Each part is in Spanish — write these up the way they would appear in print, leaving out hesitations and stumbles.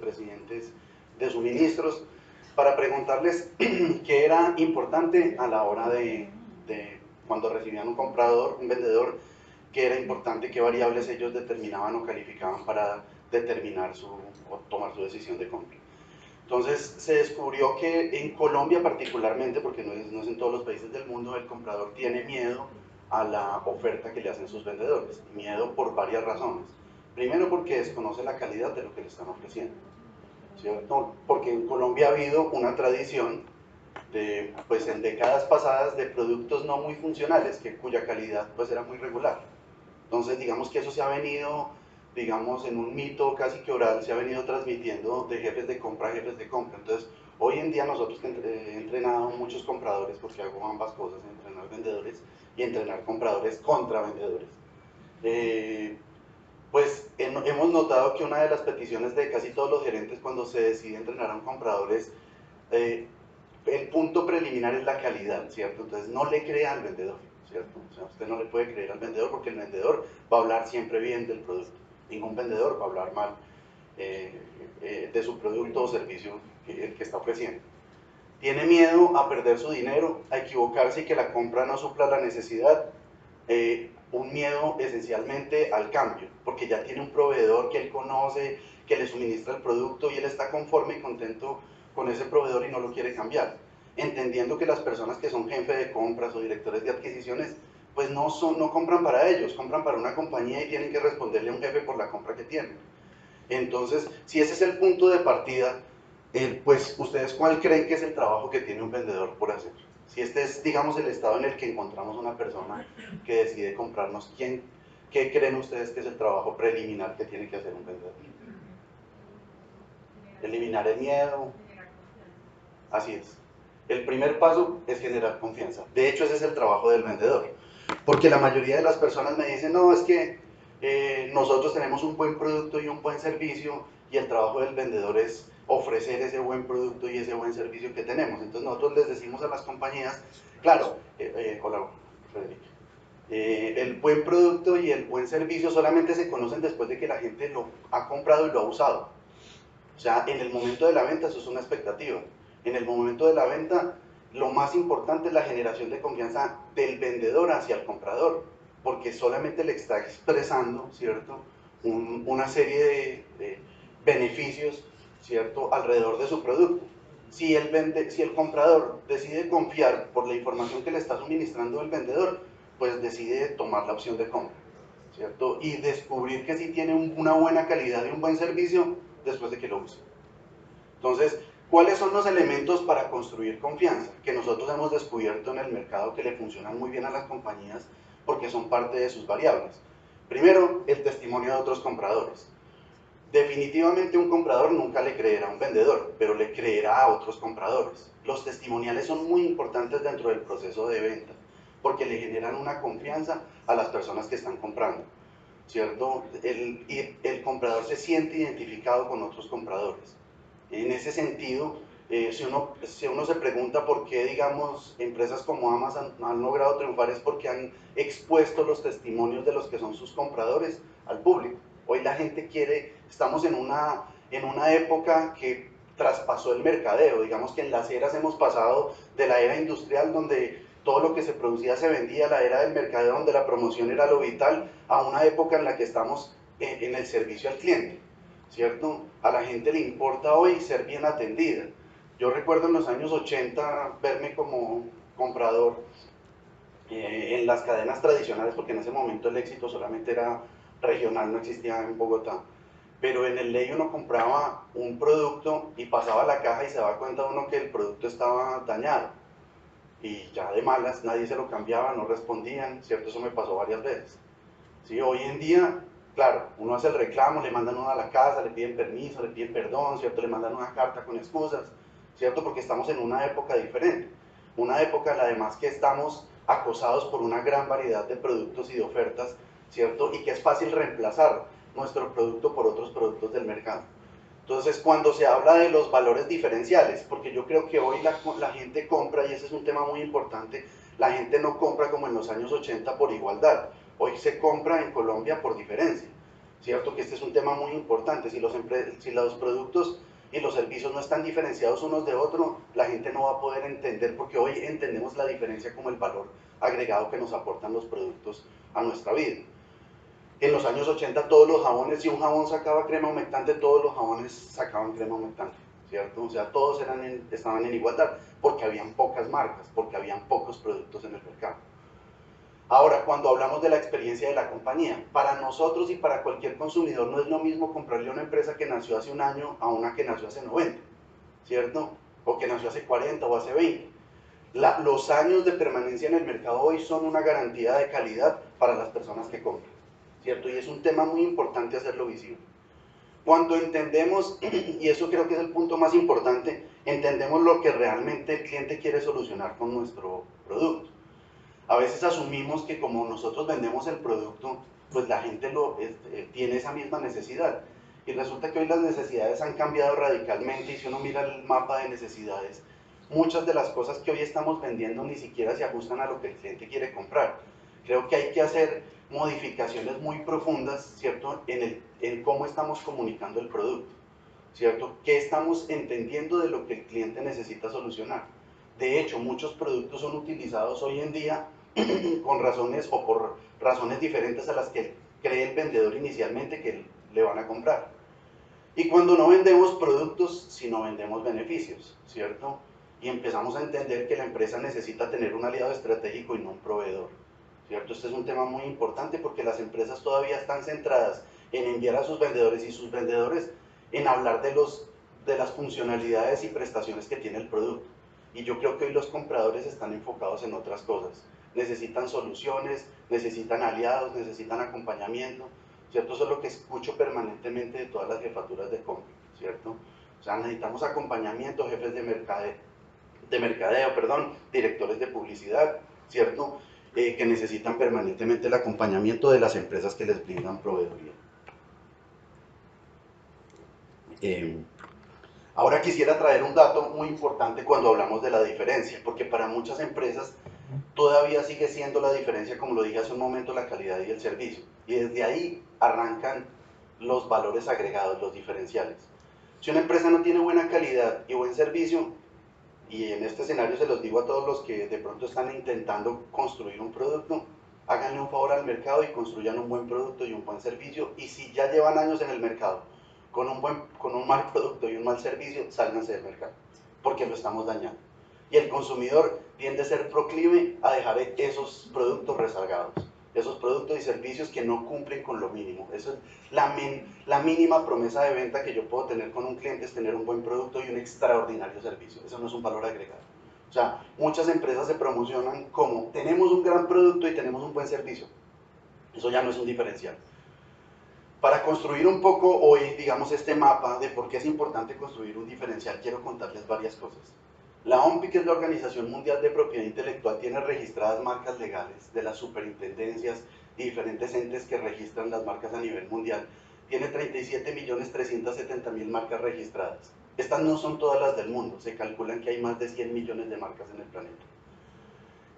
vicepresidentes de suministros, para preguntarles qué era importante a la hora de cuando recibían un comprador, un vendedor, qué era importante, qué variables ellos determinaban o calificaban para determinar o tomar su decisión de compra. Entonces se descubrió que en Colombia particularmente, porque no es en todos los países del mundo, el comprador tiene miedo a la oferta que le hacen sus vendedores. Miedo por varias razones. Primero, porque desconoce la calidad de lo que le están ofreciendo, ¿cierto? Porque en Colombia ha habido una tradición de, pues en décadas pasadas, de productos no muy funcionales, cuya calidad pues era muy regular. Entonces digamos que eso se ha venido, digamos, en un mito casi que oral, se ha venido transmitiendo de jefes de compra a jefes de compra. Entonces hoy en día nosotros que he entrenado muchos compradores, porque hago ambas cosas, entrenar vendedores y entrenar compradores contra vendedores, pues hemos notado que una de las peticiones de casi todos los gerentes cuando se decide entrenar a un comprador es el punto preliminar es la calidad, ¿cierto? Entonces no le crea al vendedor, ¿cierto? O sea, usted no le puede creer al vendedor porque el vendedor va a hablar siempre bien del producto. Ningún vendedor va a hablar mal de su producto o servicio el que está ofreciendo. Tiene miedo a perder su dinero, a equivocarse y que la compra no supla la necesidad. Un miedo esencialmente al cambio, porque ya tiene un proveedor que él conoce, que le suministra el producto y él está conforme y contento con ese proveedor y no lo quiere cambiar, entendiendo que las personas que son jefes de compras o directores de adquisiciones pues no compran para ellos, compran para una compañía y tienen que responderle a un jefe por la compra que tienen. Entonces, si ese es el punto de partida, pues ustedes ¿cuál creen que es el trabajo que tiene un vendedor por hacer? Si este es, digamos, el estado en el que encontramos una persona que decide comprarnos, ¿qué creen ustedes que es el trabajo preliminar que tiene que hacer un vendedor? Eliminar el miedo. Así es. El primer paso es generar confianza. De hecho, ese es el trabajo del vendedor. Porque la mayoría de las personas me dicen, no, es que nosotros tenemos un buen producto y un buen servicio y el trabajo del vendedor es ofrecer ese buen producto y ese buen servicio que tenemos. Entonces nosotros les decimos a las compañías, claro, hola, Frederick, el buen producto y el buen servicio solamente se conocen después de que la gente lo ha comprado y lo ha usado. O sea, en el momento de la venta eso es una expectativa. En el momento de la venta, lo más importante es la generación de confianza del vendedor hacia el comprador, porque solamente le está expresando, ¿cierto?, una serie de beneficios, ¿cierto?, alrededor de su producto. Si el comprador decide confiar por la información que le está suministrando el vendedor, pues decide tomar la opción de compra, ¿cierto? Y descubrir que sí tiene una buena calidad y un buen servicio después de que lo use. Entonces, ¿cuáles son los elementos para construir confianza? Que nosotros hemos descubierto en el mercado que le funcionan muy bien a las compañías porque son parte de sus variables. Primero, el testimonio de otros compradores. Definitivamente un comprador nunca le creerá a un vendedor, pero le creerá a otros compradores. Los testimoniales son muy importantes dentro del proceso de venta porque le generan una confianza a las personas que están comprando, ¿cierto? El comprador se siente identificado con otros compradores. En ese sentido, si uno se pregunta por qué, digamos, empresas como Amazon han logrado triunfar es porque han expuesto los testimonios de los que son sus compradores al público. Hoy la gente estamos en una época que traspasó el mercadeo, digamos que en las eras hemos pasado de la era industrial donde todo lo que se producía se vendía, la era del mercadeo donde la promoción era lo vital, a una época en la que estamos en el servicio al cliente, ¿cierto? A la gente le importa hoy ser bien atendida. Yo recuerdo en los años 80 verme como comprador en las cadenas tradicionales, porque en ese momento el éxito solamente era regional, no existía en Bogotá. Pero en el ley uno compraba un producto y pasaba la caja y se daba cuenta uno que el producto estaba dañado. Y ya de malas, nadie se lo cambiaba, no respondían, ¿cierto? Eso me pasó varias veces. ¿Sí? Hoy en día, claro, uno hace el reclamo, le mandan uno a la casa, le piden permiso, le piden perdón, ¿cierto? Le mandan una carta con excusas, ¿cierto? Porque estamos en una época diferente. Una época en la además que estamos acosados por una gran variedad de productos y de ofertas, ¿cierto? Y que es fácil reemplazar nuestro producto por otros productos del mercado. Entonces, cuando se habla de los valores diferenciales, porque yo creo que hoy la gente compra, y ese es un tema muy importante, la gente no compra como en los años 80 por igualdad, hoy se compra en Colombia por diferencia, ¿cierto? Que este es un tema muy importante. Si los productos y los servicios no están diferenciados unos de otros, la gente no va a poder entender, porque hoy entendemos la diferencia como el valor agregado que nos aportan los productos a nuestra vida. En los años 80 todos los jabones, si un jabón sacaba crema humectante, todos los jabones sacaban crema humectante, ¿cierto? O sea, todos estaban en igualdad, porque habían pocas marcas, porque habían pocos productos en el mercado. Ahora, cuando hablamos de la experiencia de la compañía, para nosotros y para cualquier consumidor no es lo mismo comprarle a una empresa que nació hace un año a una que nació hace 90, ¿cierto? O que nació hace 40 o hace 20. Los años de permanencia en el mercado hoy son una garantía de calidad para las personas que compran, ¿cierto? Y es un tema muy importante hacerlo visible. Cuando entendemos, y eso creo que es el punto más importante, entendemos lo que realmente el cliente quiere solucionar con nuestro producto. A veces asumimos que como nosotros vendemos el producto, pues la gente tiene esa misma necesidad. Y resulta que hoy las necesidades han cambiado radicalmente, y si uno mira el mapa de necesidades, muchas de las cosas que hoy estamos vendiendo ni siquiera se ajustan a lo que el cliente quiere comprar. Creo que hay que hacer modificaciones muy profundas, ¿cierto?, en cómo estamos comunicando el producto, ¿cierto? ¿Qué estamos entendiendo de lo que el cliente necesita solucionar? De hecho, muchos productos son utilizados hoy en día con razones o por razones diferentes a las que cree el vendedor inicialmente que le van a comprar. Y cuando no vendemos productos, sino vendemos beneficios, ¿cierto? Y empezamos a entender que la empresa necesita tener un aliado estratégico y no un proveedor, ¿cierto? Este es un tema muy importante porque las empresas todavía están centradas en enviar a sus vendedores y sus vendedores en hablar de las funcionalidades y prestaciones que tiene el producto. Y yo creo que hoy los compradores están enfocados en otras cosas. Necesitan soluciones, necesitan aliados, necesitan acompañamiento, ¿cierto? Eso es lo que escucho permanentemente de todas las jefaturas de compra, ¿cierto? O sea, necesitamos acompañamiento, jefes de mercadeo, perdón, directores de publicidad, ¿cierto? Que necesitan permanentemente el acompañamiento de las empresas que les brindan proveeduría. Ahora quisiera traer un dato muy importante cuando hablamos de la diferencia, porque para muchas empresas todavía sigue siendo la diferencia, como lo dije hace un momento, la calidad y el servicio. Y desde ahí arrancan los valores agregados, los diferenciales. Si una empresa no tiene buena calidad y buen servicio, y en este escenario se los digo a todos los que de pronto están intentando construir un producto, háganle un favor al mercado y construyan un buen producto y un buen servicio. Y si ya llevan años en el mercado con un mal producto y un mal servicio, sálganse del mercado, porque lo estamos dañando. Y el consumidor tiende a ser proclive a dejar esos productos rezagados, esos productos y servicios que no cumplen con lo mínimo. Eso es la mínima promesa de venta que yo puedo tener con un cliente, es tener un buen producto y un extraordinario servicio. Eso no es un valor agregado. O sea, muchas empresas se promocionan como tenemos un gran producto y tenemos un buen servicio. Eso ya no es un diferencial. Para construir un poco hoy, digamos, este mapa de por qué es importante construir un diferencial, quiero contarles varias cosas. La OMPI, que es la Organización Mundial de Propiedad Intelectual, tiene registradas marcas legales de las superintendencias y diferentes entes que registran las marcas a nivel mundial. Tiene 37.370.000 marcas registradas. Estas no son todas las del mundo, se calculan que hay más de 100 millones de marcas en el planeta.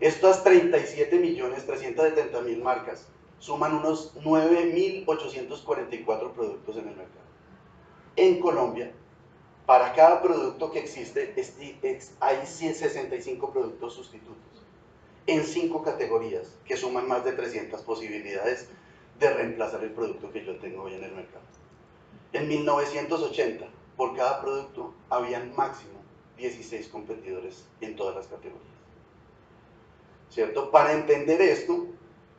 Estas 37.370.000 marcas suman unos 9.844 productos en el mercado. En Colombia, para cada producto que existe, hay 65 productos sustitutos en 5 categorías que suman más de 300 posibilidades de reemplazar el producto que yo tengo hoy en el mercado. En 1980, por cada producto, habían máximo 16 competidores en todas las categorías, ¿cierto? Para entender esto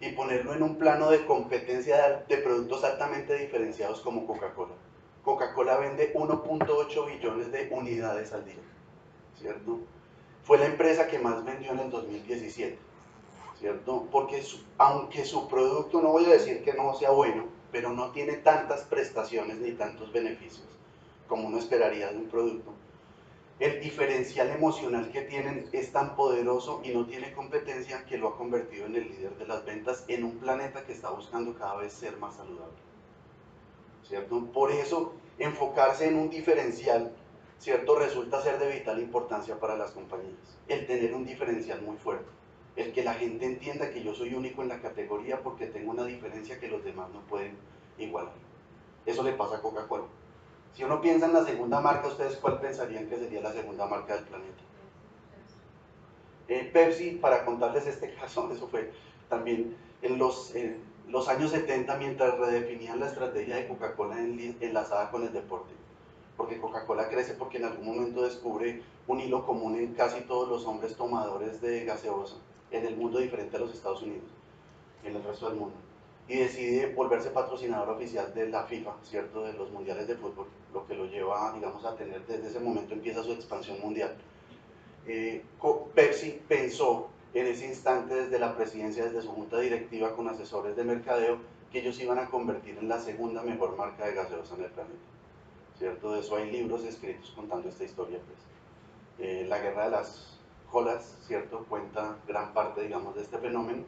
y ponerlo en un plano de competencia de productos altamente diferenciados como Coca-Cola. Coca-Cola vende 1.8 billones de unidades al día, ¿cierto? Fue la empresa que más vendió en el 2017, ¿cierto? Porque aunque su producto, no voy a decir que no sea bueno, pero no tiene tantas prestaciones ni tantos beneficios como uno esperaría de un producto, el diferencial emocional que tienen es tan poderoso y no tiene competencia que lo ha convertido en el líder de las ventas en un planeta que está buscando cada vez ser más saludable, ¿cierto? Por eso, enfocarse en un diferencial, ¿cierto?, resulta ser de vital importancia para las compañías. El tener un diferencial muy fuerte, el que la gente entienda que yo soy único en la categoría porque tengo una diferencia que los demás no pueden igualar. Eso le pasa a Coca-Cola. Si uno piensa en la segunda marca, ¿ustedes cuál pensarían que sería la segunda marca del planeta? Pepsi, para contarles este caso, eso fue también en los años 70, mientras redefinían la estrategia de Coca-Cola enlazada con el deporte. Porque Coca-Cola crece porque en algún momento descubre un hilo común en casi todos los hombres tomadores de gaseosa en el mundo diferente a los Estados Unidos, en el resto del mundo. Y decide volverse patrocinador oficial de la FIFA, ¿cierto? De los mundiales de fútbol, lo que lo lleva, digamos, a tener, desde ese momento empieza su expansión mundial. Pepsi pensó en ese instante desde la presidencia, desde su junta directiva con asesores de mercadeo, que ellos iban a convertir en la segunda mejor marca de gaseosa en el planeta, ¿cierto? De eso hay libros escritos contando esta historia, pues. La guerra de las colas, ¿cierto? Cuenta gran parte, digamos, de este fenómeno.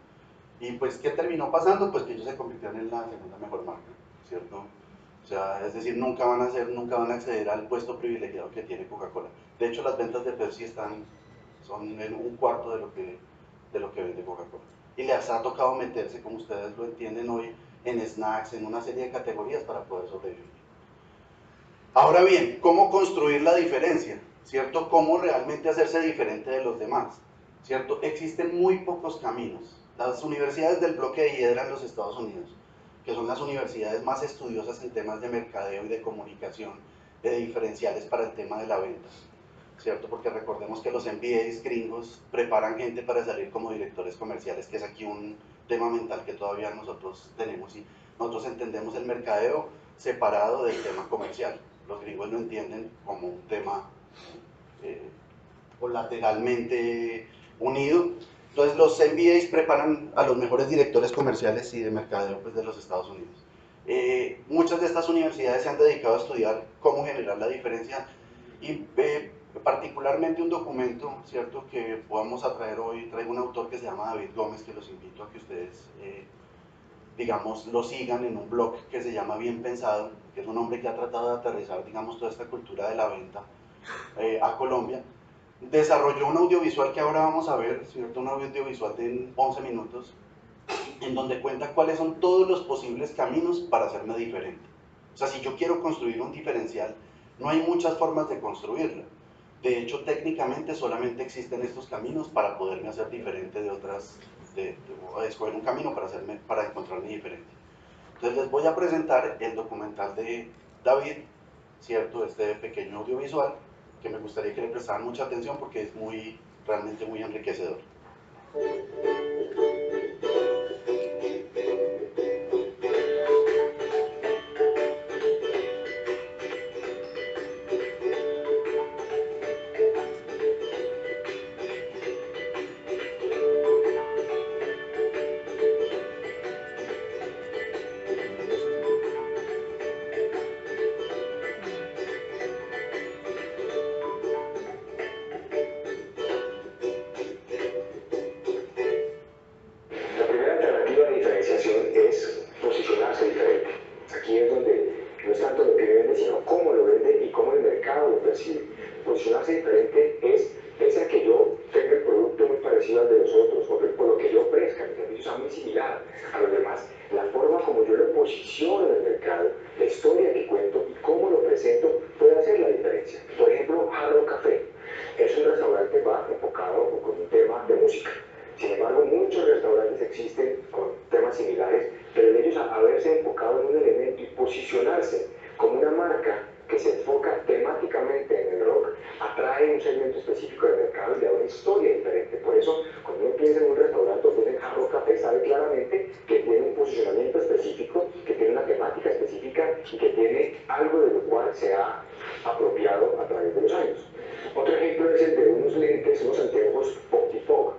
Y pues, ¿qué terminó pasando? Pues que ellos se convirtieron en la segunda mejor marca, ¿cierto? O sea, es decir, nunca van a acceder al puesto privilegiado que tiene Coca-Cola. De hecho, las ventas de Pepsi son en un cuarto de lo que vende Coca-Cola. Y les ha tocado meterse, como ustedes lo entienden hoy, en snacks, en una serie de categorías para poder sobrevivir. Ahora bien, ¿cómo construir la diferencia? ¿Cierto? ¿Cómo realmente hacerse diferente de los demás? ¿Cierto? Existen muy pocos caminos. Las universidades del bloque de hiedra en los Estados Unidos, que son las universidades más estudiosas en temas de mercadeo y de comunicación, de diferenciales para el tema de la venta, ¿cierto? Porque recordemos que los MBAs gringos preparan gente para salir como directores comerciales, que es aquí un tema mental que todavía nosotros tenemos, y nosotros entendemos el mercadeo separado del tema comercial. Los gringos lo entienden como un tema colateralmente unido. Entonces los MBAs preparan a los mejores directores comerciales y de mercadeo, pues, de los Estados Unidos. Muchas de estas universidades se han dedicado a estudiar cómo generar la diferencia, y particularmente un documento, ¿cierto?, que podamos traer hoy. Traigo un autor que se llama David Gómez, que los invito a que ustedes, digamos, lo sigan en un blog que se llama Bien Pensado, que es un hombre que ha tratado de aterrizar, digamos, toda esta cultura de la venta a Colombia. Desarrolló un audiovisual que ahora vamos a ver, ¿cierto? Un audiovisual de 11 minutos, en donde cuenta cuáles son todos los posibles caminos para hacerme diferente. O sea, si yo quiero construir un diferencial, no hay muchas formas de construirlo. De hecho, técnicamente solamente existen estos caminos para poderme hacer diferente de otras, de escoger un camino para encontrarme diferente. Entonces les voy a presentar el documental de David, ¿cierto? Este pequeño audiovisual, que me gustaría que le prestaran mucha atención porque es realmente muy enriquecedor. La primera alternativa de diferenciación es posicionarse diferente. Aquí es donde no es tanto lo que vende, sino cómo lo vende y cómo el mercado lo percibe. Posicionarse diferente es, pese a que yo tenga el producto muy parecido al de los otros, o por lo que yo ofrezca, mi servicio sea muy similar a los demás, la forma como yo lo posiciono en el mercado, la historia que cuento y cómo lo presento puede hacer la diferencia. Por ejemplo, Hard Rock Café es un restaurante bar enfocado con un tema de música. Sin embargo, muchos restaurantes existen con temas similares, pero en ellos haberse enfocado en un elemento y posicionarse como una marca que se enfoca temáticamente en el rock, atrae un segmento específico de mercado y le da una historia diferente. Por eso, cuando uno piensa en un restaurante o piensa en Hard Rock Café, sabe claramente que tiene un posicionamiento específico, que tiene una temática específica y que tiene algo de lo cual se ha apropiado a través de los años. Otro ejemplo es el de unos lentes, unos anteojos OptiFog,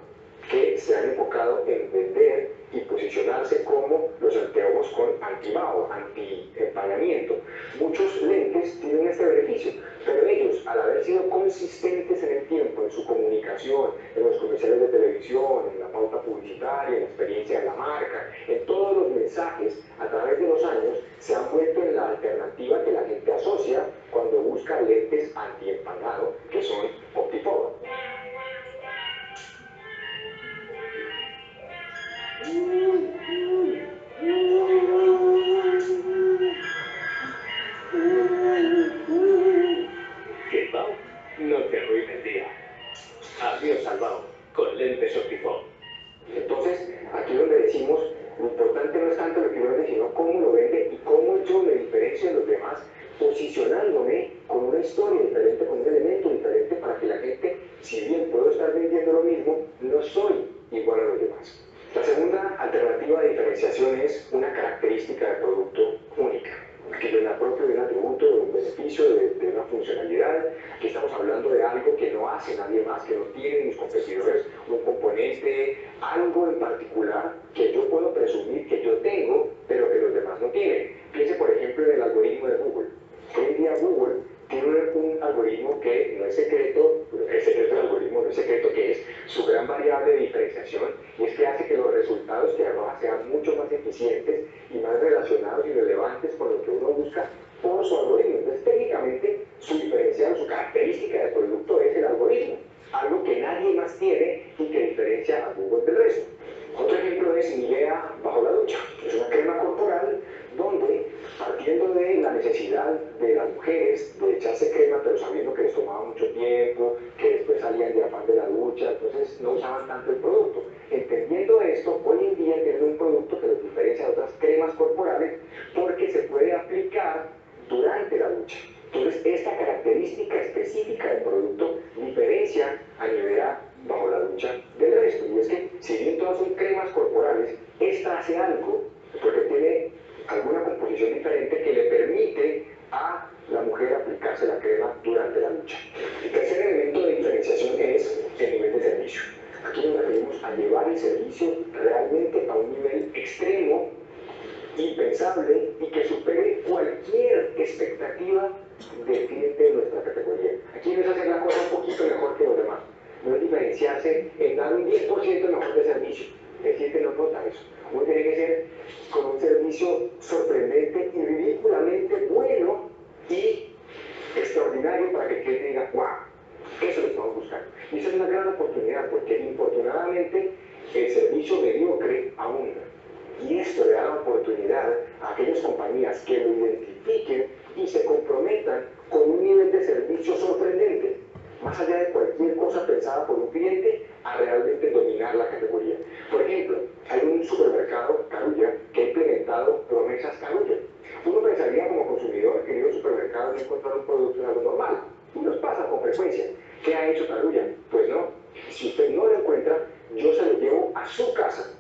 que se han enfocado en vender y posicionarse como los anteojos con anti-vaho, anti-empañamiento. Muchos lentes tienen este beneficio, pero ellos, al haber sido consistentes en el tiempo, en su comunicación, en los comerciales de televisión, en la pauta publicitaria, en la experiencia de la marca, en todos los mensajes a través de los años, se han vuelto en la alternativa que la gente asocia cuando busca lentes anti-empañado, que son OptiFog. no te arruine el día. Adiós salvado, con lentes Optifone. Entonces, aquí es donde decimos, lo importante no es tanto lo que uno vende, sino cómo lo vende y cómo yo me diferencio de los demás, posicionándome con una historia diferente, con un elemento diferente, para que la gente, si bien puedo estar vendiendo lo mismo, no soy igual a los demás. La segunda alternativa de diferenciación es una característica de producto única. Aquí yo me apropio de un atributo, de un beneficio, de una funcionalidad. Aquí estamos hablando de algo que no hace nadie más, que no tienen mis competidores, un componente, algo en particular que yo puedo presumir que yo tengo, pero que los demás no tienen. Piense, por ejemplo, en el algoritmo de Google. Hoy en día Google tiene un algoritmo que no es secreto, el secreto del algoritmo no es secreto, que es su gran variable de diferenciación, y es que hace que los resultados que arroja sean mucho más eficientes y más relacionados y relevantes con lo que uno busca por su algoritmo. Entonces, técnicamente, su diferencial, su característica de producto es el algoritmo, algo que nadie más tiene y que diferencia a Google del resto. Otro ejemplo es Nivea bajo la ducha. Es una crema corporal donde, partiendo de la necesidad de las mujeres de echarse crema, pero sabiendo que les tomaba mucho tiempo, que después salían de afán de la ducha, entonces no usaban tanto el producto. Entendiendo esto, hoy en día tienen un producto que los diferencia de otras cremas corporales porque se puede aplicar durante la ducha. Entonces, esta característica específica del producto diferencia a Nivea bajo la ducha del resto. Y es que, si bien todas son cremas corporales, esta hace algo porque tiene alguna composición diferente que le permite a la mujer aplicarse la crema durante la ducha. El tercer elemento de diferenciación es el nivel de servicio. Aquí nos referimos a llevar el servicio realmente a un nivel extremo, impensable y que supere cualquier expectativa del cliente de nuestra categoría. Aquí no es hacer la cosa un poquito mejor que los demás, no es diferenciarse en dar un 10% mejor de servicio. El cliente no nota eso. Uno tiene que ser con un servicio sorprendente y ridículamente bueno y extraordinario para que el cliente diga, wow, eso lo estamos buscando. Y eso es una gran oportunidad porque infortunadamente el servicio mediocre abunda. Y esto le da la oportunidad a aquellas compañías que lo identifiquen y se comprometan con un nivel de servicio sorprendente, más allá de cualquier cosa pensada por un cliente, a realmente dominar la categoría. Por ejemplo, hay un supermercado, Carulla, que ha implementado promesas Carulla. Uno pensaría como consumidor que ir al supermercado y encontrar un producto es algo normal, y nos pasa con frecuencia. ¿Qué ha hecho Carulla? Pues no, si usted no lo encuentra, yo se lo llevo a su casa,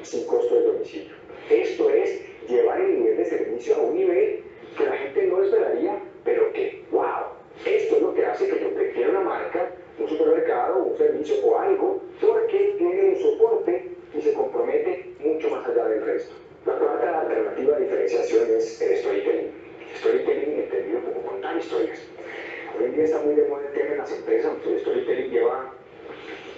sin costo de domicilio. Esto es llevar el nivel de servicio a un nivel que la gente no esperaría, pero que, wow, esto es lo que hace que yo prefiera una marca, un supermercado, un servicio o algo, porque tiene un soporte y se compromete mucho más allá del resto. La cuarta alternativa de diferenciación es el storytelling. Storytelling entendido como contar historias. Hoy en día está muy de moda el tema en las empresas, el storytelling lleva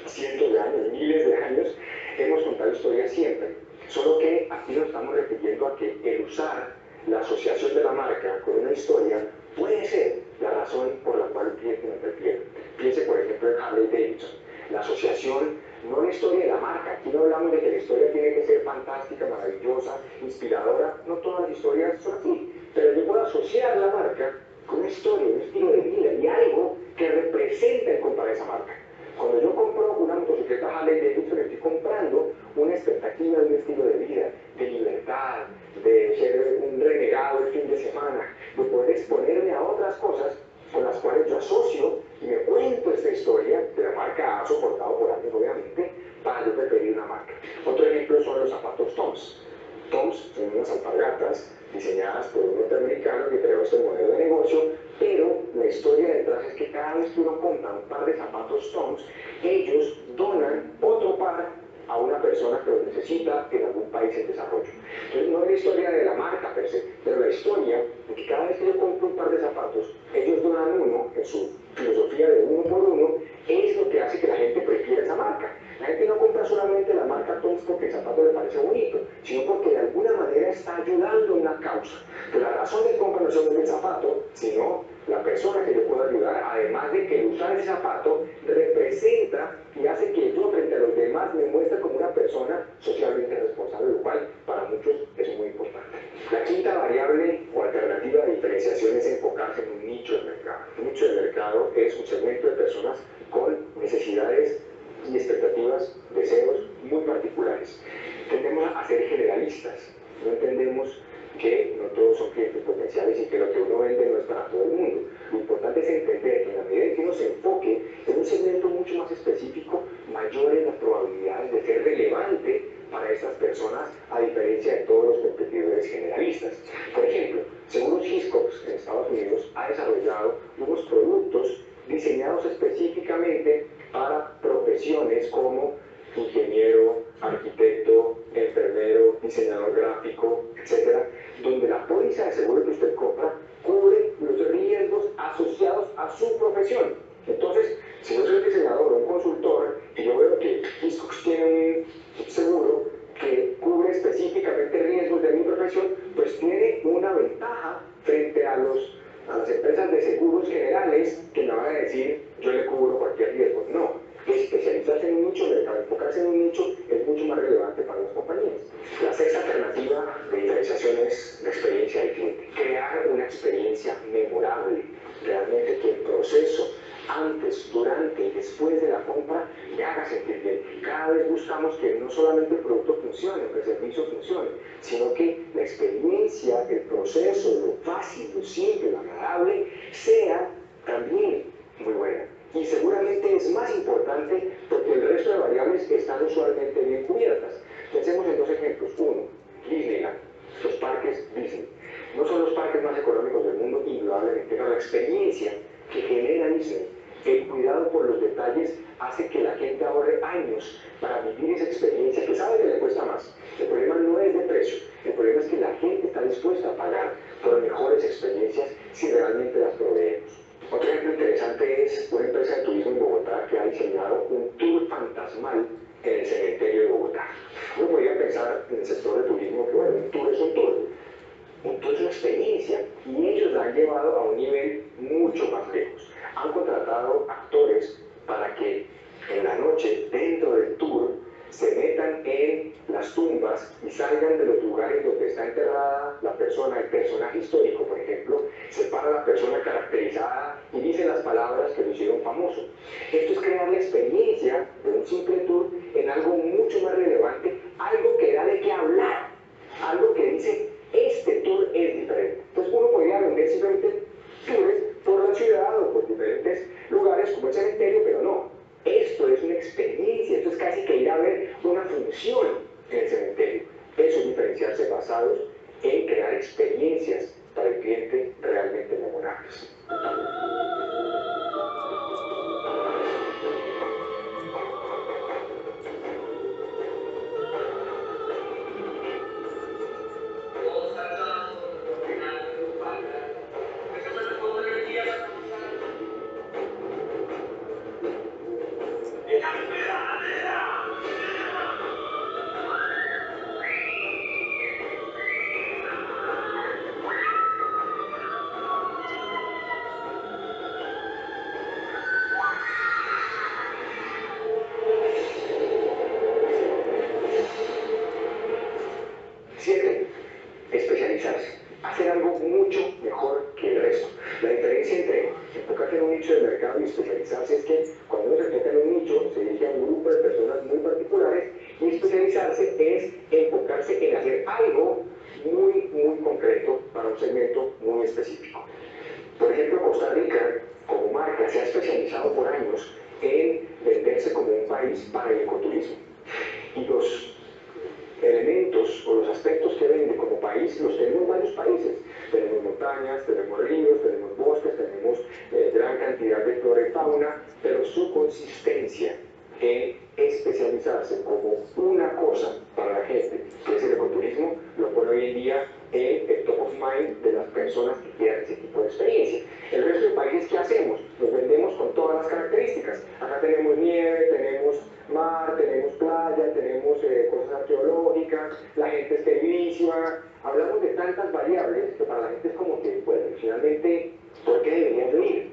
cientos de años, miles de años, hemos contado historias siempre, solo que aquí nos estamos refiriendo a que el usar la asociación de la marca con una historia puede ser la razón por la cual el cliente no prefiere. Piense, por ejemplo, en Harley Davidson. La asociación, no la historia de la marca. Aquí no hablamos de que la historia tiene que ser fantástica, maravillosa, inspiradora. No todas las historias son así. Pero yo puedo asociar la marca con una historia, un estilo de vida y algo que represente el comprar esa marca. Cuando yo compro una motocicleta Harley Davidson, estoy comprando una expectativa de un estilo de vida, de libertad, de ser un renegado el fin de semana, de poder exponerme a otras cosas con las cuales yo asocio y me cuento esta historia que la marca ha soportado por años, obviamente, para yo preferir una marca. Otro ejemplo son los zapatos Toms. Toms son unas alpargatas diseñadas por un norteamericano que creó este modelo de negocio, pero la historia detrás es que cada vez que uno compra un par de zapatos Toms, ellos donan otro par a una persona que lo necesita en algún país en desarrollo. Entonces no es la historia de la marca per se, pero la historia de que cada vez que yo compro un par de zapatos, ellos donan uno, en su filosofía de uno por uno, es lo que hace que la gente prefiera esa marca. La gente no compra solamente la marca Toms porque el zapato le parece bonito, sino porque de alguna manera está ayudando a una causa. Pero la razón de compra no es el zapato, sino la persona que yo puedo ayudar, además de que el usar ese zapato representa y hace que yo frente a los demás me muestre como una persona socialmente responsable, lo cual para muchos es muy importante. La quinta variable o alternativa de diferenciación es enfocarse en un nicho de mercado. Un nicho de mercado es un segmento de personas con necesidades y expectativas, deseos muy particulares. Tendemos a ser generalistas, no entendemos que no todos son clientes potenciales y que lo que uno vende no es para todo el mundo. Lo importante es entender que en la medida en que uno se enfoque en un segmento mucho más específico, mayores las probabilidades de ser relevante para estas personas, a diferencia de todos los competidores generalistas. Por ejemplo, Seguros Hiscox en Estados Unidos ha desarrollado unos productos diseñados específicamente para profesiones como ingeniero, arquitecto, enfermero, diseñador gráfico, etcétera, donde la póliza de seguro que usted compra cubre los riesgos asociados a su profesión. Entonces, si yo soy un diseñador o un consultor y yo veo que Hiscox tiene un seguro que cubre específicamente riesgos de mi profesión, pues tiene una ventaja frente a las empresas de seguros generales que me van a decir yo le cubro cualquier riesgo. No, especializarse en un nicho, enfocarse en un nicho es mucho más relevante para las compañías. La sexta alternativa de diferenciación es la experiencia del cliente. Crear una experiencia memorable, realmente que el proceso antes, durante y después de la compra me haga sentir bien. Cada vez buscamos que no solamente el producto funcione, que el servicio funcione, sino que la experiencia, el proceso, lo fácil, lo simple, lo agradable, sea también muy buena. Y seguramente es más importante porque el resto de variables están usualmente bien cubiertas. Pensemos en dos ejemplos. Uno, Disneyland, los parques Disney. No son los parques más económicos del mundo, indudablemente, pero la experiencia que genera Disney, el cuidado por los detalles, hace que la gente ahorre años para vivir esa experiencia que sabe que le cuesta más. El problema no es de precio, el problema es que la gente está dispuesta a pagar por mejores experiencias si realmente las proveemos. Otro ejemplo interesante es una empresa de turismo en Bogotá que ha diseñado un tour fantasmal en el cementerio de Bogotá. Uno podría pensar en el sector de turismo que, bueno, un tour es un tour. Un tour es una experiencia y ellos la han llevado a un nivel mucho más lejos. Han contratado actores para que en la noche, dentro del tour, se metan en las tumbas y salgan de los lugares donde está enterrada la persona, el personaje histórico, por ejemplo, se para la persona caracterizada y dice las palabras que lo hicieron famoso. Esto es crear la experiencia de un simple tour en algo mucho más relevante, algo que da de qué hablar, algo que dice, este tour es diferente. Entonces uno podría vender simplemente tours por la ciudad o por diferentes lugares como el cementerio, pero no. Esto es una experiencia, esto es casi que ir a ver una función en el cementerio. Eso es diferenciarse basados en crear experiencias para el cliente realmente memorables. Siete, especializarse, hacer algo mucho mejor que el resto. La diferencia entre enfocarse en un nicho de mercado y especializarse es que cuando uno se enfoca en un nicho, se dirige a un grupo de personas muy particulares y especializarse es enfocarse en hacer algo muy concreto para un segmento muy específico. Por ejemplo, Costa Rica, como marca, se ha especializado por años en venderse como un país para el ecoturismo. Y los elementos o los aspectos que vende como país los tenemos en varios países. Tenemos montañas, tenemos ríos, tenemos bosques, tenemos gran cantidad de flora y fauna, pero su consistencia en especializarse como una cosa para la gente, que es el ecoturismo, lo pone hoy en día en el top of mind de las personas que quieran ese tipo de experiencia. El resto de países, ¿qué hacemos? Nos vendemos con todas las características. Acá tenemos nieve, tenemos mar, tenemos playa, tenemos cosas arqueológicas, la gente es queridísima. Hablamos de tantas variables que para la gente es como que, bueno, finalmente, ¿por qué deberías venir?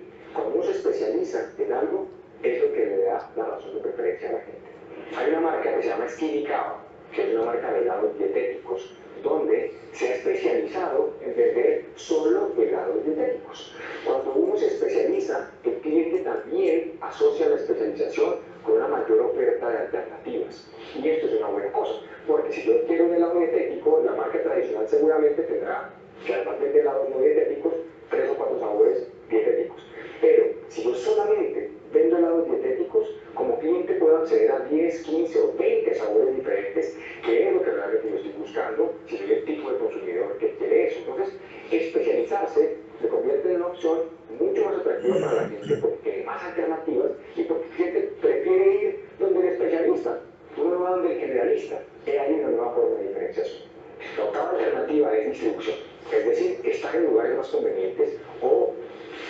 marca que se llama Skinny Cow, que es una marca de helados dietéticos, donde se ha especializado en vender solo helados dietéticos. Cuando uno se especializa, el cliente también asocia la especialización con una mayor oferta de alternativas. Y esto es una buena cosa, porque si yo quiero un helado dietético, la marca tradicional seguramente tendrá, que además vende helados no dietéticos, 3 o 4 sabores dietéticos. Pero si yo solamente vendo helados dietéticos, como cliente puedo acceder a 10, 15 o 20 sabores diferentes, que es lo que realmente yo estoy buscando, si soy el tipo de consumidor que quiere eso. Entonces, especializarse se convierte en una opción mucho más atractiva para la gente porque tiene más alternativas y porque el cliente prefiere ir donde el especialista, uno va donde el generalista. Hay una nueva forma de diferenciación. La octava alternativa es distribución, es decir, estar en lugares más convenientes o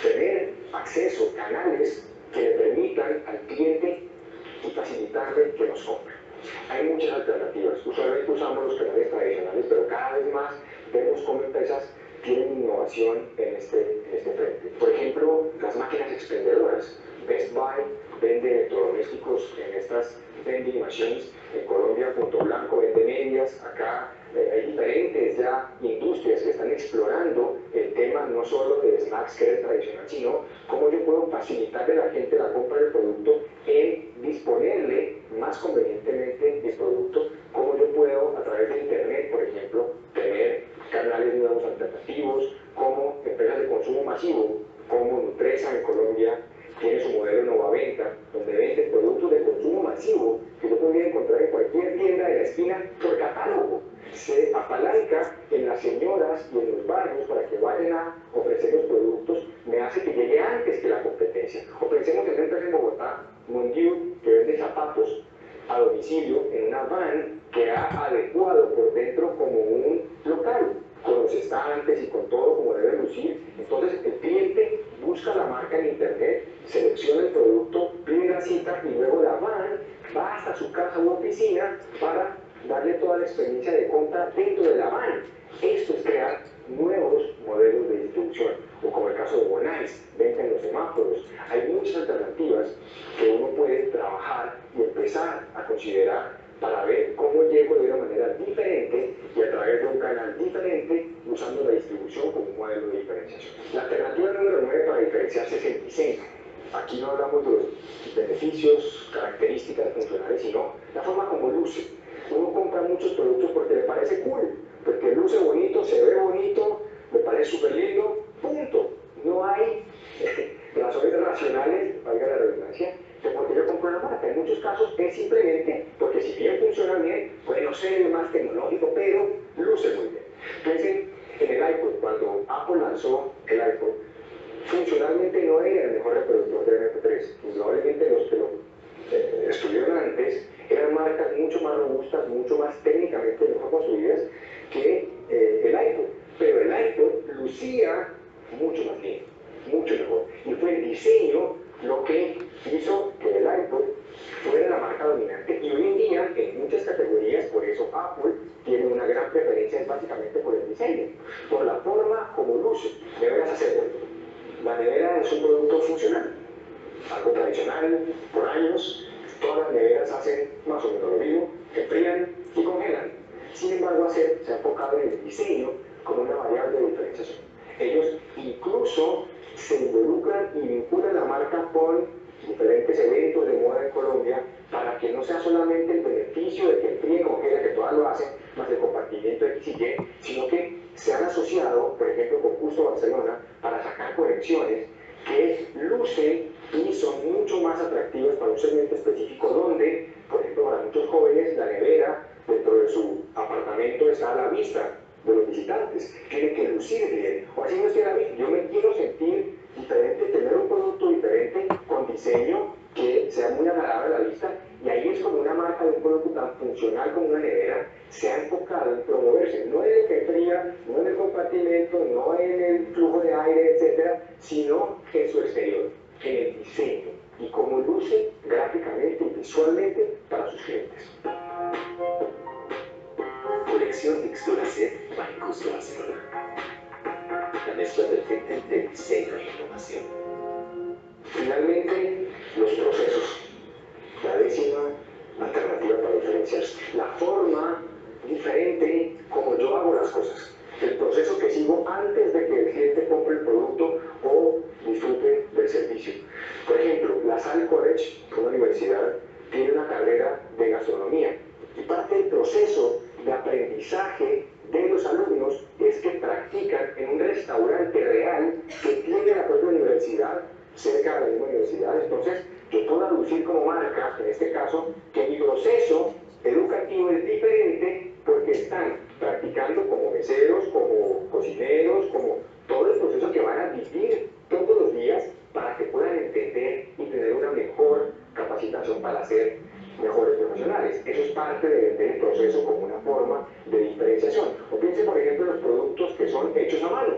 tener acceso a canales que le permitan al cliente y facilitarle que nos compre. Hay muchas alternativas. Usualmente usamos los canales tradicionales, pero cada vez más vemos cómo empresas tienen innovación en este frente. Por ejemplo, las máquinas expendedoras. Best Buy vende electrodomésticos en estas vending machines. En Colombia, Punto Blanco vende medias. Acá hay diferentes ya industrias que están explorando el tema no solo de snacks, que es el tradicional, sino cómo yo puedo facilitarle a la gente la compra del producto en disponerle más convenientemente el producto, cómo yo puedo a través de internet, por ejemplo, tener canales nuevos alternativos, como empresas de consumo masivo, como Nutresa en Colombia tiene su modelo Novaventa, donde vende productos de consumo masivo que yo podría encontrar en cualquier tienda de la esquina por catálogo. Se apalanca en las señoras y en los barrios para que vayan a ofrecer los productos, me hace que llegue antes que la competencia. O pensemos en una empresa en Bogotá, Mondiu, que vende zapatos a domicilio en una van que ha adecuado por dentro como un local, con los estantes y con todo como debe lucir. Entonces el cliente busca la marca en internet, selecciona el producto, pide la cita y luego la van va hasta su casa u oficina para darle toda la experiencia de compra dentro de la van. Esto es crear nuevos modelos de distribución, o como el caso de Bonais, venta en los semáforos. Hay muchas alternativas que uno puede trabajar y empezar a considerar para ver cómo llego de una manera diferente y a través de un canal diferente, usando la distribución como un modelo de diferenciación. La alternativa número 9 para diferenciarse es el diseño. Aquí no hablamos de los beneficios, características funcionales, sino la forma como luce. Uno compra muchos productos porque le parece cool, porque luce bonito, se ve bonito, me parece súper lindo, punto. No hay razones racionales, valga la redundancia, de por qué yo compro una marca. En muchos casos es simplemente porque si bien funciona bien, puede no ser el más tecnológico, pero luce muy bien. Piensen en el iPod. Cuando Apple lanzó el iPod, funcionalmente no era el mejor reproductor de MP3. Probablemente los que lo estuvieron antes eran marcas mucho más robustas, mucho más técnicamente mejor construidas que el iPod. Pero el iPod lucía mucho más bien, mucho mejor. Y fue el diseño lo que hizo que el iPod fuera la marca dominante. Y hoy en día, en muchas categorías, por eso Apple tiene una gran preferencia básicamente por el diseño, por la forma como luce. Deberás hacerlo. La nevera es un producto funcional, algo tradicional, por años. Todas las neveras hacen más o menos lo mismo, enfrían y congelan. Sin embargo, se ha enfocado en el diseño como una variable de diferenciación. Ellos incluso se involucran y vinculan la marca con diferentes eventos de moda en Colombia para que no sea solamente el beneficio de que enfríe y congela, que todas lo hacen, más el compartimiento X y Y, sino que se han asociado, por ejemplo, con Justo Barcelona para sacar colecciones que lucen y son mucho más atractivas para un segmento específico donde, por ejemplo, para muchos jóvenes, la nevera dentro de su apartamento está a la vista de los visitantes, tiene que lucir bien, o así no esté a la vista. Yo me quiero sentir diferente, tener un producto diferente con diseño que sea muy agradable a la vista, y ahí es como una marca de un producto tan funcional como una nevera se ha enfocado en promoverse, no en el que enfría, no en el compartimento, no en el flujo de aire, etcétera, sino en su exterior, en el diseño y cómo luce gráficamente y visualmente para sus clientes. Colección Textura Set by Justo Barcelona. La mezcla perfecta entre diseño e innovación. Finalmente, los procesos. La décima alternativa para cosas. El proceso que sigo antes de que el cliente compre el producto o disfrute del servicio. Por ejemplo, la Salle College, una universidad, tiene una carrera de gastronomía y parte del proceso de aprendizaje de los alumnos es que practican en un restaurante real que tiene la propia universidad, cerca de la misma universidad. Entonces, yo puedo aducir como marca, en este caso, que mi proceso educativo es diferente porque están practicando como meseros, como cocineros, como todo el proceso que van a vivir todos los días para que puedan entender y tener una mejor capacitación para ser mejores profesionales. Eso es parte de vender el proceso como una forma de diferenciación. O piensen, por ejemplo, en los productos que son hechos a mano.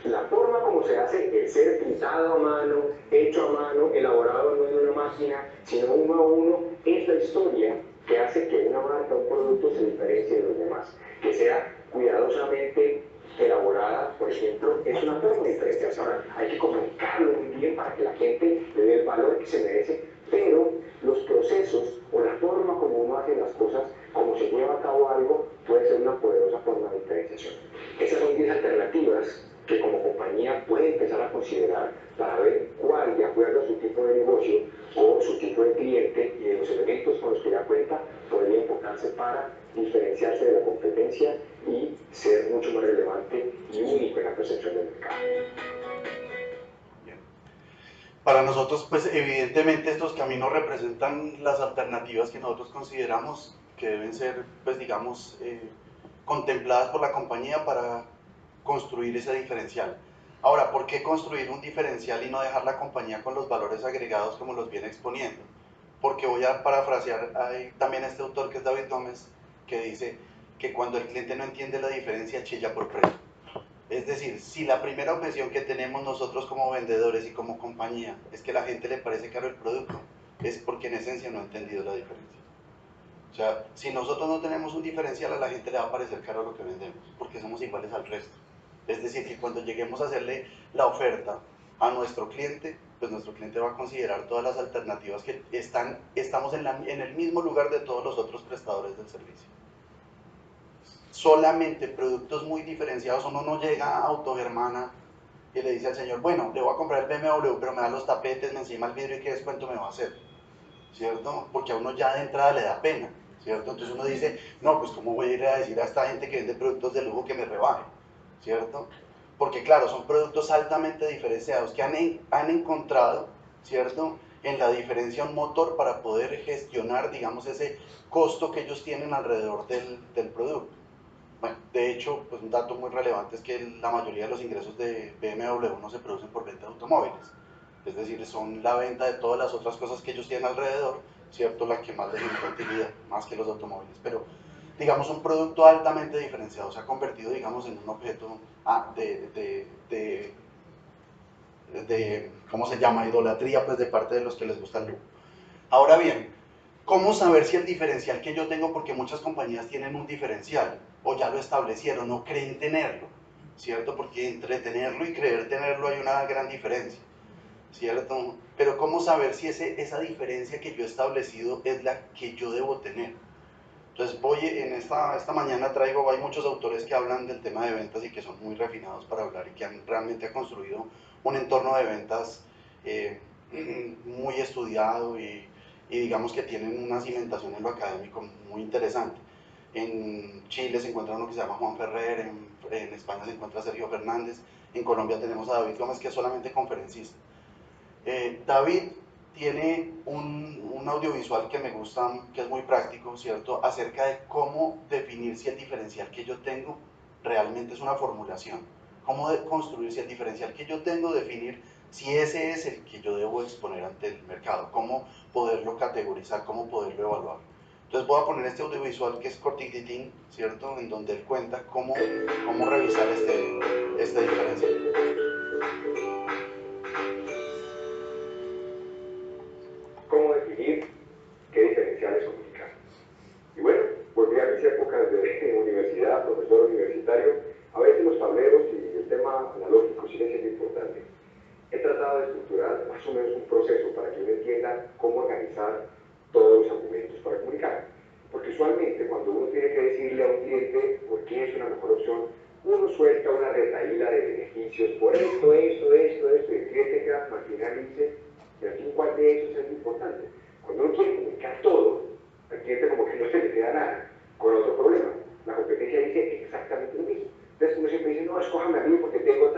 La forma como se hace el ser pintado a mano, hecho a mano, elaborado no en una máquina, sino uno a uno, es la historia que hace que una marca o un producto se diferencie de los demás. Que sea cuidadosamente elaborada, por ejemplo, es una forma de diferenciación. Ahora, hay que comunicarlo muy bien para que la gente le dé el valor que se merece, pero los procesos o la forma como uno hace las cosas, como se lleva a cabo algo, puede ser una poderosa forma de diferenciación. Esas son 10 alternativas que como compañía puede empezar a considerar para ver cuál, de acuerdo a su tipo de negocio o su tipo de cliente y de los elementos con los que ya cuenta, podría enfocarse para diferenciarse de la competencia y ser mucho más relevante y único en la percepción del mercado. Bien. Para nosotros, pues evidentemente estos caminos representan las alternativas que nosotros consideramos que deben ser, pues digamos, contempladas por la compañía para construir ese diferencial. Ahora, ¿por qué construir un diferencial y no dejar la compañía con los valores agregados como los viene exponiendo? Porque voy a parafrasear también a este autor que es David Gómez, que dice que cuando el cliente no entiende la diferencia, chilla por precio. Es decir, si la primera objeción que tenemos nosotros como vendedores y como compañía es que a la gente le parece caro el producto, es porque en esencia no ha entendido la diferencia. O sea, si nosotros no tenemos un diferencial, a la gente le va a parecer caro lo que vendemos, porque somos iguales al resto. Es decir, que cuando lleguemos a hacerle la oferta a nuestro cliente, pues nuestro cliente va a considerar todas las alternativas que estamos en el mismo lugar de todos los otros prestadores del servicio. Solamente productos muy diferenciados, uno no llega a Autogermana y le dice al señor, bueno, le voy a comprar el BMW, pero me da los tapetes, me encima el vidrio y qué descuento me va a hacer, ¿cierto? Porque a uno ya de entrada le da pena, ¿cierto? Entonces uno dice, no, pues cómo voy a ir a decir a esta gente que vende productos de lujo que me rebaje, ¿cierto? Porque claro, son productos altamente diferenciados que han encontrado, ¿cierto?, en la diferencia un motor para poder gestionar, digamos, ese costo que ellos tienen alrededor del producto. Bueno, de hecho, pues un dato muy relevante es que la mayoría de los ingresos de BMW no se producen por venta de automóviles, es decir, son la venta de todas las otras cosas que ellos tienen alrededor, ¿cierto?, la que más les genera utilidad, más que los automóviles, pero digamos un producto altamente diferenciado se ha convertido, digamos, en un objeto de ¿cómo se llama?, idolatría, pues de parte de los que les gusta el lujo. Ahora bien, ¿cómo saber si el diferencial que yo tengo, porque muchas compañías tienen un diferencial, o ya lo establecieron, o creen tenerlo, ¿cierto? Porque entre tenerlo y creer tenerlo hay una gran diferencia, ¿cierto? Pero ¿cómo saber si esa diferencia que yo he establecido es la que yo debo tener? Entonces esta mañana hay muchos autores que hablan del tema de ventas y que son muy refinados para hablar y que realmente han construido un entorno de ventas muy estudiado y digamos que tienen una cimentación en lo académico muy interesante. En Chile se encuentra uno que se llama Juan Ferrer, en España se encuentra Sergio Fernández, en Colombia tenemos a David Gómez, que es solamente conferencista. David tiene un audiovisual que me gusta, que es muy práctico, ¿cierto?, acerca de cómo definir si el diferencial que yo tengo realmente es una formulación, cómo construir si el diferencial que yo tengo, definir si ese es el que yo debo exponer ante el mercado, cómo poderlo categorizar, cómo poderlo evaluar. Entonces voy a poner este audiovisual que es cortititín, ¿cierto?, en donde él cuenta cómo revisar este diferencial. ¿Cómo definir qué diferenciales comunicar? Y bueno, volví a mis épocas de universidad, profesor universitario. A veces los tableros y el tema analógico sigue siendo importante. He tratado de estructurar más o menos un proceso para que uno entienda cómo organizar todos los argumentos para comunicar. Porque usualmente cuando uno tiene que decirle a un cliente por qué es una mejor opción, uno suelta una retahíla de beneficios por esto, y el cliente queda al final y dice, y al fin, ¿cuál de esos es lo importante? Cuando uno quiere comunicar todo, al cliente como que no se le queda nada con otro problema. La competencia dice exactamente lo mismo. Entonces uno siempre dice, no, escójame a mí porque tengo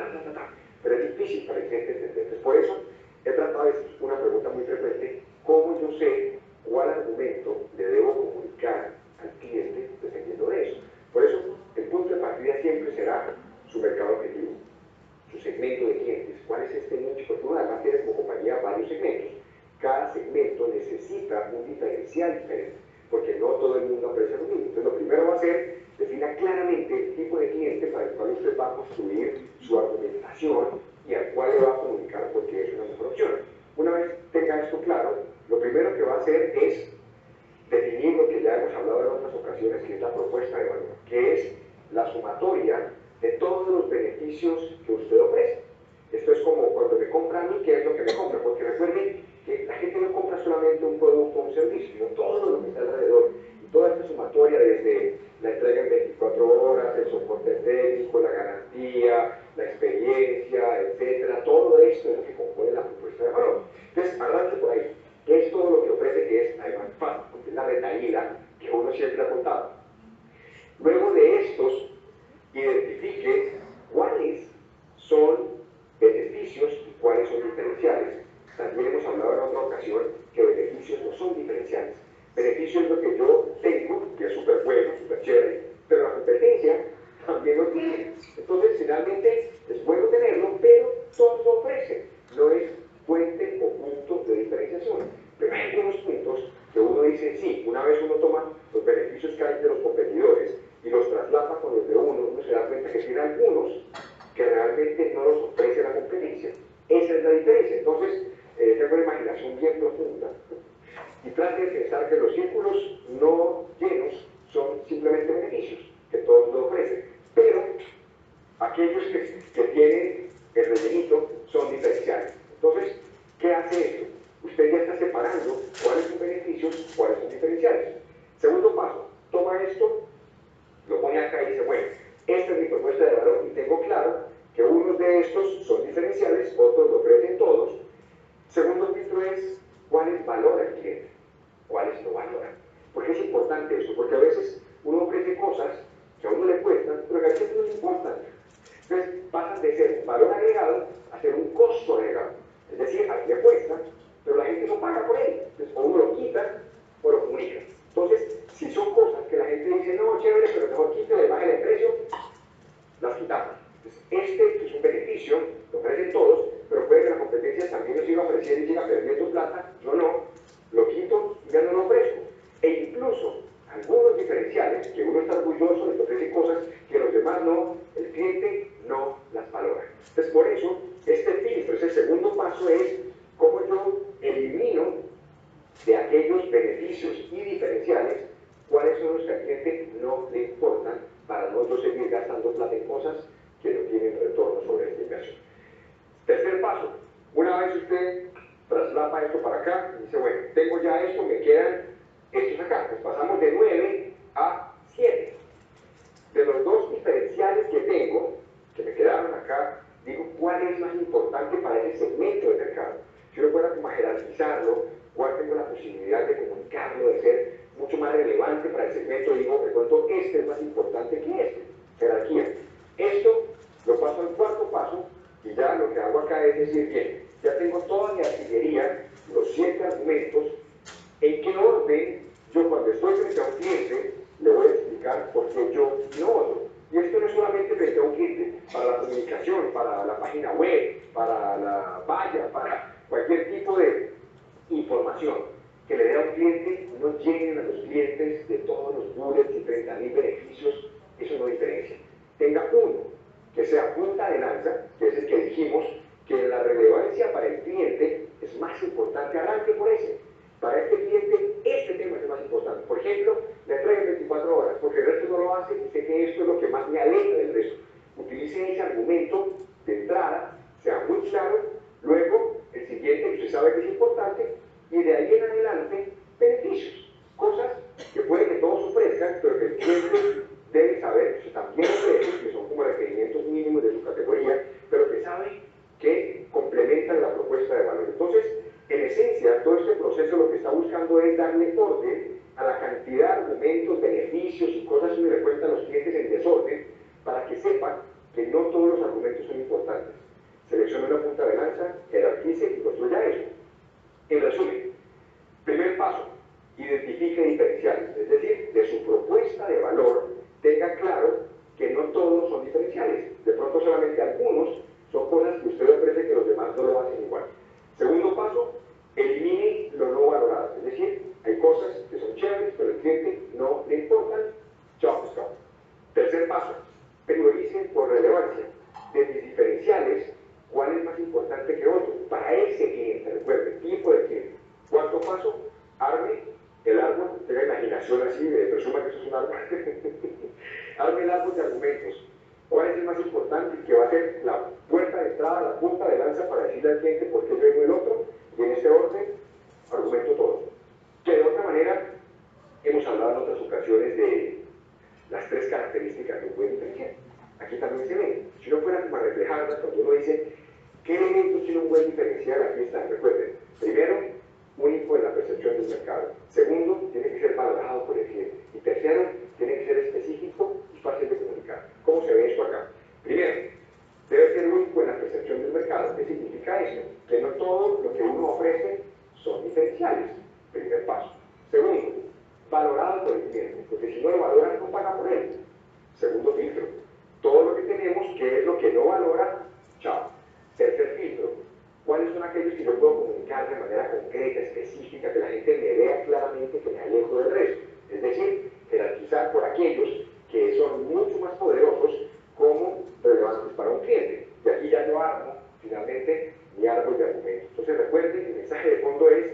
pero es difícil para el cliente entender. Entonces, por eso he tratado de decir una pregunta muy frecuente, ¿cómo yo sé cuál argumento le debo comunicar al cliente dependiendo de eso? Por eso, el punto de partida siempre será su mercado objetivo, su segmento de clientes. ¿Cuál es este nicho? Porque uno además tiene como compañía varios segmentos. Cada segmento necesita un diferencial diferente, porque no todo el mundo aprecia lo mismo. Entonces, lo primero va a ser, defina claramente el tipo de cliente para el cual usted va a construir su argumentación y al cual le va a comunicar por qué es una mejor opción. Una vez tenga esto claro, lo primero que va a hacer es definir lo que ya hemos hablado en otras ocasiones, que es la propuesta de valor, que es la sumatoria de todos los beneficios que usted ofrece. Esto es como cuando me compra a mí, ¿qué es lo que me compra? Porque recuerden que la gente no compra solamente un producto o un servicio, sino todo lo que está alrededor. Y toda esta sumatoria, desde la entrega en 24 horas, el soporte técnico, la garantía, la experiencia, etcétera, todo esto es lo que compone la propuesta de valor. Entonces, arranque por ahí. ¿Qué es todo lo que ofrece? Que es, además, fácil, porque es la retahíla que uno siempre ha contado. Luego de estos, identifique cuáles son beneficios y cuáles son diferenciales. También hemos hablado en otra ocasión que beneficios no son diferenciales. Beneficio es lo que yo tengo, que es súper bueno, súper chévere, pero la competencia también lo tiene. Entonces, finalmente, es bueno tenerlo, pero todos lo ofrecen. No es fuente o punto de diferenciación. Pero hay algunos puntos que uno dice, sí, una vez uno toma los beneficios que hay de los competidores y los traslapa con los de uno se da cuenta que tiene algunos que realmente no los ofrece la competencia. Esa es la diferencia. Entonces, tengo una imaginación bien profunda y trate de pensar que los círculos no llenos son simplemente beneficios, que todos lo ofrecen, pero aquellos que tienen el rellenito son diferenciales. Entonces, ¿qué hace esto? Usted ya está separando cuáles son beneficios, cuáles son diferenciales. Segundo paso, toma esto, lo pone acá y dice, bueno, esta es mi propuesta de valor y tengo claro que unos de estos son diferenciales, otros lo ofrecen todos. Segundo filtro es, ¿cuáles valora el cliente? ¿Cuáles no valora? ¿Por qué es importante eso? Porque a veces uno ofrece cosas que a uno le cuestan, pero que a veces no le importan. Entonces pasan de ser un valor agregado a ser un costo agregado. Es decir, a ti le cuesta, pero la gente no paga por él. Entonces, o uno lo quita o lo comunica. Entonces, si son cosas que la gente dice, no, chévere, pero mejor quítale, bájale el precio, las quitamos. Entonces, este es un beneficio, lo ofrecen todos, pero puede que la competencia también lo siga ofreciendo y siga perdiendo plata. Yo no, lo quito y ya no lo ofrezco. E incluso algunos diferenciales, que uno está orgulloso de que ofrece cosas que los demás no, el cliente no las valora. Entonces, por eso, este filtro, ese segundo paso es cómo yo elimino de aquellos beneficios y diferenciales cuáles son los que al cliente no le importan para no yo seguir gastando plata en cosas que no tienen retorno sobre esta inversión. Tercer paso, una vez usted traslapa esto para acá y dice, bueno, tengo ya esto, me quedan estos acá, pues pasamos de 9 a 7. De los dos diferenciales que tengo, que me quedaron acá, digo, ¿cuál es más importante para ese segmento de mercado? Si uno fuera como a jerarquizarlo, ¿cuál tengo la posibilidad de comunicarlo, de ser mucho más relevante para el segmento? Digo, de pronto este es más importante que este. Jerarquía. Esto lo paso al cuarto paso y ya lo que hago acá es decir, bien, ya tengo toda mi artillería, los 7 argumentos, en qué orden yo cuando estoy frente a un cliente le voy a explicar por qué yo y no otro. Y esto no es solamente frente a un cliente, para la comunicación, para la página web, para la valla, para cualquier tipo de información que le dé a un cliente, no lleguen a los clientes de todos los bullets y 30.000 beneficios, eso no diferencia. Tenga uno que sea punta de lanza, que es el que dijimos, que la relevancia para el cliente es más importante, arranque por ese. Para este cliente, este tema es el más importante. Por ejemplo, la entrega en 24 horas, porque el resto no lo hace y sé que esto es lo que más me aleja del resto. Utilice ese argumento de entrada, sea muy claro, luego el siguiente, que usted sabe que es importante, y de ahí en adelante, beneficios. Cosas que puede que todos ofrezcan, pero que el cliente debe saber que también ofrecen, que son como requerimientos mínimos de su categoría, pero que sabe que complementan la propuesta de valor. Entonces, en esencia, todo este proceso lo que está buscando es darle orden a la cantidad de argumentos, beneficios y cosas que le cuentan los clientes en desorden, para que sepan que no todos los argumentos son importantes. Seleccione una punta de lanza, jerarquice y construya eso. En resumen, primer paso, identifique diferenciales, es decir, de su propuesta de valor tenga claro que no todos son diferenciales. De pronto solamente algunos son cosas que usted ofrece que los demás no lo hacen igual. Segundo paso, elimine lo no valorado, es decir, hay cosas que son chéveres, pero al cliente no le importan, chao, pues chao. Tercer paso, priorice por relevancia. De mis diferenciales, ¿cuál es más importante que otro? Para ese cliente, recuerde, tipo de cliente. Cuarto paso, arme el árbol, tenga imaginación así, presuma que eso es un árbol. Arme el árbol de argumentos. ¿Cuál es el más importante? Que va a ser la puerta de entrada, la punta de lanza para decirle al cliente por qué yo y el otro, y en este orden, argumento todo. Que de otra manera, hemos hablado en otras ocasiones de las tres características de un buen diferencial. Aquí también se ven. Si uno fuera como a reflejarlas, cuando uno dice, ¿qué elementos tiene un buen diferencial? Aquí están, recuerden. Primero, único en la percepción del mercado. Segundo, tiene que ser valorado por el cliente. Y tercero, tiene que ser específico y fácil de comunicar. ¿Cómo se ve esto acá? Primero, debe ser único en la percepción del mercado. ¿Qué significa eso? Que no todo lo que uno ofrece son diferenciales. Primer paso. Segundo, valorado por el cliente, porque si no lo valoran, no paga por él. Segundo filtro, todo lo que tenemos, ¿qué es lo que no valora? Chao. Tercer filtro, ¿cuáles son aquellos que yo puedo comunicar de manera concreta, específica, que la gente me vea claramente que me alejo del resto? Es decir, jerarquizar por aquellos que son mucho más poderosos como relevantes para un cliente. Y aquí ya yo armo, finalmente, mi árbol de argumentos. Entonces recuerden, el mensaje de fondo es,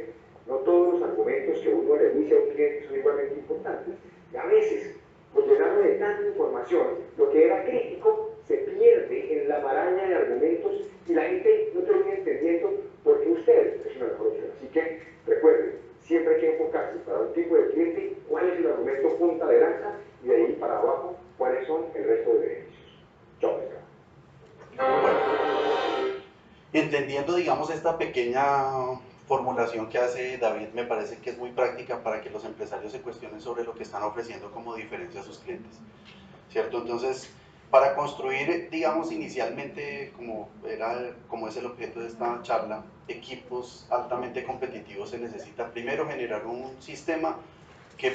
no todos los argumentos que uno le dice a un cliente son igualmente importantes. Y a veces, por llenarlo de tanta información, lo que era crítico se pierde en la maraña de argumentos y la gente no termina entendiendo por qué usted es una mejor opción. Así que recuerden, siempre hay que enfocarse para un tipo de cliente cuál es el argumento punta de lanza y de ahí para abajo cuáles son el resto de beneficios. Chao, pescado. Bueno, entendiendo, digamos, esta pequeña formulación que hace David, me parece que es muy práctica para que los empresarios se cuestionen sobre lo que están ofreciendo como diferencia a sus clientes, ¿cierto? Entonces, para construir, digamos, inicialmente, como es el objeto de esta charla, equipos altamente competitivos, se necesita primero generar un sistema que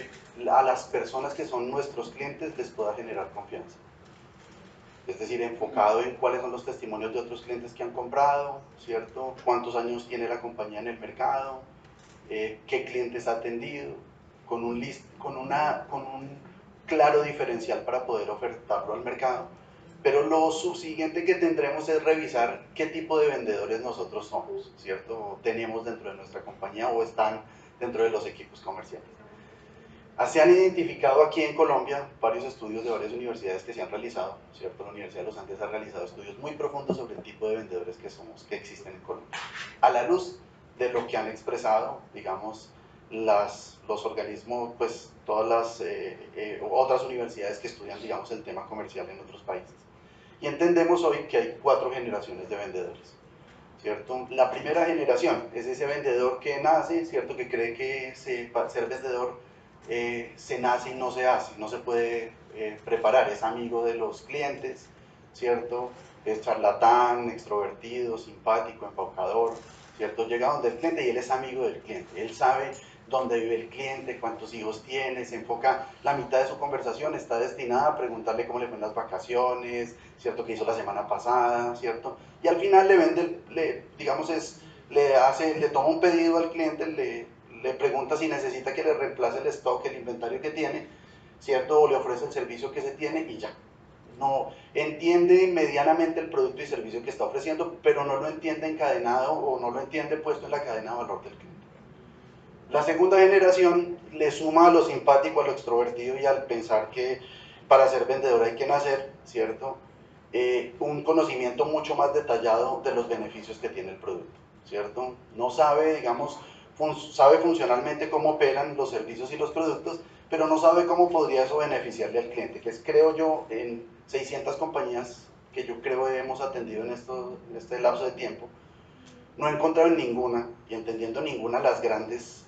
a las personas que son nuestros clientes les pueda generar confianza. Es decir, enfocado en cuáles son los testimonios de otros clientes que han comprado, ¿cierto? Cuántos años tiene la compañía en el mercado, qué clientes ha atendido, con un claro diferencial para poder ofertarlo al mercado. Pero lo subsiguiente que tendremos es revisar qué tipo de vendedores nosotros somos, ¿cierto? Tenemos dentro de nuestra compañía o están dentro de los equipos comerciales. Se han identificado aquí en Colombia varios estudios de varias universidades que se han realizado, ¿cierto? La Universidad de los Andes ha realizado estudios muy profundos sobre el tipo de vendedores que existen en Colombia. A la luz de lo que han expresado, digamos, los organismos, pues todas las otras universidades que estudian, digamos, el tema comercial en otros países. Y entendemos hoy que hay 4 generaciones de vendedores, ¿cierto? La primera generación es ese vendedor que nace, ¿cierto? Que cree que ser vendedor se nace y no se hace, no se puede preparar, es amigo de los clientes, ¿cierto? Es charlatán, extrovertido, simpático, embaucador, ¿cierto? Llega donde el cliente y él es amigo del cliente, él sabe dónde vive el cliente, cuántos hijos tiene, se enfoca, la mitad de su conversación está destinada a preguntarle cómo le fue en las vacaciones, ¿cierto? ¿Qué hizo la semana pasada, ¿cierto? Y al final le vende, digamos, le toma un pedido al cliente, le pregunta si necesita que le reemplace el stock, el inventario que tiene, ¿cierto? O le ofrece el servicio que se tiene y ya. No entiende medianamente el producto y servicio que está ofreciendo, pero no lo entiende encadenado o no lo entiende puesto en la cadena de valor del cliente. La segunda generación le suma a lo simpático, a lo extrovertido y al pensar que para ser vendedor hay que nacer, ¿cierto? Un conocimiento mucho más detallado de los beneficios que tiene el producto, ¿cierto? No sabe, digamos, sabe funcionalmente cómo operan los servicios y los productos, pero no sabe cómo podría eso beneficiarle al cliente, que es, creo yo, en 600 compañías que yo creo hemos atendido en este lapso de tiempo, no he encontrado en ninguna, y entendiendo ninguna, las grandes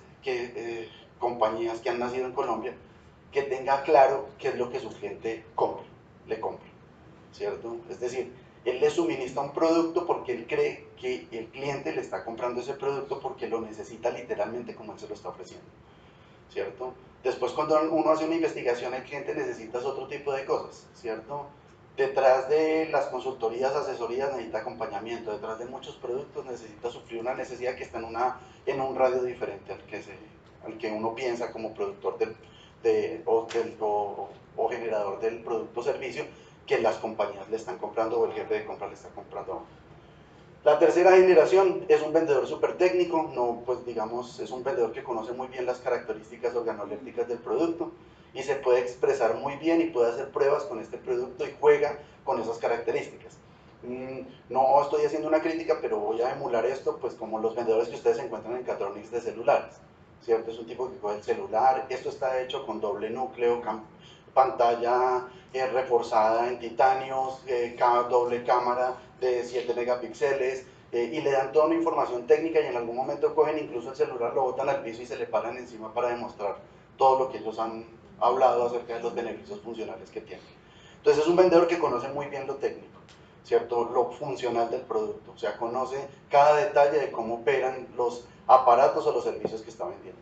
compañías que han nacido en Colombia, que tenga claro qué es lo que su cliente le compra, ¿cierto? Es decir, él le suministra un producto porque él cree que el cliente le está comprando ese producto porque lo necesita literalmente como él se lo está ofreciendo, ¿cierto? Después, cuando uno hace una investigación, el cliente necesita otro tipo de cosas, ¿cierto? Detrás de las consultorías, asesorías, necesita acompañamiento. Detrás de muchos productos necesita suplir una necesidad que está en un radio diferente al que uno piensa como productor o generador del producto o servicio que las compañías le están comprando o el jefe de compra le está comprando. La tercera generación es un vendedor súper técnico, no, pues digamos, es un vendedor que conoce muy bien las características organolépticas del producto y se puede expresar muy bien y puede hacer pruebas con este producto y juega con esas características. No estoy haciendo una crítica, pero voy a emular esto, pues como los vendedores que ustedes encuentran en Catronics de celulares, ¿cierto? Es un tipo que coge el celular, esto está hecho con doble núcleo, pantalla reforzada en titanio, doble cámara de 7 megapíxeles, y le dan toda una información técnica y en algún momento cogen incluso el celular, lo botan al piso y se le paran encima para demostrar todo lo que ellos han hablado acerca de los beneficios funcionales que tienen. Entonces es un vendedor que conoce muy bien lo técnico, ¿cierto? Lo funcional del producto, o sea, conoce cada detalle de cómo operan los aparatos o los servicios que está vendiendo.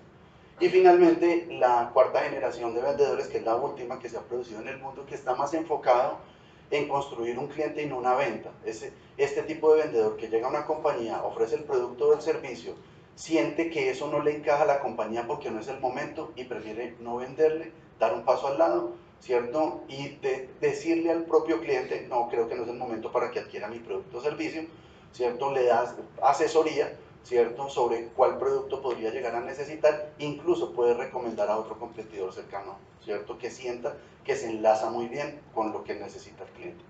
Y finalmente, la cuarta generación de vendedores, que es la última que se ha producido en el mundo, que está más enfocado en construir un cliente y no una venta. Este tipo de vendedor que llega a una compañía, ofrece el producto o el servicio, siente que eso no le encaja a la compañía porque no es el momento y prefiere no venderle, dar un paso al lado, ¿cierto? Y decirle al propio cliente, no, creo que no es el momento para que adquiera mi producto o servicio, ¿cierto? Le das asesoría, ¿cierto? Sobre cuál producto podría llegar a necesitar, incluso puede recomendar a otro competidor cercano, ¿cierto? Que sienta que se enlaza muy bien con lo que necesita el cliente.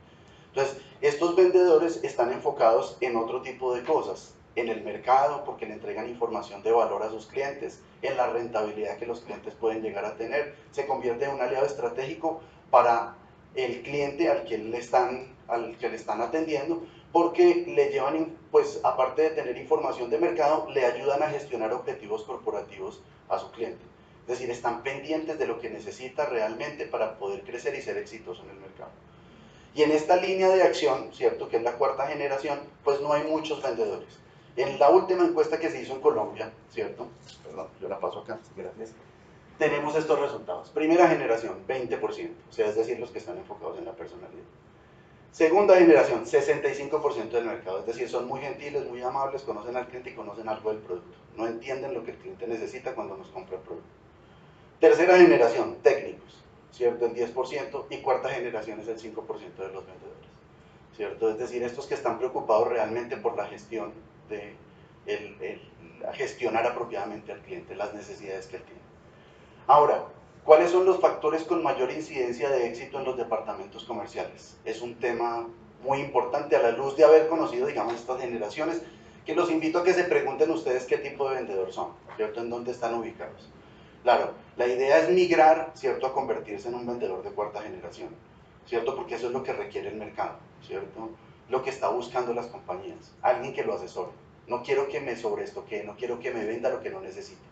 Entonces, estos vendedores están enfocados en otro tipo de cosas, en el mercado, porque le entregan información de valor a sus clientes, en la rentabilidad que los clientes pueden llegar a tener, se convierte en un aliado estratégico para el cliente al que le están atendiendo, porque le llevan, pues aparte de tener información de mercado, le ayudan a gestionar objetivos corporativos a su cliente. Es decir, están pendientes de lo que necesita realmente para poder crecer y ser exitoso en el mercado. Y en esta línea de acción, ¿cierto?, que es la cuarta generación, pues no hay muchos vendedores. En la última encuesta que se hizo en Colombia, ¿cierto? Perdón, yo la paso acá, gracias. Tenemos estos resultados. Primera generación, 20%, o sea, es decir, los que están enfocados en la personalidad. Segunda generación, 65% del mercado, es decir, son muy gentiles, muy amables, conocen al cliente y conocen algo del producto. No entienden lo que el cliente necesita cuando nos compra el producto. Tercera generación, técnicos, ¿cierto? El 10%, y cuarta generación es el 5% de los vendedores, ¿cierto? Es decir, estos que están preocupados realmente por la gestión, gestionar apropiadamente al cliente, las necesidades que él tiene. Ahora, ¿cuáles son los factores con mayor incidencia de éxito en los departamentos comerciales? Es un tema muy importante a la luz de haber conocido, digamos, estas generaciones, que los invito a que se pregunten ustedes qué tipo de vendedor son, ¿cierto? En dónde están ubicados. Claro, la idea es migrar, ¿cierto?, a convertirse en un vendedor de cuarta generación, ¿cierto? Porque eso es lo que requiere el mercado, ¿cierto? Lo que está buscando las compañías, alguien que lo asesore. No quiero que me sobreestoque, no quiero que me venda lo que no necesito.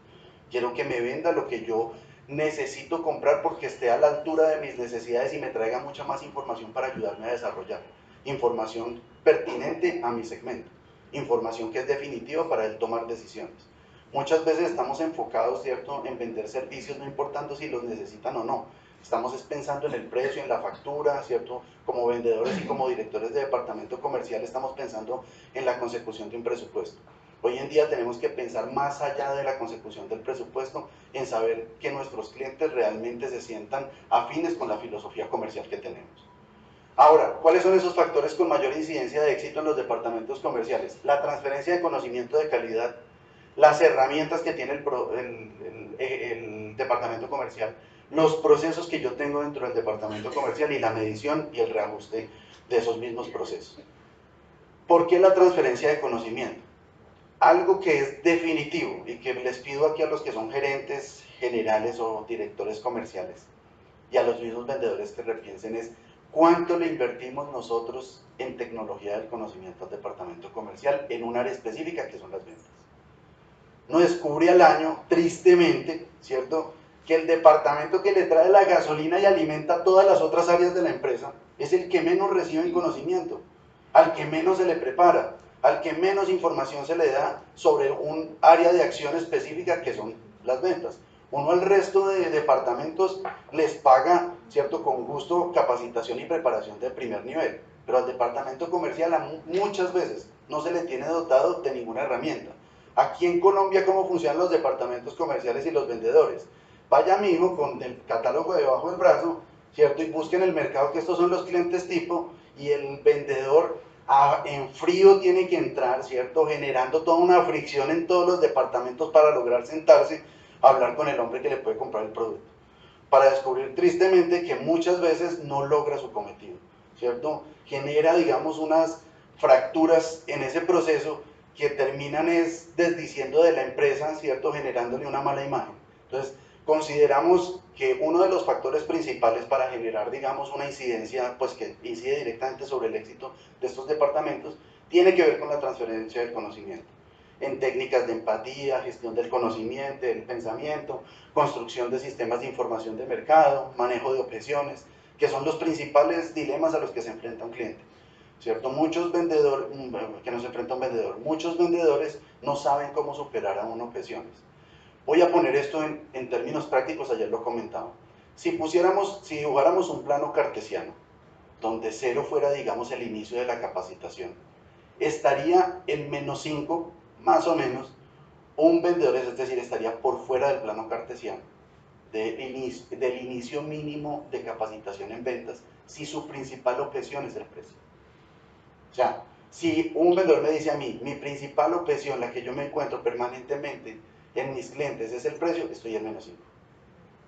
Quiero que me venda lo que yo necesito comprar porque esté a la altura de mis necesidades y me traiga mucha más información para ayudarme a desarrollar. Información pertinente a mi segmento. Información que es definitiva para él tomar decisiones. Muchas veces estamos enfocados, ¿cierto?, en vender servicios, no importando si los necesitan o no. Estamos pensando en el precio, en la factura, ¿cierto? Como vendedores y como directores de departamento comercial estamos pensando en la consecución de un presupuesto. Hoy en día tenemos que pensar más allá de la consecución del presupuesto en saber que nuestros clientes realmente se sientan afines con la filosofía comercial que tenemos. Ahora, ¿cuáles son esos factores con mayor incidencia de éxito en los departamentos comerciales? La transferencia de conocimiento de calidad, las herramientas que tiene el departamento comercial, los procesos que yo tengo dentro del departamento comercial y la medición y el reajuste de esos mismos procesos. ¿Por qué la transferencia de conocimiento? algo que es definitivo y que les pido aquí a los que son gerentes generales o directores comerciales y a los mismos vendedores que repiensen es cuánto le invertimos nosotros en tecnología del conocimiento al departamento comercial en un área específica que son las ventas. Uno descubre al año, tristemente, ¿cierto?, que el departamento que le trae la gasolina y alimenta todas las otras áreas de la empresa es el que menos recibe en conocimiento, al que menos se le prepara, al que menos información se le da sobre un área de acción específica que son las ventas. Uno al resto de departamentos les paga, ¿cierto?, con gusto, capacitación y preparación de primer nivel, pero al departamento comercial muchas veces no se le tiene dotado de ninguna herramienta. Aquí en Colombia, ¿cómo funcionan los departamentos comerciales y los vendedores? Vaya mijo con el catálogo debajo del brazo, ¿cierto?, y busquen el mercado, que estos son los clientes tipo, y el vendedor en frío tiene que entrar, ¿cierto?, generando toda una fricción en todos los departamentos para lograr sentarse a hablar con el hombre que le puede comprar el producto, para descubrir tristemente que muchas veces no logra su cometido, ¿cierto? Genera, digamos, unas fracturas en ese proceso que terminan es desdiciendo de la empresa, ¿cierto?, generándole una mala imagen. Entonces, consideramos que uno de los factores principales para generar, digamos, una incidencia, pues que incide directamente sobre el éxito de estos departamentos, tiene que ver con la transferencia del conocimiento, en técnicas de empatía, gestión del conocimiento, del pensamiento, construcción de sistemas de información de mercado, manejo de objeciones, que son los principales dilemas a los que se enfrenta un cliente, ¿cierto? Muchos vendedores, que nos enfrenta un vendedor, muchos vendedores no saben cómo superar aún objeciones. Voy a poner esto en términos prácticos, ayer lo comentaba. Si dibujáramos un plano cartesiano, donde 0 fuera, digamos, el inicio de la capacitación, estaría en -5, más o menos, un vendedor, es decir, estaría por fuera del plano cartesiano, del inicio mínimo de capacitación en ventas, si su principal objeción es el precio. O sea, si un vendedor me dice a mí, mi principal objeción, la que yo me encuentro permanentemente en mis clientes, es el precio, estoy en -5.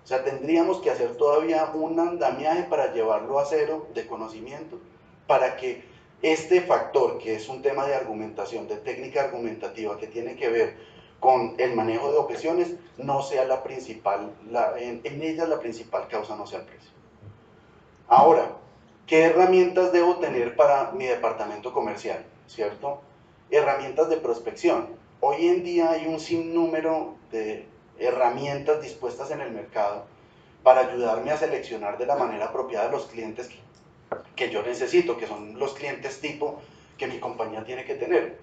O sea, tendríamos que hacer todavía un andamiaje para llevarlo a 0 de conocimiento, para que este factor, que es un tema de argumentación, de técnica argumentativa, que tiene que ver con el manejo de objeciones, no sea la principal, en ella la principal causa no sea el precio. Ahora, ¿qué herramientas debo tener para mi departamento comercial? ¿Cierto? Herramientas de prospección. Hoy en día hay un sinnúmero de herramientas dispuestas en el mercado para ayudarme a seleccionar de la manera apropiada los clientes que yo necesito, que son los clientes tipo que mi compañía tiene que tener.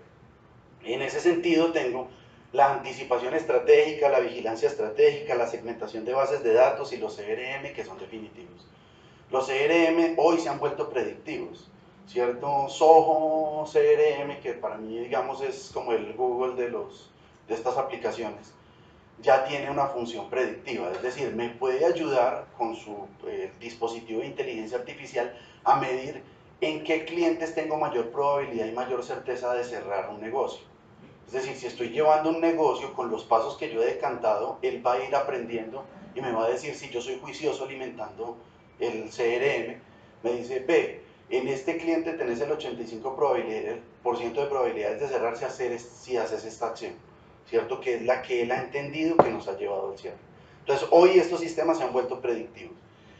En ese sentido tengo la anticipación estratégica, la vigilancia estratégica, la segmentación de bases de datos y los CRM, que son definitivos. Los CRM hoy se han vuelto predictivos, ¿cierto? Soho CRM, que para mí, digamos, es como el Google de estas aplicaciones, ya tiene una función predictiva, es decir, me puede ayudar con su dispositivo de inteligencia artificial a medir en qué clientes tengo mayor probabilidad y mayor certeza de cerrar un negocio. Es decir, si estoy llevando un negocio con los pasos que yo he decantado, él va a ir aprendiendo y me va a decir si yo soy juicioso alimentando el CRM. Me dice, ve, en este cliente tenés el 85% de probabilidades de cerrar si haces esta acción, ¿cierto? Que es la que él ha entendido que nos ha llevado al cierre. Entonces, hoy estos sistemas se han vuelto predictivos.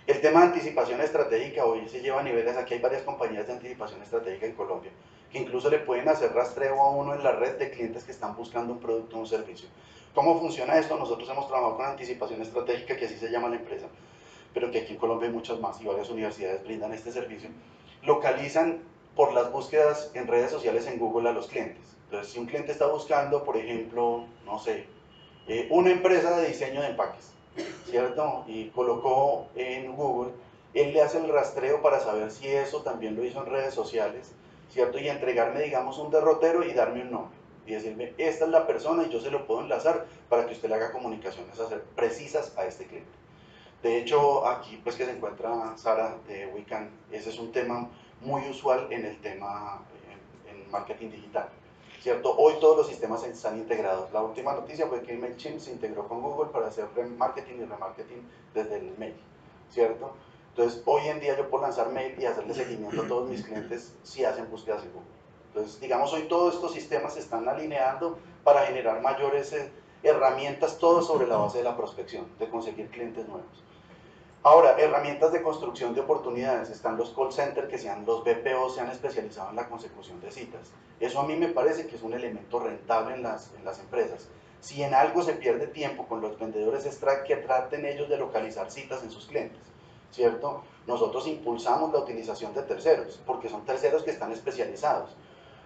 El tema de anticipación estratégica hoy se lleva a niveles, aquí hay varias compañías de anticipación estratégica en Colombia, que incluso le pueden hacer rastreo a uno en la red de clientes que están buscando un producto o un servicio. ¿Cómo funciona esto? Nosotros hemos trabajado con anticipación estratégica, que así se llama la empresa, pero que aquí en Colombia hay muchas más y varias universidades brindan este servicio. Localizan por las búsquedas en redes sociales en Google a los clientes. Entonces, si un cliente está buscando, por ejemplo, no sé, una empresa de diseño de empaques, ¿cierto? Y colocó en Google, él le hace el rastreo para saber si eso también lo hizo en redes sociales, ¿cierto? Y entregarme, digamos, un derrotero y darme un nombre. Y decirme, esta es la persona y yo se lo puedo enlazar para que usted le haga comunicaciones precisas a este cliente. De hecho, aquí pues que se encuentra Sara de Wiccan, ese es un tema muy usual en el tema en marketing digital, ¿cierto? Hoy todos los sistemas están integrados. La última noticia fue que MailChimp se integró con Google para hacer marketing y remarketing desde el mail, ¿cierto? Entonces, hoy en día yo puedo lanzar mail y hacerle seguimiento a todos mis clientes si hacen búsquedas en Google. Entonces, digamos, hoy todos estos sistemas se están alineando para generar mayores herramientas, todo sobre la base de la prospección, de conseguir clientes nuevos. Ahora, herramientas de construcción de oportunidades. Están los call centers que los BPO se han especializado en la consecución de citas. Eso a mí me parece que es un elemento rentable en las empresas. Si en algo se pierde tiempo con los vendedores es que traten ellos de localizar citas en sus clientes, ¿cierto? Nosotros impulsamos la utilización de terceros, porque son terceros que están especializados,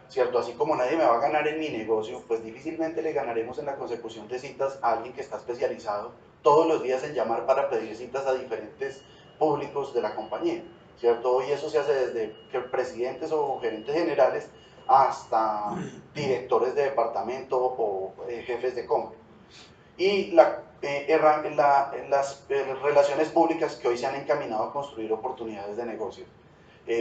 ¿cierto? Así como nadie me va a ganar en mi negocio, pues difícilmente le ganaremos en la consecución de citas a alguien que está especializado todos los días en llamar para pedir citas a diferentes públicos de la compañía, ¿cierto? Y eso se hace desde presidentes o gerentes generales hasta directores de departamento o jefes de compra. Y las relaciones públicas que hoy se han encaminado a construir oportunidades de negocio.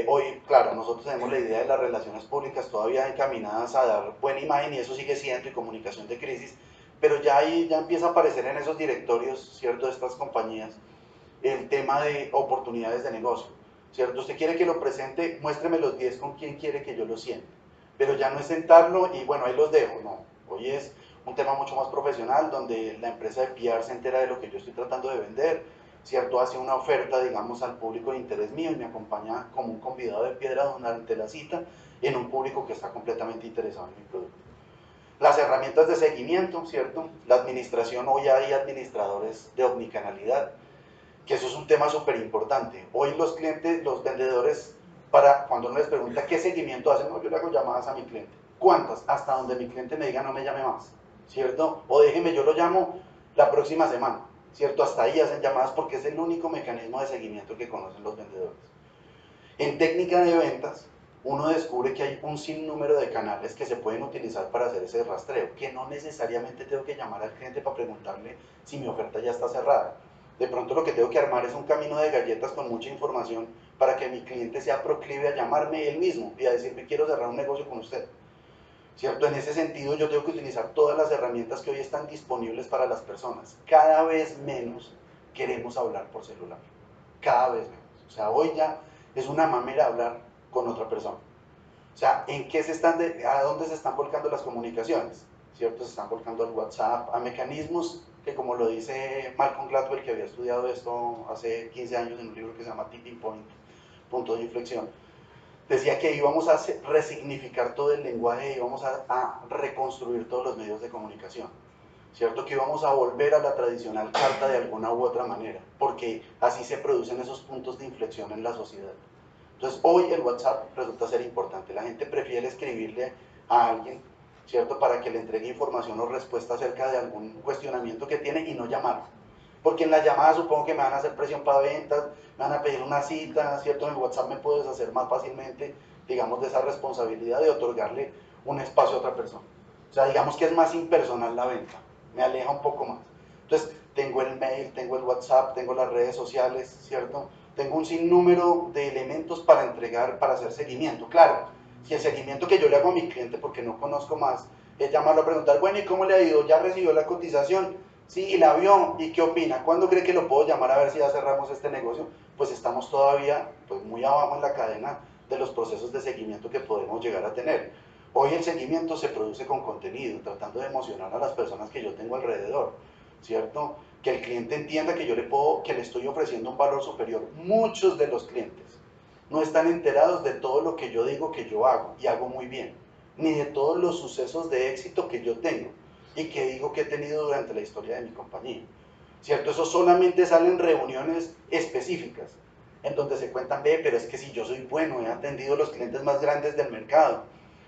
Hoy, claro, nosotros tenemos la idea de las relaciones públicas todavía encaminadas a dar buena imagen y eso sigue siendo y comunicación de crisis, pero ya ahí ya empieza a aparecer en esos directorios, ¿cierto?, de estas compañías, el tema de oportunidades de negocio, ¿cierto? Usted quiere que lo presente, muéstreme los 10 con quién quiere que yo lo siente, pero ya no es sentarlo y bueno, ahí los dejo, no, hoy es un tema mucho más profesional donde la empresa de PR se entera de lo que yo estoy tratando de vender, ¿cierto? Hace una oferta, digamos, al público de interés mío y me acompaña como un convidado de piedra durante la cita en un público que está completamente interesado en mi producto. Las herramientas de seguimiento, ¿cierto? La administración, hoy hay administradores de omnicanalidad, que eso es un tema súper importante. Hoy los clientes, los vendedores, cuando uno les pregunta qué seguimiento hacen, no, yo le hago llamadas a mi cliente. ¿Cuántas? Hasta donde mi cliente me diga no me llame más, ¿cierto? O déjeme, yo lo llamo la próxima semana, ¿cierto? Hasta ahí hacen llamadas porque es el único mecanismo de seguimiento que conocen los vendedores. En técnica de ventas, uno descubre que hay un sinnúmero de canales que se pueden utilizar para hacer ese rastreo, que no necesariamente tengo que llamar al cliente para preguntarle si mi oferta ya está cerrada. De pronto lo que tengo que armar es un camino de galletas con mucha información para que mi cliente sea proclive a llamarme él mismo y a decirme quiero cerrar un negocio con usted, ¿cierto? En ese sentido yo tengo que utilizar todas las herramientas que hoy están disponibles para las personas. Cada vez menos queremos hablar por celular, cada vez menos. O sea, hoy ya es una mamera hablar con otra persona. O sea, ¿a dónde se están volcando las comunicaciones? ¿Cierto? Se están volcando al WhatsApp, a mecanismos que, como lo dice Malcolm Gladwell, que había estudiado esto hace 15 años en un libro que se llama Tipping Point, punto de inflexión, decía que íbamos a resignificar todo el lenguaje, íbamos a reconstruir todos los medios de comunicación, ¿cierto? Que íbamos a volver a la tradicional carta de alguna u otra manera, porque así se producen esos puntos de inflexión en la sociedad. Entonces, hoy el WhatsApp resulta ser importante. La gente prefiere escribirle a alguien, ¿cierto?, para que le entregue información o respuesta acerca de algún cuestionamiento que tiene y no llamar. Porque en la llamada supongo que me van a hacer presión para ventas, me van a pedir una cita, ¿cierto? En el WhatsApp me puedo deshacer más fácilmente, digamos, de esa responsabilidad de otorgarle un espacio a otra persona. O sea, digamos que es más impersonal la venta, me aleja un poco más. Entonces, tengo el mail, tengo el WhatsApp, tengo las redes sociales, ¿cierto? Tengo un sinnúmero de elementos para entregar, para hacer seguimiento. Claro, si el seguimiento que yo le hago a mi cliente, porque no conozco más, es llamarlo a preguntar, bueno, ¿y cómo le ha ido? ¿Ya recibió la cotización? Sí, y la vio, ¿y qué opina? ¿Cuándo cree que lo puedo llamar a ver si ya cerramos este negocio? Pues estamos todavía pues, muy abajo en la cadena de los procesos de seguimiento que podemos llegar a tener. Hoy el seguimiento se produce con contenido, tratando de emocionar a las personas que yo tengo alrededor, ¿cierto? Que el cliente entienda que que le estoy ofreciendo un valor superior. Muchos de los clientes no están enterados de todo lo que yo digo que yo hago, y hago muy bien, ni de todos los sucesos de éxito que yo tengo, y que digo que he tenido durante la historia de mi compañía, ¿cierto? Eso solamente sale en reuniones específicas, en donde se cuentan, pero es que si yo soy bueno, he atendido a los clientes más grandes del mercado,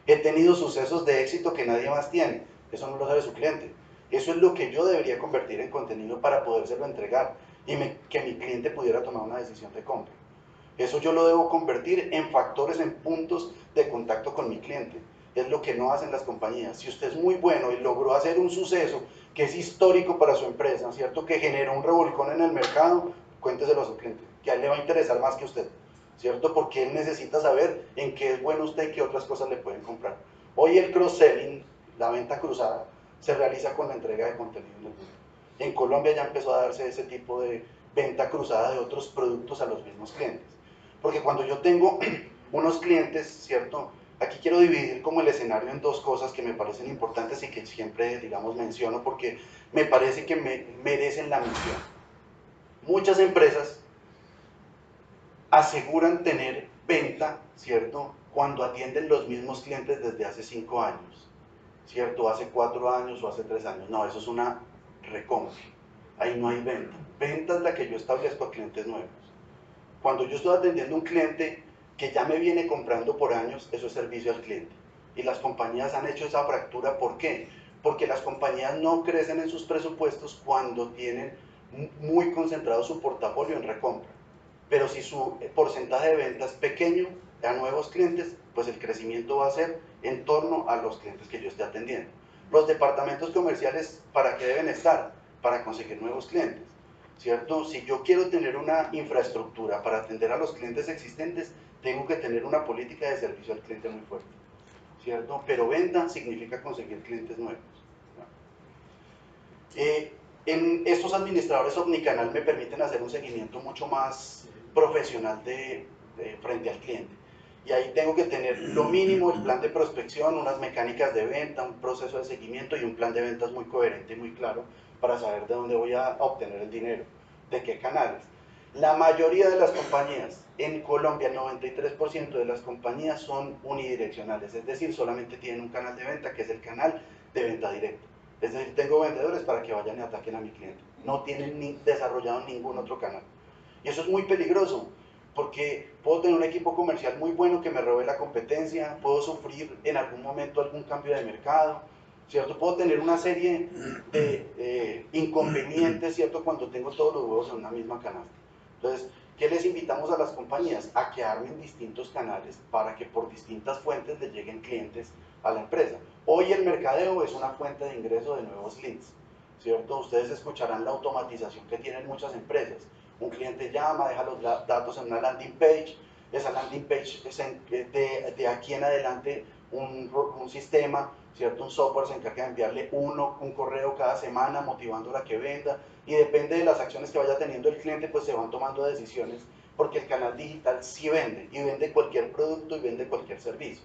he tenido sucesos de éxito que nadie más tiene, eso no lo sabe su cliente. Eso es lo que yo debería convertir en contenido para podérselo entregar y que mi cliente pudiera tomar una decisión de compra. Eso yo lo debo convertir en factores, en puntos de contacto con mi cliente. Es lo que no hacen las compañías. Si usted es muy bueno y logró hacer un suceso que es histórico para su empresa, ¿cierto?, que generó un revolcón en el mercado, cuénteselo a su cliente, que a él le va a interesar más que usted, ¿cierto? Porque él necesita saber en qué es bueno usted y qué otras cosas le pueden comprar. Hoy el cross-selling, la venta cruzada, se realiza con la entrega de contenido en el mundo. En Colombia ya empezó a darse ese tipo de venta cruzada de otros productos a los mismos clientes. Porque cuando yo tengo unos clientes, ¿cierto? Aquí quiero dividir como el escenario en dos cosas que me parecen importantes y que siempre, digamos, menciono porque me parece que merecen la mención. Muchas empresas aseguran tener venta, ¿cierto?, cuando atienden los mismos clientes desde hace 5 años, ¿cierto?, hace 4 años o hace 3 años. No, eso es una recompra. Ahí no hay venta. Venta es la que yo establezco a clientes nuevos. Cuando yo estoy atendiendo a un cliente que ya me viene comprando por años, eso es servicio al cliente. Y las compañías han hecho esa fractura, ¿por qué? Porque las compañías no crecen en sus presupuestos cuando tienen muy concentrado su portafolio en recompra. Pero si su porcentaje de ventas es pequeño a nuevos clientes, pues el crecimiento va a ser en torno a los clientes que yo esté atendiendo. Los departamentos comerciales, ¿para qué deben estar? Para conseguir nuevos clientes, ¿cierto? Si yo quiero tener una infraestructura para atender a los clientes existentes, tengo que tener una política de servicio al cliente muy fuerte, ¿cierto? Pero venta significa conseguir clientes nuevos. En estos administradores omnicanal me permiten hacer un seguimiento mucho más profesional frente al cliente. Y ahí tengo que tener lo mínimo, el plan de prospección, unas mecánicas de venta, un proceso de seguimiento y un plan de ventas muy coherente y muy claro para saber de dónde voy a obtener el dinero, de qué canales. La mayoría de las compañías en Colombia, el 93% de las compañías son unidireccionales, es decir, solamente tienen un canal de venta que es el canal de venta directa. Es decir, tengo vendedores para que vayan y ataquen a mi cliente. No tienen desarrollado ningún otro canal. Y eso es muy peligroso, porque puedo tener un equipo comercial muy bueno que me robe la competencia, puedo sufrir en algún momento algún cambio de mercado, ¿cierto? Puedo tener una serie de inconvenientes, ¿cierto? Cuando tengo todos los huevos en una misma canasta. Entonces, ¿qué les invitamos a las compañías? A que armen distintos canales para que por distintas fuentes les lleguen clientes a la empresa. Hoy el mercadeo es una fuente de ingreso de nuevos leads, ¿cierto? Ustedes escucharán la automatización que tienen muchas empresas. Un cliente llama, deja los datos en una landing page, esa landing page es de aquí en adelante un sistema, ¿cierto? Un software se encarga de enviarle un correo cada semana motivándola a que venda, y depende de las acciones que vaya teniendo el cliente, pues se van tomando decisiones, porque el canal digital sí vende, y vende cualquier producto y vende cualquier servicio,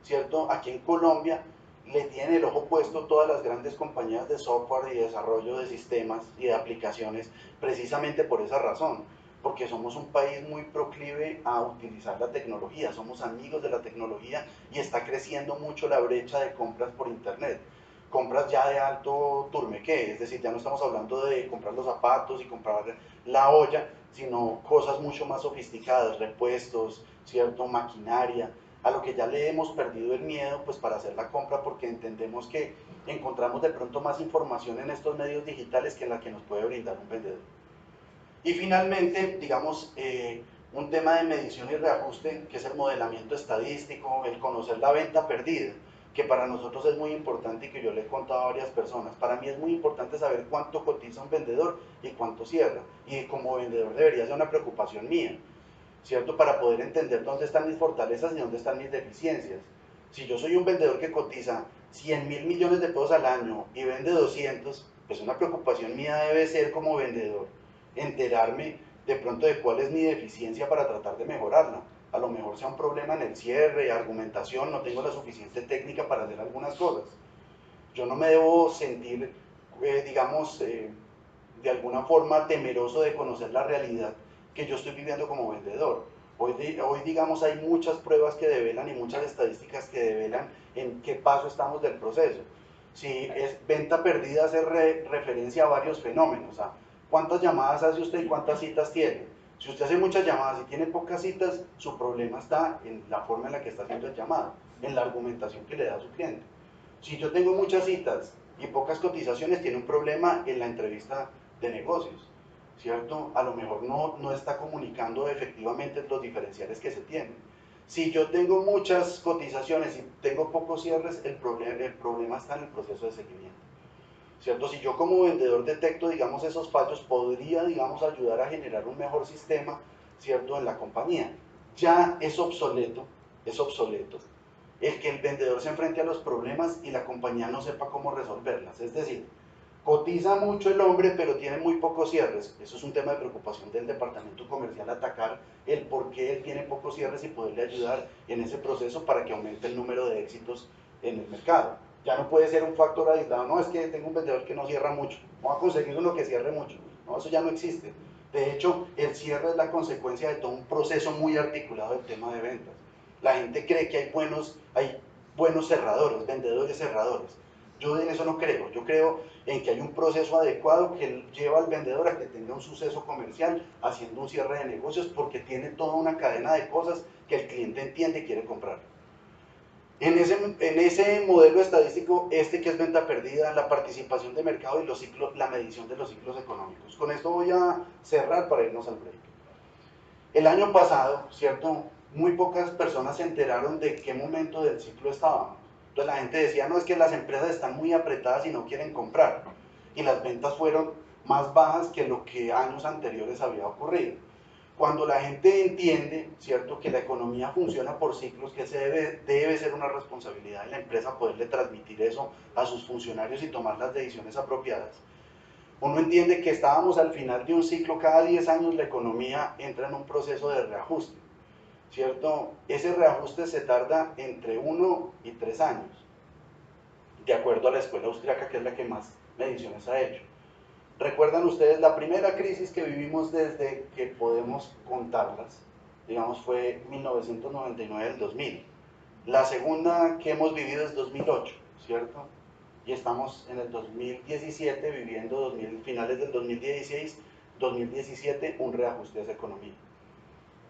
¿cierto? Aquí en Colombia le tienen el ojo puesto todas las grandes compañías de software y de desarrollo de sistemas y de aplicaciones, precisamente por esa razón, porque somos un país muy proclive a utilizar la tecnología, somos amigos de la tecnología y está creciendo mucho la brecha de compras por internet. Compras ya de alto turmequé, es decir, ya no estamos hablando de comprar los zapatos y comprar la olla, sino cosas mucho más sofisticadas, repuestos, ¿cierto? Maquinaria, a lo que ya le hemos perdido el miedo, pues para hacer la compra, porque entendemos que encontramos de pronto más información en estos medios digitales que en la que nos puede brindar un vendedor. Y finalmente, digamos, un tema de medición y reajuste, que es el modelamiento estadístico, el conocer la venta perdida, que para nosotros es muy importante y que yo le he contado a varias personas. Para mí es muy importante saber cuánto cotiza un vendedor y cuánto cierra, y como vendedor debería ser una preocupación mía, ¿cierto? Para poder entender dónde están mis fortalezas y dónde están mis deficiencias. Si yo soy un vendedor que cotiza 100.000 millones de pesos al año y vende 200, pues una preocupación mía debe ser como vendedor enterarme de pronto de cuál es mi deficiencia para tratar de mejorarla. A lo mejor sea un problema en el cierre, argumentación, no tengo la suficiente técnica para hacer algunas cosas. Yo no me debo sentir, digamos, de alguna forma temeroso de conocer la realidad que yo estoy viviendo como vendedor. Hoy digamos, hay muchas pruebas que develan y muchas estadísticas que develan en qué paso estamos del proceso. Si es venta perdida, hace referencia a varios fenómenos, a cuántas llamadas hace usted y cuántas citas tiene. Si usted hace muchas llamadas y tiene pocas citas, su problema está en la forma en la que está haciendo el llamado, en la argumentación que le da a su cliente. Si yo tengo muchas citas y pocas cotizaciones, tiene un problema en la entrevista de negocios, ¿cierto? A lo mejor no está comunicando efectivamente los diferenciales que se tienen. Si yo tengo muchas cotizaciones y tengo pocos cierres, el problema está en el proceso de seguimiento, ¿cierto? Si yo como vendedor detecto, digamos, esos fallos, podría, digamos, ayudar a generar un mejor sistema, ¿cierto?, en la compañía. Ya es obsoleto el que el vendedor se enfrente a los problemas y la compañía no sepa cómo resolverlas. Es decir, Cotiza mucho el hombre, pero tiene muy pocos cierres. Eso es un tema de preocupación del departamento comercial, atacar el por qué él tiene pocos cierres y poderle ayudar en ese proceso para que aumente el número de éxitos en el mercado. Ya no puede ser un factor aislado, no, es que tengo un vendedor que no cierra mucho, vamos a conseguir uno que cierre mucho. No, eso ya no existe. De hecho, el cierre es la consecuencia de todo un proceso muy articulado del tema de ventas. La gente cree que hay buenos cerradores, vendedores cerradores. Yo en eso no creo. Yo creo en que hay un proceso adecuado que lleva al vendedor a que tenga un suceso comercial haciendo un cierre de negocios porque tiene toda una cadena de cosas que el cliente entiende y quiere comprar. En ese modelo estadístico, que es venta perdida, la participación de mercado y los ciclos, la medición de los ciclos económicos. Con esto voy a cerrar para irnos al break. El año pasado, ¿cierto? Muy pocas personas se enteraron de qué momento del ciclo estábamos. Entonces la gente decía, no, es que las empresas están muy apretadas y no quieren comprar. Y las ventas fueron más bajas que lo que años anteriores había ocurrido. Cuando la gente entiende, ¿cierto?, que la economía funciona por ciclos, que debe ser una responsabilidad de la empresa poderle transmitir eso a sus funcionarios y tomar las decisiones apropiadas. Uno entiende que estábamos al final de un ciclo, cada 10 años la economía entra en un proceso de reajuste, ¿cierto? Ese reajuste se tarda entre 1 y 3 años, de acuerdo a la escuela austriaca, que es la que más mediciones ha hecho. ¿Recuerdan ustedes la primera crisis que vivimos desde que podemos contarlas? Digamos, fue 1999 al 2000. La segunda que hemos vivido es 2008, ¿cierto? Y estamos en el 2017 viviendo finales del 2016, 2017, un reajuste de esa economía.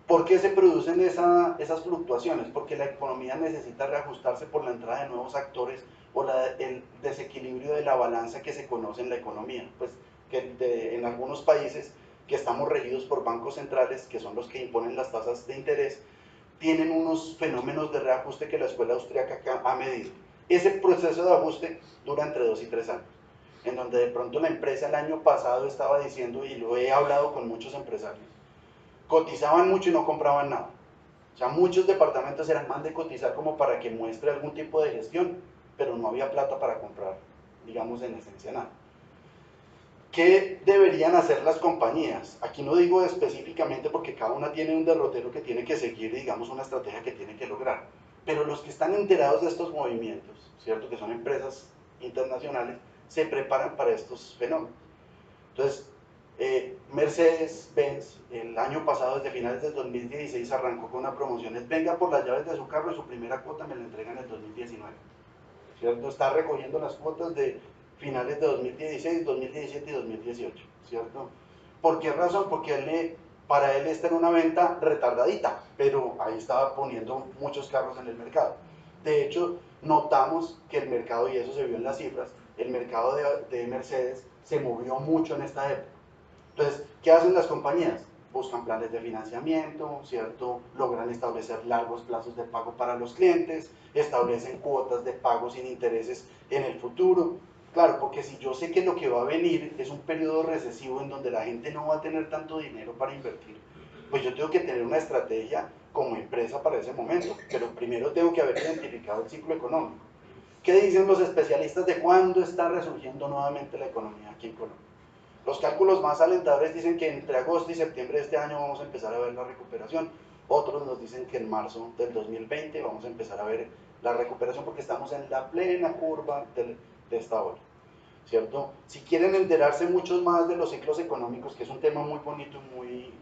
¿Por qué se producen esas fluctuaciones? Porque la economía necesita reajustarse por la entrada de nuevos actores o el desequilibrio de la balanza que se conoce en la economía. Pues que en algunos países que estamos regidos por bancos centrales, que son los que imponen las tasas de interés, tienen unos fenómenos de reajuste que la escuela austríaca ha medido. Ese proceso de ajuste dura entre 2 y 3 años, en donde de pronto la empresa el año pasado estaba diciendo, y lo he hablado con muchos empresarios, cotizaban mucho y no compraban nada. O sea, muchos departamentos eran más de cotizar como para que muestre algún tipo de gestión, pero no había plata para comprar, digamos, en esencia nada. ¿Qué deberían hacer las compañías? Aquí no digo específicamente porque cada una tiene un derrotero que tiene que seguir, digamos, una estrategia que tiene que lograr. Pero los que están enterados de estos movimientos, ¿cierto? Que son empresas internacionales, se preparan para estos fenómenos. Entonces, Mercedes-Benz el año pasado, desde finales del 2016, arrancó con una promoción, venga por las llaves de su carro y su primera cuota me la entrega en el 2019, ¿cierto? Está recogiendo las cuotas de finales de 2016, 2017 y 2018, ¿cierto? ¿Por qué razón? Porque para él esta era una venta retardadita, pero ahí estaba poniendo muchos carros en el mercado. De hecho, notamos que el mercado, y eso se vio en las cifras, el mercado de Mercedes se movió mucho en esta época. Entonces, ¿qué hacen las compañías? Buscan planes de financiamiento, ¿cierto? Logran establecer largos plazos de pago para los clientes, establecen cuotas de pago sin intereses en el futuro. Claro, porque si yo sé que lo que va a venir es un periodo recesivo en donde la gente no va a tener tanto dinero para invertir, pues yo tengo que tener una estrategia como empresa para ese momento, pero primero tengo que haber identificado el ciclo económico. ¿Qué dicen los especialistas de cuándo está resurgiendo nuevamente la economía aquí en Colombia? Los cálculos más alentadores dicen que entre agosto y septiembre de este año vamos a empezar a ver la recuperación. Otros nos dicen que en marzo del 2020 vamos a empezar a ver la recuperación porque estamos en la plena curva de esta ola, ¿cierto? Si quieren enterarse mucho más de los ciclos económicos, que es un tema muy bonito y muy,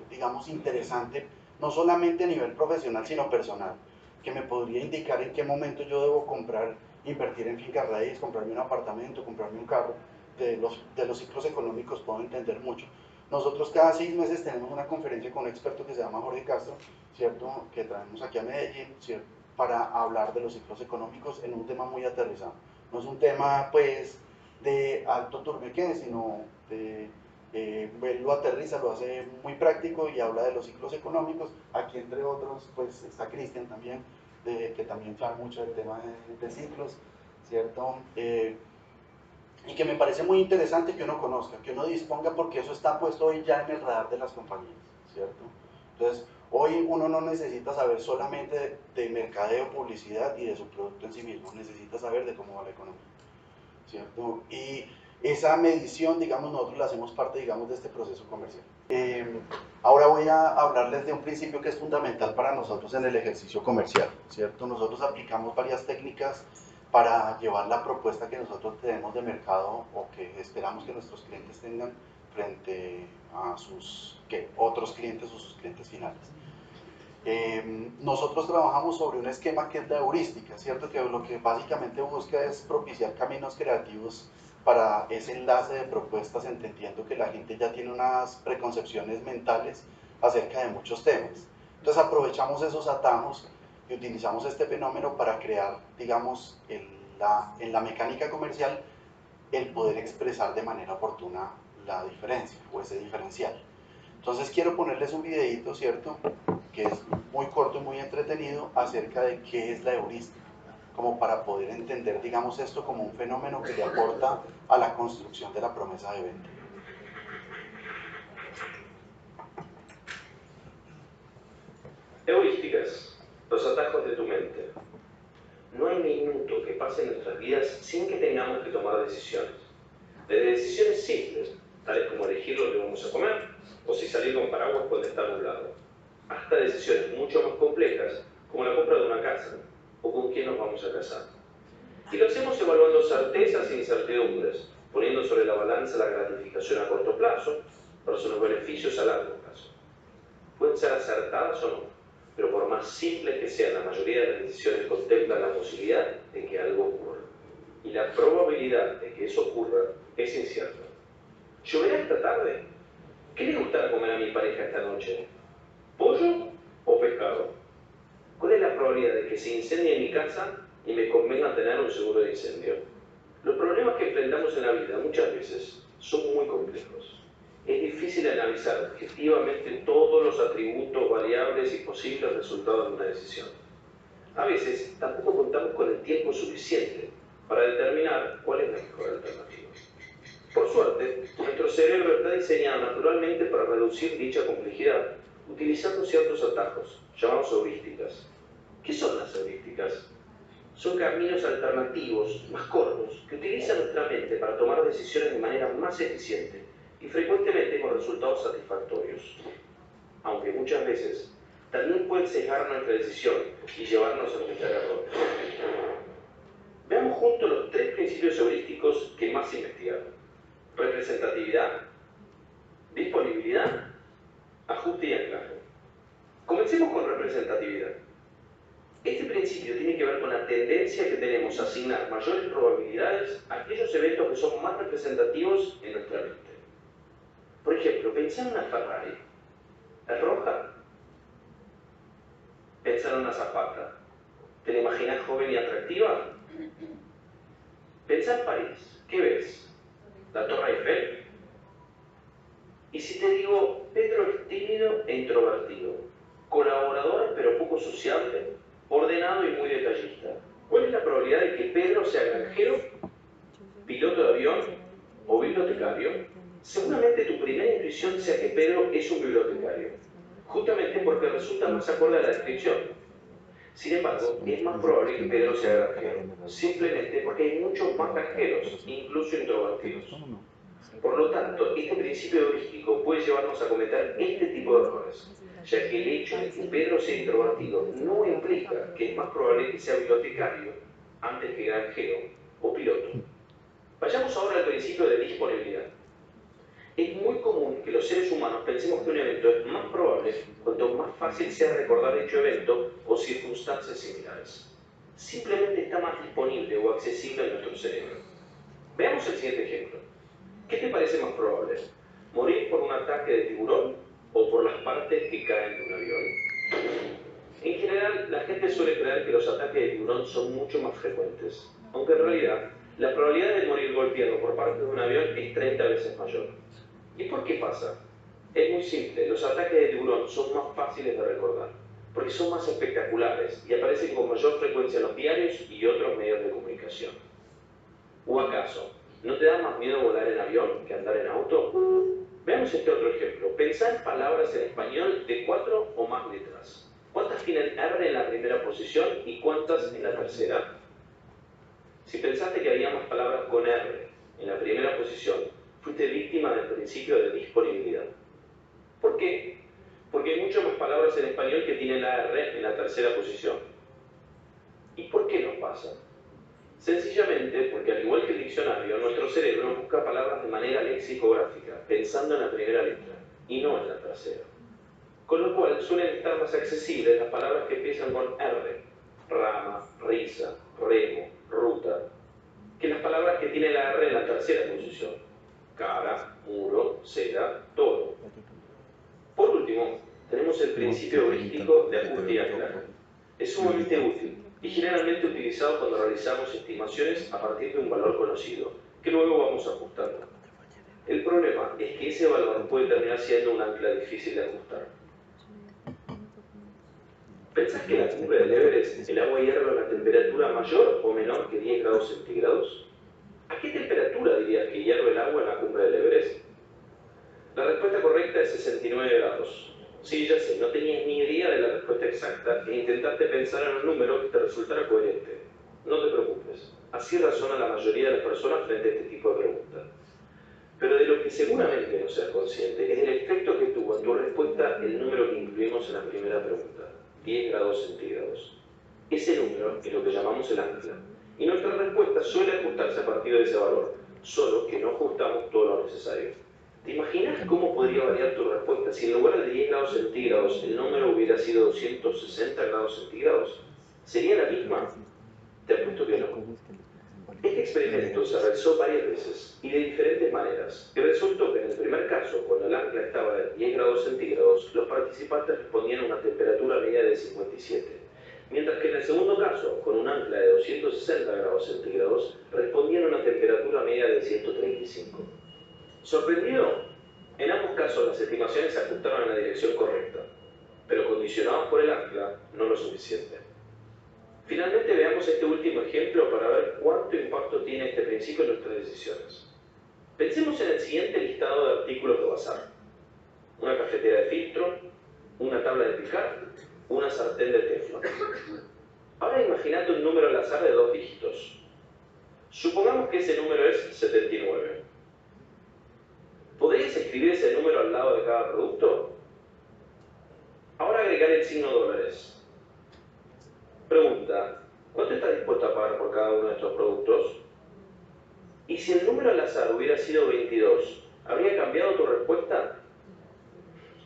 digamos, interesante, no solamente a nivel profesional, sino personal, que me podría indicar en qué momento yo debo comprar, invertir en finca raíz, comprarme un apartamento, comprarme un carro. De los ciclos económicos puedo entender mucho. Nosotros cada 6 meses tenemos una conferencia con un experto que se llama Jorge Castro, ¿cierto? Que traemos aquí a Medellín, ¿cierto? Para hablar de los ciclos económicos en un tema muy aterrizado. No es un tema, pues, de alto turbequé, sino de él lo aterriza, lo hace muy práctico y habla de los ciclos económicos. Aquí, entre otros, pues está Cristian también, que también sabe mucho del tema de ciclos, ¿cierto? Y que me parece muy interesante que uno conozca, que uno disponga, porque eso está puesto hoy ya en el radar de las compañías, ¿cierto? Entonces, hoy uno no necesita saber solamente de mercadeo, publicidad y de su producto en sí mismo, necesita saber de cómo va la economía, ¿cierto? Y esa medición, digamos, nosotros la hacemos parte, digamos, de este proceso comercial. Ahora voy a hablarles de un principio que es fundamental para nosotros en el ejercicio comercial, ¿cierto? Nosotros aplicamos varias técnicas para llevar la propuesta que nosotros tenemos de mercado o que esperamos que nuestros clientes tengan frente a sus otros clientes o sus clientes finales. Nosotros trabajamos sobre un esquema que es la heurística, ¿cierto? Que lo que básicamente busca es propiciar caminos creativos para ese enlace de propuestas, entendiendo que la gente ya tiene unas preconcepciones mentales acerca de muchos temas. Entonces aprovechamos esos atajos y utilizamos este fenómeno para crear, digamos, en la mecánica comercial, el poder expresar de manera oportuna la diferencia o ese diferencial. Entonces quiero ponerles un videito, ¿cierto?, que es muy corto y muy entretenido acerca de qué es la heurística, como para poder entender, digamos, esto como un fenómeno que le aporta a la construcción de la promesa de venta. Heurísticas, los atajos de tu mente. No hay minuto que pase en nuestras vidas sin que tengamos que tomar decisiones. Desde decisiones simples, tales como elegir lo que vamos a comer, o si salir con paraguas cuando está nublado, hasta decisiones mucho más complejas, como la compra de una casa, o con quién nos vamos a casar. Y lo hacemos evaluando certezas e incertidumbres, poniendo sobre la balanza la gratificación a corto plazo versus los beneficios a largo plazo. Pueden ser acertadas o no, pero por más simples que sean, la mayoría de las decisiones contemplan la posibilidad de que algo ocurra. Y la probabilidad de que eso ocurra es incierta. ¿Lloverá esta tarde? ¿Qué le gustará comer a mi pareja esta noche? ¿Pollo o pescado? ¿Cuál es la probabilidad de que se incendie mi casa y me convenga tener un seguro de incendio? Los problemas que enfrentamos en la vida muchas veces son muy complejos. Es difícil analizar objetivamente todos los atributos, variables y posibles resultados de una decisión. A veces tampoco contamos con el tiempo suficiente para determinar cuál es la mejor alternativa. Por suerte, nuestro cerebro está diseñado naturalmente para reducir dicha complejidad, utilizando ciertos atajos, llamados heurísticas. ¿Qué son las heurísticas? Son caminos alternativos, más cortos, que utiliza nuestra mente para tomar decisiones de manera más eficiente y frecuentemente con resultados satisfactorios. Aunque muchas veces también pueden sesgar nuestra decisión y llevarnos a cometer errores. Veamos juntos los 3 principios heurísticos que más se investigaron: representatividad, disponibilidad, ajuste y anclaje. Comencemos con representatividad. Este principio tiene que ver con la tendencia que tenemos a asignar mayores probabilidades a aquellos eventos que son más representativos en nuestra mente. Por ejemplo, pensá en una Ferrari. ¿Es roja? Pensá en una Zapata. ¿Te la imaginas joven y atractiva? Pensá en París. ¿Qué ves? ¿La Torre Eiffel? Y si te digo, Pedro es tímido e introvertido, colaborador pero poco sociable, ordenado y muy detallista, ¿cuál es la probabilidad de que Pedro sea granjero, piloto de avión o bibliotecario? Seguramente tu primera intuición sea que Pedro es un bibliotecario, justamente porque resulta más acorde a la descripción. Sin embargo, es más probable que Pedro sea granjero, simplemente porque hay muchos más granjeros, incluso introvertidos. Por lo tanto, este principio heurístico puede llevarnos a cometer este tipo de errores, ya que el hecho de que Pedro sea introvertido no implica que es más probable que sea bibliotecario antes que granjero o piloto. Vayamos ahora al principio de disponibilidad. Es muy común que los seres humanos pensemos que un evento es más probable cuanto más fácil sea recordar dicho evento o circunstancias similares. Simplemente está más disponible o accesible en nuestro cerebro. Veamos el siguiente ejemplo. ¿Qué te parece más probable? ¿Morir por un ataque de tiburón o por las partes que caen de un avión? En general, la gente suele creer que los ataques de tiburón son mucho más frecuentes, aunque en realidad la probabilidad de morir golpeado por parte de un avión es 30 veces mayor. ¿Y por qué pasa? Es muy simple, los ataques de tiburón son más fáciles de recordar, porque son más espectaculares y aparecen con mayor frecuencia en los diarios y otros medios de comunicación. ¿O acaso no te da más miedo volar en avión que andar en auto? Veamos este otro ejemplo. Pensá en palabras en español de 4 o más letras. ¿Cuántas tienen R en la primera posición y cuántas en la tercera? Si pensaste que había más palabras con R en la primera posición, fuiste víctima del principio de disponibilidad. ¿Por qué? Porque hay muchas más palabras en español que tienen la R en la tercera posición. ¿Y por qué nos pasa? Sencillamente porque, al igual que el diccionario, nuestro cerebro busca palabras de manera lexicográfica, pensando en la primera letra, y no en la tercera. Con lo cual suelen estar más accesibles las palabras que empiezan con R, rama, risa, remo, ruta, que las palabras que tienen la R en la tercera posición, cara, muro, seda, todo. Por último, tenemos el principio heurístico de ajuste y anclaje. Es sumamente útil y generalmente utilizado cuando realizamos estimaciones a partir de un valor conocido, que luego vamos ajustando. El problema es que ese valor puede terminar siendo un ancla difícil de ajustar. ¿Pensás que en la cumbre del Everest el agua hierve a una temperatura mayor o menor que 10 grados centígrados? ¿A qué temperatura dirías que hierve el agua en la cumbre del Everest? La respuesta correcta es 69 grados. Sí, ya sé, no tenías ni idea de la respuesta exacta e intentaste pensar en un número que te resultara coherente. No te preocupes, así razona la mayoría de las personas frente a este tipo de preguntas. Pero de lo que seguramente no seas consciente es del efecto que tuvo en tu respuesta el número que incluimos en la primera pregunta, 10 grados centígrados. Ese número es lo que llamamos el ancla, y nuestra respuesta suele ajustarse a partir de ese valor, solo que no ajustamos todo lo necesario. ¿Te imaginas cómo podría variar tu respuesta si en lugar de 10 grados centígrados el número hubiera sido 260 grados centígrados? ¿Sería la misma? Te apuesto que no. Este experimento se realizó varias veces y de diferentes maneras, y resultó que en el primer caso, cuando el ancla estaba a 10 grados centígrados, los participantes respondían a una temperatura media de 57, mientras que en el segundo caso, con un ancla de 260 grados centígrados, respondían a una temperatura media de 135. ¿Sorprendido? En ambos casos las estimaciones se ajustaron en la dirección correcta, pero condicionados por el ancla, no lo suficiente. Finalmente veamos este último ejemplo para ver cuánto impacto tiene este principio en nuestras decisiones. Pensemos en el siguiente listado de artículos de bazar: una cafetera de filtro, una tabla de picar, una sartén de teflón. Ahora imaginate un número al azar de 2 dígitos. Supongamos que ese número es 79. ¿Podrías escribir ese número al lado de cada producto? Ahora agregar el signo dólares. Pregunta: ¿cuánto estás dispuesto a pagar por cada uno de estos productos? ¿Y si el número al azar hubiera sido 22, habría cambiado tu respuesta?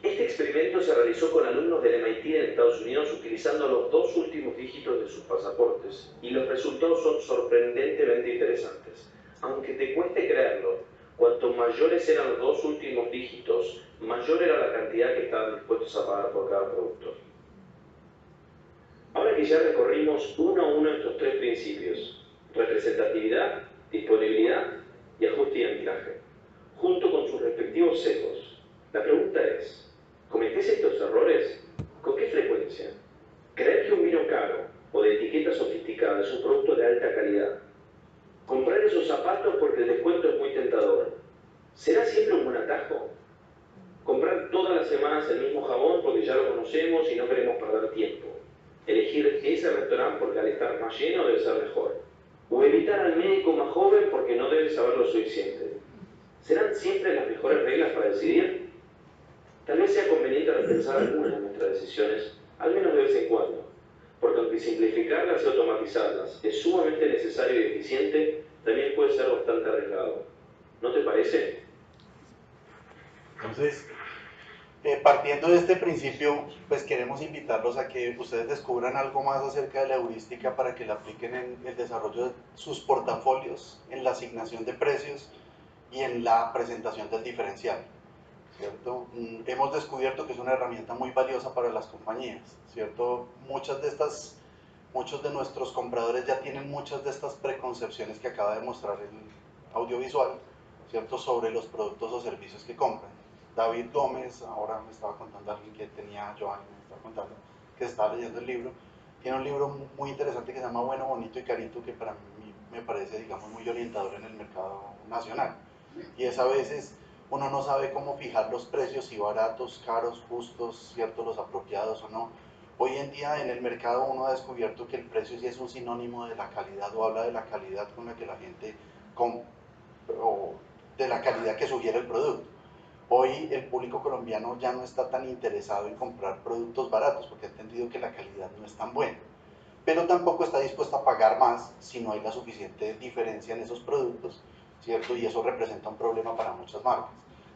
Este experimento se realizó con alumnos del MIT en Estados Unidos utilizando los 2 últimos dígitos de sus pasaportes, y los resultados son sorprendentemente interesantes. Aunque te cueste creerlo, cuanto mayores eran los 2 últimos dígitos, mayor era la cantidad que estaban dispuestos a pagar por cada producto. Ahora que ya recorrimos uno a uno estos 3 principios, representatividad, disponibilidad y ajuste y anclaje, junto con sus respectivos sesgos, la pregunta es: ¿cometés estos errores? ¿Con qué frecuencia? ¿Creer que un vino caro o de etiqueta sofisticada es un producto de alta calidad? ¿Comprar esos zapatos porque el descuento es muy tentador? ¿Será siempre un buen atajo? ¿Comprar todas las semanas el mismo jabón porque ya lo conocemos y no queremos perder tiempo? ¿Elegir ese restaurante porque al estar más lleno debe ser mejor? ¿O evitar al médico más joven porque no debe saber lo suficiente? ¿Serán siempre las mejores reglas para decidir? Tal vez sea conveniente repensar algunas de nuestras decisiones, al menos de vez en cuando, porque aunque simplificarlas y automatizarlas es sumamente necesario y eficiente, también puede ser bastante arriesgado. ¿No te parece? Entonces, partiendo de este principio, pues queremos invitarlos a que ustedes descubran algo más acerca de la heurística para que la apliquen en el desarrollo de sus portafolios, en la asignación de precios y en la presentación del diferencial, ¿cierto? Hemos descubierto que es una herramienta muy valiosa para las compañías, ¿cierto? Muchos de nuestros compradores ya tienen muchas de estas preconcepciones que acaba de mostrar el audiovisual, ¿cierto? Sobre los productos o servicios que compran. David Gómez, ahora me estaba contando alguien que tenía, Giovanni me estaba contando, que estaba leyendo el libro, tiene un libro muy interesante que se llama Bueno, Bonito y Carito, que para mí me parece, digamos, muy orientador en el mercado nacional. Y es a veces uno no sabe cómo fijar los precios, si baratos, caros, justos, cierto, los apropiados o no. Hoy en día en el mercado uno ha descubierto que el precio sí es un sinónimo de la calidad o habla de la calidad con la que la gente compra. o de la calidad que sugiere el producto. Hoy el público colombiano ya no está tan interesado en comprar productos baratos porque ha entendido que la calidad no es tan buena, pero tampoco está dispuesto a pagar más si no hay la suficiente diferencia en esos productos, ¿cierto? Y eso representa un problema para muchas marcas,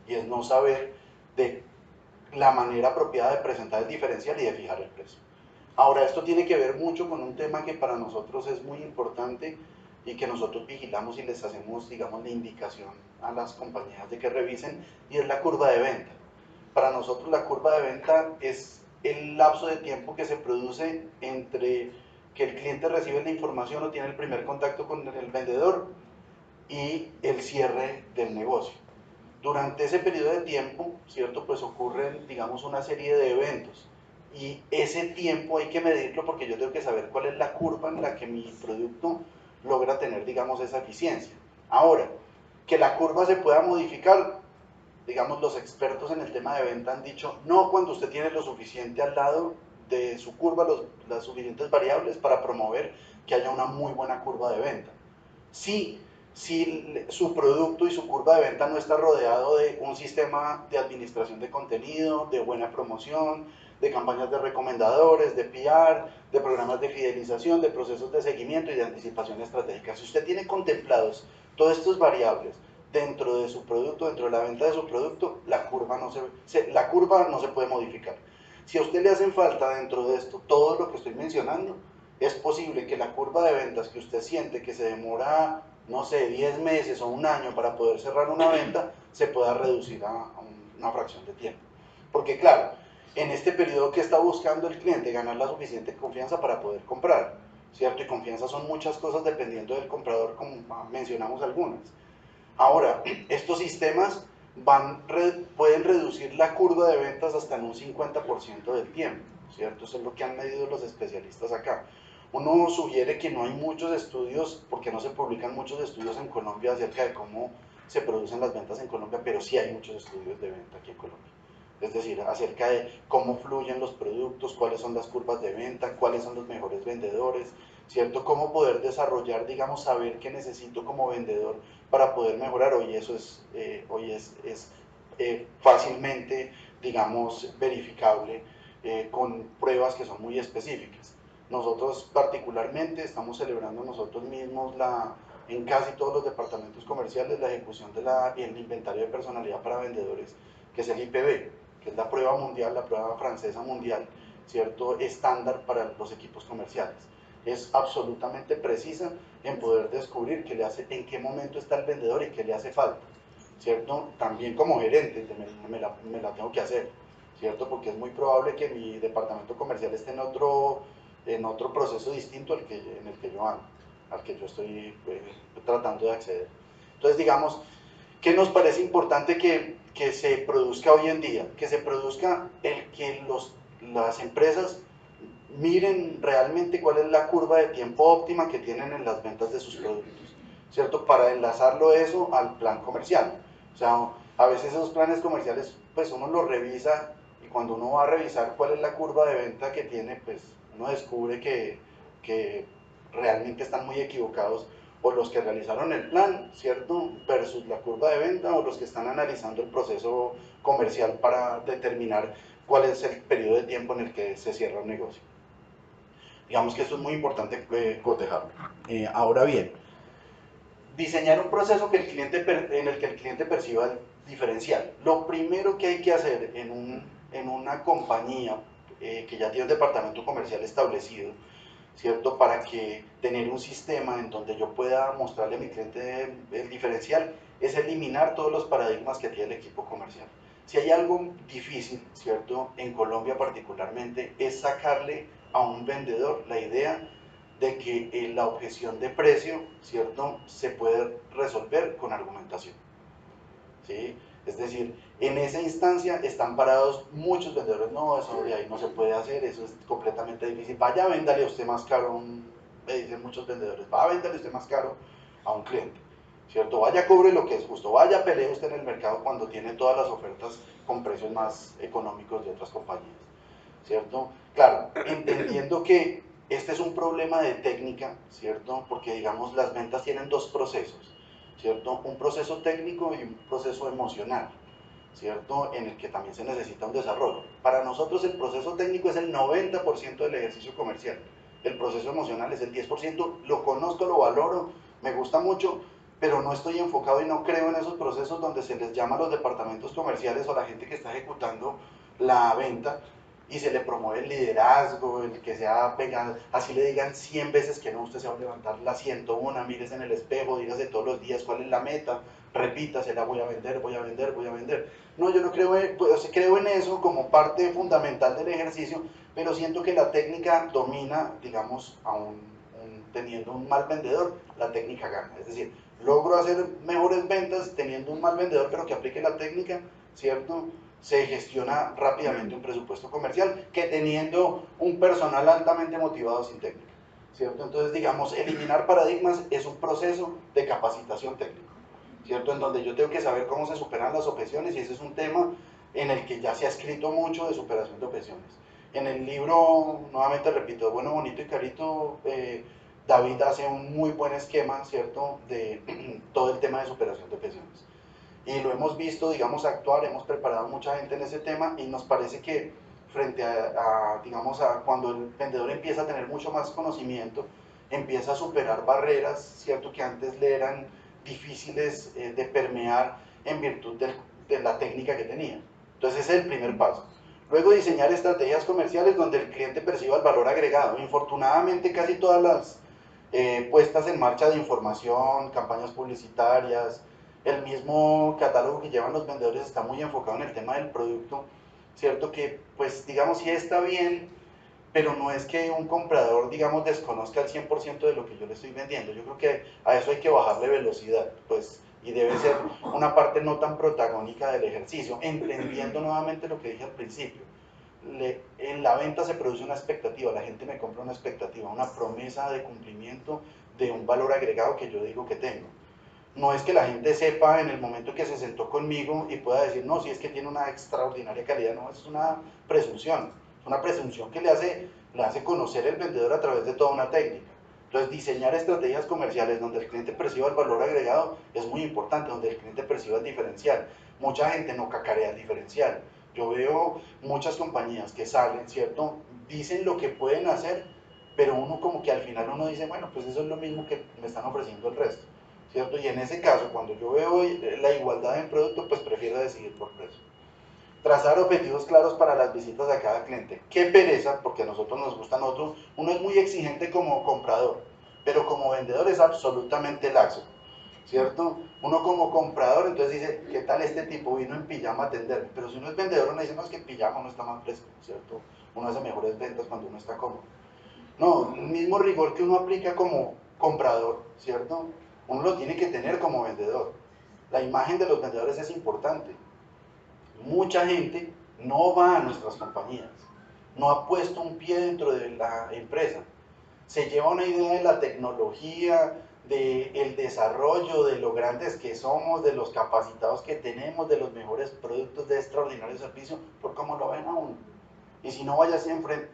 y es no saber de la manera apropiada de presentar el diferencial y de fijar el precio. Ahora, esto tiene que ver mucho con un tema que para nosotros es muy importante y que nosotros vigilamos y les hacemos, digamos, la indicación a las compañías de que revisen, y es la curva de venta. Para nosotros la curva de venta es el lapso de tiempo que se produce entre que el cliente recibe la información o tiene el primer contacto con el vendedor y el cierre del negocio. Durante ese periodo de tiempo, ¿cierto? Pues ocurren, digamos, una serie de eventos, y ese tiempo hay que medirlo porque yo tengo que saber cuál es la curva en la que mi producto logra tener, digamos, esa eficiencia. Ahora, que la curva se pueda modificar, digamos, los expertos en el tema de venta han dicho, no cuando usted tiene lo suficiente al lado de su curva, las suficientes variables para promover que haya una muy buena curva de venta. Sí, si su producto y su curva de venta no está rodeado de un sistema de administración de contenido, de buena promoción, de campañas de recomendadores, de PR, de programas de fidelización, de procesos de seguimiento y de anticipación estratégica. Si usted tiene contemplados todas estas variables dentro de su producto, dentro de la venta de su producto, la curva no se puede modificar. Si a usted le hacen falta dentro de esto todo lo que estoy mencionando, es posible que la curva de ventas que usted siente que se demora, no sé, 10 meses o un año para poder cerrar una venta, se pueda reducir a una fracción de tiempo. Porque claro, en este periodo que está buscando el cliente, ganar la suficiente confianza para poder comprar, ¿cierto? Y confianza son muchas cosas dependiendo del comprador, como mencionamos algunas. Ahora, estos sistemas pueden reducir la curva de ventas hasta en un 50% del tiempo, ¿cierto? Eso es lo que han medido los especialistas acá. Uno sugiere que no hay muchos estudios, porque no se publican muchos estudios en Colombia acerca de cómo se producen las ventas en Colombia, pero sí hay muchos estudios de venta aquí en Colombia. Es decir, acerca de cómo fluyen los productos, cuáles son las curvas de venta, cuáles son los mejores vendedores, ¿cierto? Cómo poder desarrollar, digamos, saber qué necesito como vendedor para poder mejorar. Hoy eso es fácilmente, digamos, verificable con pruebas que son muy específicas. Nosotros particularmente estamos celebrando nosotros mismos en casi todos los departamentos comerciales la ejecución del inventario de personalidad para vendedores, que es el IPV, que es la prueba mundial, la prueba francesa mundial, ¿cierto? Estándar para los equipos comerciales. Es absolutamente precisa en poder descubrir en qué momento está el vendedor y qué le hace falta, ¿cierto? También como gerente me la tengo que hacer, ¿cierto? Porque es muy probable que mi departamento comercial esté en otro proceso distinto en el que yo ando, al que yo estoy tratando de acceder. Entonces, digamos, ¿qué nos parece importante que se produzca hoy en día? Que se produzca que las empresas miren realmente cuál es la curva de tiempo óptima que tienen en las ventas de sus productos, ¿cierto? Para enlazarlo eso al plan comercial. O sea, a veces esos planes comerciales, pues uno los revisa, y cuando uno va a revisar cuál es la curva de venta que tiene, pues uno descubre que realmente están muy equivocados, o los que realizaron el plan, ¿cierto? Versus la curva de venta, o los que están analizando el proceso comercial para determinar cuál es el periodo de tiempo en el que se cierra un negocio. Digamos que esto es muy importante cotejarlo. Ahora bien, diseñar un proceso en el que el cliente perciba el diferencial. Lo primero que hay que hacer en una compañía que ya tiene un departamento comercial establecido, ¿cierto? Para que tener un sistema en donde yo pueda mostrarle a mi cliente el diferencial, es eliminar todos los paradigmas que tiene el equipo comercial. Si hay algo difícil, ¿cierto? En Colombia particularmente, es sacarle a un vendedor la idea de que la objeción de precio, ¿cierto?, se puede resolver con argumentación, ¿sí? Es decir, en esa instancia están parados muchos vendedores, no, eso de ahí no se puede hacer, eso es completamente difícil, vaya, véndale usted más caro, me dicen muchos vendedores, va, véndale usted más caro a un cliente, ¿cierto? Vaya, cobre lo que es justo, vaya, pelee usted en el mercado cuando tiene todas las ofertas con precios más económicos de otras compañías, ¿cierto? Claro, entendiendo que este es un problema de técnica, ¿cierto? Porque digamos las ventas tienen dos procesos. ¿cierto? Un proceso técnico y un proceso emocional, ¿cierto? En el que también se necesita un desarrollo. Para nosotros el proceso técnico es el 90% del ejercicio comercial, el proceso emocional es el 10%, lo conozco, lo valoro, me gusta mucho, pero no estoy enfocado y no creo en esos procesos donde se les llama a los departamentos comerciales o a la gente que está ejecutando la venta y se le promueve el liderazgo, el que sea pegado, así le digan 100 veces que no, usted se va a levantar la 101, mírese en el espejo, dígase todos los días cuál es la meta, repítasela, voy a vender, voy a vender, voy a vender. No, yo no creo pues, creo en eso como parte fundamental del ejercicio, pero siento que la técnica domina, digamos, teniendo un mal vendedor, la técnica gana. Es decir, logro hacer mejores ventas teniendo un mal vendedor, pero que aplique la técnica, ¿cierto? Se gestiona rápidamente un presupuesto comercial que teniendo un personal altamente motivado sin técnica, ¿cierto? Entonces, digamos, eliminar paradigmas es un proceso de capacitación técnica, ¿cierto? En donde yo tengo que saber cómo se superan las objeciones y ese es un tema en el que ya se ha escrito mucho de superación de objeciones. En el libro, nuevamente repito, Bueno, Bonito y Carito, David hace un muy buen esquema, ¿cierto?, de todo el tema de superación de objeciones. Y lo hemos visto, digamos, actuar, hemos preparado mucha gente en ese tema y nos parece que frente digamos, a cuando el vendedor empieza a tener mucho más conocimiento, empieza a superar barreras, ¿cierto?, que antes le eran difíciles de permear en virtud de la técnica que tenía. Entonces ese es el primer paso. Luego diseñar estrategias comerciales donde el cliente perciba el valor agregado. Infortunadamente casi todas las puestas en marcha de información, campañas publicitarias, el mismo catálogo que llevan los vendedores está muy enfocado en el tema del producto, ¿cierto? Que pues digamos sí está bien, pero no es que un comprador, digamos, desconozca el 100% de lo que yo le estoy vendiendo. Yo creo que a eso hay que bajarle velocidad, pues, y debe ser una parte no tan protagónica del ejercicio, entendiendo nuevamente lo que dije al principio. En la venta se produce una expectativa, la gente me compra una expectativa, una promesa de cumplimiento de un valor agregado que yo digo que tengo. No es que la gente sepa en el momento que se sentó conmigo y pueda decir, no, si es que tiene una extraordinaria calidad, no, es una presunción que le hace conocer el vendedor a través de toda una técnica. Entonces, diseñar estrategias comerciales donde el cliente perciba el valor agregado es muy importante, donde el cliente perciba el diferencial. Mucha gente no cacarea el diferencial. Yo veo muchas compañías que salen, ¿cierto? Dicen lo que pueden hacer, pero uno como que al final uno dice, bueno, pues eso es lo mismo que me están ofreciendo el resto, ¿cierto? Y en ese caso, cuando yo veo la igualdad en producto, pues prefiero decidir por precio. Trazar objetivos claros para las visitas a cada cliente. Qué pereza, porque a nosotros nos gustan otros. Uno es muy exigente como comprador, pero como vendedor es absolutamente laxo, ¿cierto? Uno como comprador, entonces dice, ¿qué tal este tipo vino en pijama a atenderme? Pero si uno es vendedor, uno dice, no, es que en pijama uno está más fresco, ¿cierto? Uno hace mejores ventas cuando uno está cómodo. No, el mismo rigor que uno aplica como comprador, ¿cierto? Uno lo tiene que tener como vendedor. La imagen de los vendedores es importante. Mucha gente no va a nuestras compañías, no ha puesto un pie dentro de la empresa. Se lleva una idea de la tecnología, del desarrollo, de lo grandes que somos, de los capacitados que tenemos, de los mejores productos, de extraordinario servicio, por cómo lo ven a uno. Y si no,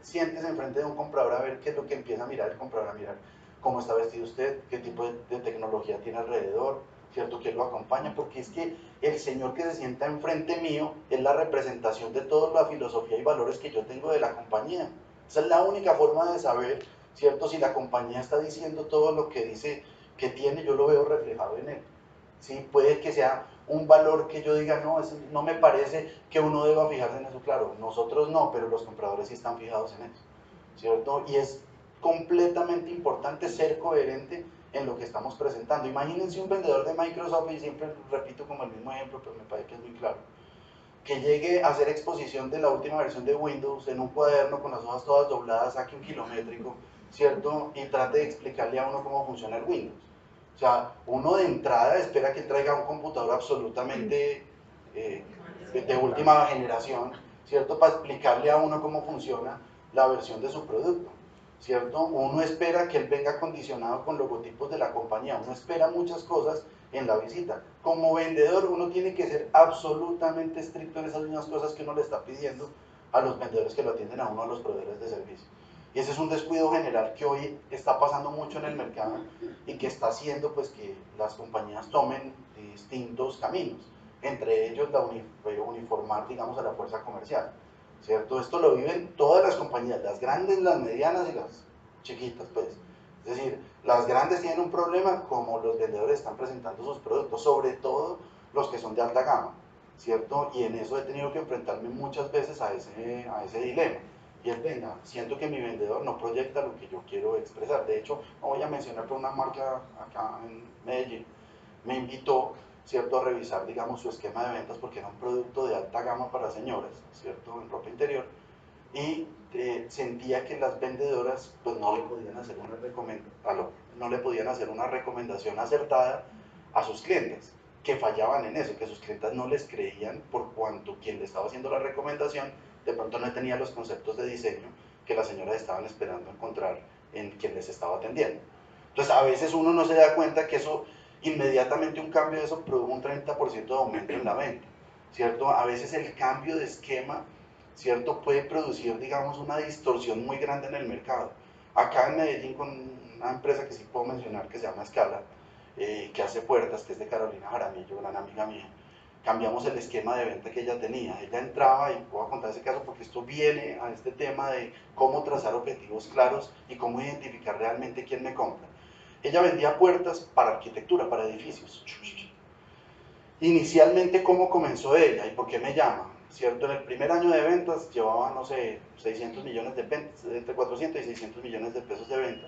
siéntese enfrente de un comprador a ver qué es lo que empieza a mirar el comprador, a mirar cómo está vestido usted, qué tipo de tecnología tiene alrededor, ¿cierto? ¿Quién lo acompaña? Porque es que el señor que se sienta enfrente mío es la representación de toda la filosofía y valores que yo tengo de la compañía. Esa es la única forma de saber, ¿cierto? Si la compañía está diciendo todo lo que dice que tiene, yo lo veo reflejado en él. ¿Sí? Puede que sea un valor que yo diga, no, no me parece que uno deba fijarse en eso, claro, nosotros no, pero los compradores sí están fijados en eso, ¿cierto? Y es completamente importante ser coherente en lo que estamos presentando. Imagínense un vendedor de Microsoft, y siempre repito como el mismo ejemplo, pero me parece que es muy claro, que llegue a hacer exposición de la última versión de Windows en un cuaderno con las hojas todas dobladas, saque un kilométrico, ¿cierto? Y trate de explicarle a uno cómo funciona el Windows. O sea, uno de entrada espera que traiga un computador absolutamente de última generación, ¿cierto? Para explicarle a uno cómo funciona la versión de su producto, ¿cierto? Uno espera que él venga acondicionado con logotipos de la compañía, uno espera muchas cosas en la visita. Como vendedor, uno tiene que ser absolutamente estricto en esas mismas cosas que uno le está pidiendo a los vendedores que lo atienden a uno, a los proveedores de servicio. Y ese es un descuido general que hoy está pasando mucho en el mercado y que está haciendo pues que las compañías tomen distintos caminos, entre ellos uniformar, digamos, a la fuerza comercial, ¿cierto? Esto lo viven todas las compañías, las grandes, las medianas y las chiquitas, pues. Es decir, las grandes tienen un problema como los vendedores están presentando sus productos, sobre todo los que son de alta gama, ¿cierto? Y en eso he tenido que enfrentarme muchas veces a ese dilema. Y es, venga, siento que mi vendedor no proyecta lo que yo quiero expresar. De hecho, no voy a mencionar, pero una marca acá en Medellín me invitó, ¿cierto?, a revisar, digamos, su esquema de ventas porque era un producto de alta gama para señoras, ¿cierto?, en ropa interior. Y sentía que las vendedoras pues no le podían hacer no le podían hacer una recomendación acertada a sus clientes, que fallaban en eso, que sus clientes no les creían por cuanto quien le estaba haciendo la recomendación de pronto no tenía los conceptos de diseño que las señoras estaban esperando encontrar en quien les estaba atendiendo. Entonces a veces uno no se da cuenta que eso, inmediatamente un cambio de eso produjo un 30% de aumento en la venta, ¿cierto? A veces el cambio de esquema, ¿cierto?, puede producir, digamos, una distorsión muy grande en el mercado. Acá en Medellín, con una empresa que sí puedo mencionar que se llama Scala, que hace puertas, que es de Carolina Jaramillo, gran amiga mía, cambiamos el esquema de venta que ella tenía. Ella entraba, y voy a contar ese caso porque esto viene a este tema de cómo trazar objetivos claros y cómo identificar realmente quién me compra. Ella vendía puertas para arquitectura, para edificios. Inicialmente, ¿cómo comenzó ella y por qué me llama? ¿Cierto? En el primer año de ventas llevaba, no sé, 600 millones de ventas, entre 400 y 600 millones de pesos de venta.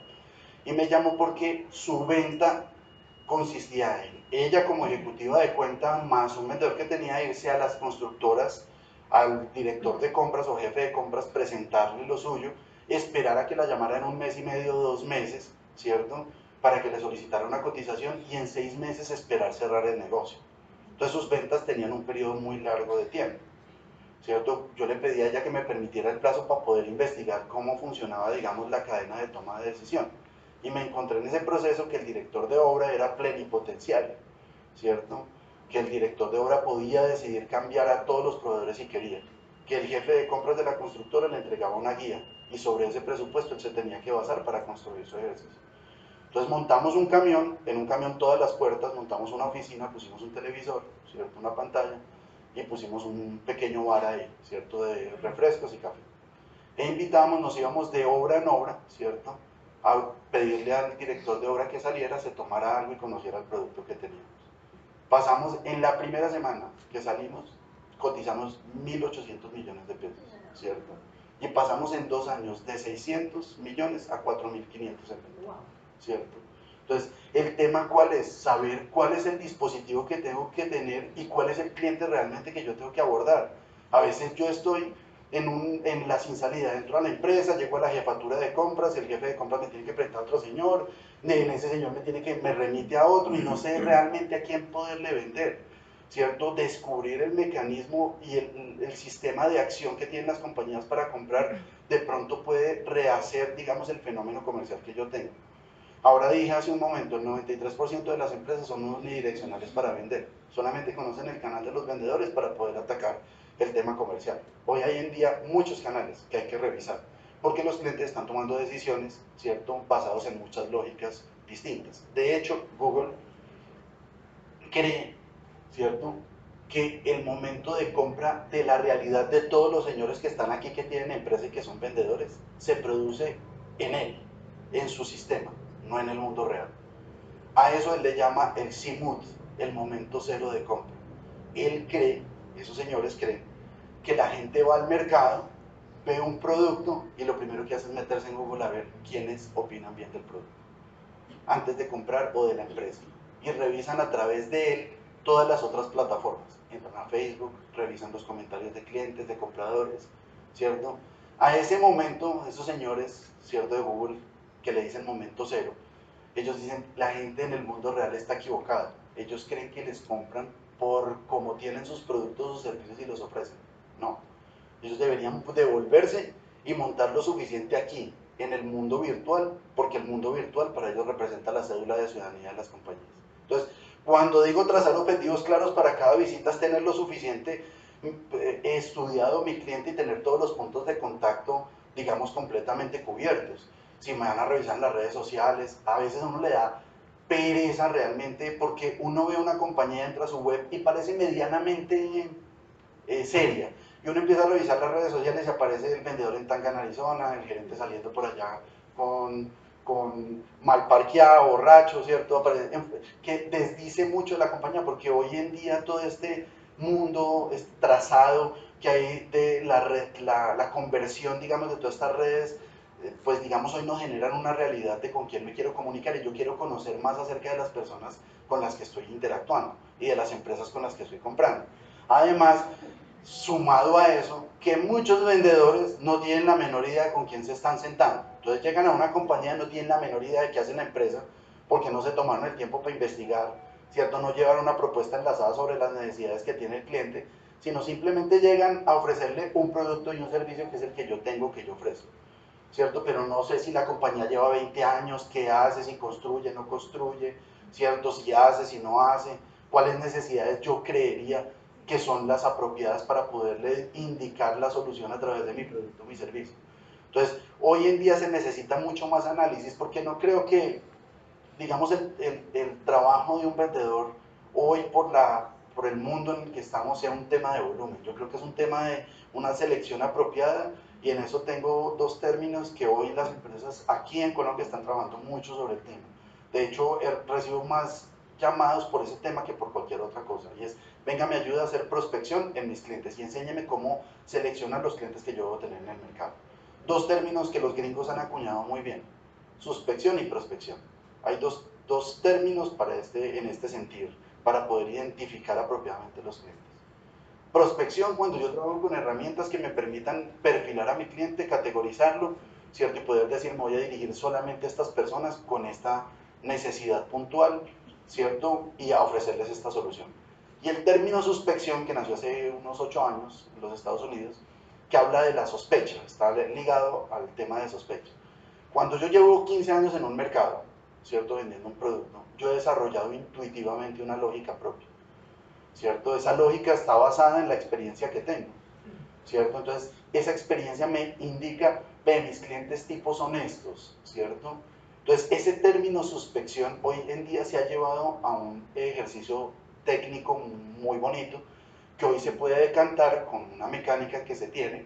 Y me llamó porque su venta consistía en ella como ejecutiva de cuenta más un vendedor que tenía que irse a las constructoras, al director de compras o jefe de compras, presentarle lo suyo, esperar a que la llamara en un mes y medio o 2 meses, ¿cierto?, para que le solicitara una cotización y en 6 meses esperar cerrar el negocio. Entonces sus ventas tenían un periodo muy largo de tiempo, ¿cierto? Yo le pedí a ella que me permitiera el plazo para poder investigar cómo funcionaba, digamos, la cadena de toma de decisión. Y me encontré en ese proceso que el director de obra era plenipotenciario, ¿cierto? Que el director de obra podía decidir cambiar a todos los proveedores si quería. Que el jefe de compras de la constructora le entregaba una guía y sobre ese presupuesto él se tenía que basar para construir su ejercicio. Entonces montamos un camión, en un camión todas las puertas, montamos una oficina, pusimos un televisor, ¿cierto?, una pantalla, y pusimos un pequeño bar ahí, ¿cierto?, de refrescos y café. E invitamos, nos íbamos de obra en obra, ¿cierto?, a pedirle al director de obra que saliera, se tomara algo y conociera el producto que teníamos. Pasamos, en la primera semana que salimos, cotizamos 1.800 millones de pesos, ¿cierto? Y pasamos en 2 años de 600 millones a 4.500 ¿cierto? Entonces, el tema ¿cuál es? Saber cuál es el dispositivo que tengo que tener y cuál es el cliente realmente que yo tengo que abordar. A veces yo estoy en la sin salida, dentro de la empresa, llego a la jefatura de compras, el jefe de compras me tiene que prestar a otro señor, ese señor me remite a otro y no sé realmente a quién poderle vender, ¿cierto? Descubrir el mecanismo y el sistema de acción que tienen las compañías para comprar, de pronto puede rehacer, digamos, el fenómeno comercial que yo tengo. Ahora dije hace un momento, el 93% de las empresas son unidireccionales para vender. Solamente conocen el canal de los vendedores para poder atacar el tema comercial. Hoy hay en día muchos canales que hay que revisar, porque los clientes están tomando decisiones, ¿cierto?, basados en muchas lógicas distintas. De hecho, Google cree, ¿cierto?, que el momento de compra de la realidad de todos los señores que están aquí, que tienen empresa y que son vendedores, se produce en él, en su sistema, no en el mundo real. A eso él le llama el CMOOD, el momento cero de compra. Él cree, esos señores creen, que la gente va al mercado, ve un producto y lo primero que hace es meterse en Google a ver quiénes opinan bien del producto, antes de comprar o de la empresa. Y revisan a través de él todas las otras plataformas. Entran a Facebook, revisan los comentarios de clientes, de compradores, ¿cierto? A ese momento, esos señores, ¿cierto?, de Google, que le dicen momento cero, ellos dicen, la gente en el mundo real está equivocada. Ellos creen que les compran por cómo tienen sus productos o servicios y los ofrecen. No. Ellos deberían devolverse y montar lo suficiente aquí, en el mundo virtual, porque el mundo virtual para ellos representa la cédula de ciudadanía de las compañías. Entonces, cuando digo trazar objetivos claros para cada visita, es tener lo suficiente estudiado mi cliente y tener todos los puntos de contacto digamos, completamente cubiertos. Si me van a revisar en las redes sociales, a veces a uno le da pereza realmente porque uno ve una compañía, entra a su web y parece medianamente seria. Y uno empieza a revisar las redes sociales y aparece el vendedor en Tanga, Arizona, el gerente saliendo por allá con mal parqueado, borracho, ¿cierto? Que desdice mucho la compañía, porque hoy en día todo este mundo trazado que hay de la red, la conversión, digamos, de todas estas redes, pues digamos hoy nos generan una realidad de con quién me quiero comunicar y yo quiero conocer más acerca de las personas con las que estoy interactuando y de las empresas con las que estoy comprando. Además, sumado a eso, que muchos vendedores no tienen la menor idea de con quién se están sentando. Entonces llegan a una compañía y no tienen la menor idea de qué hace la empresa porque no se tomaron el tiempo para investigar, ¿cierto? No llevaron una propuesta enlazada sobre las necesidades que tiene el cliente, sino simplemente llegan a ofrecerle un producto y un servicio que es el que yo tengo, que yo ofrezco, ¿cierto? Pero no sé si la compañía lleva 20 años, qué hace, si construye, no construye, ¿cierto? Si hace, si no hace, cuáles necesidades yo creería que son las apropiadas para poderle indicar la solución a través de mi producto o mi servicio. Entonces, hoy en día se necesita mucho más análisis porque no creo que, digamos, el trabajo de un vendedor hoy por el mundo en el que estamos sea un tema de volumen. Yo creo que es un tema de una selección apropiada y en eso tengo dos términos que hoy las empresas aquí en Colombia están trabajando mucho sobre el tema. De hecho, recibo más llamados por ese tema que por cualquier otra cosa y es, venga, me ayuda a hacer prospección en mis clientes y enséñeme cómo seleccionar los clientes que yo debo tener en el mercado. Dos términos que los gringos han acuñado muy bien, suspección y prospección. Hay dos términos en este sentido, para poder identificar apropiadamente los clientes. Prospección, cuando yo trabajo con herramientas que me permitan perfilar a mi cliente, categorizarlo, ¿cierto? Y poder decir, me voy a dirigir solamente a estas personas con esta necesidad puntual, ¿cierto? Y a ofrecerles esta solución. Y el término suspección, que nació hace unos 8 años en los Estados Unidos, que habla de la sospecha, está ligado al tema de sospecha. Cuando yo llevo 15 años en un mercado, ¿cierto? Vendiendo un producto, yo he desarrollado intuitivamente una lógica propia, ¿cierto? Esa lógica está basada en la experiencia que tengo, ¿cierto? Entonces, esa experiencia me indica, ve, mis clientes tipos son estos, ¿cierto? Entonces, ese término suspección hoy en día se ha llevado a un ejercicio técnico muy bonito, que hoy se puede decantar con una mecánica que se tiene,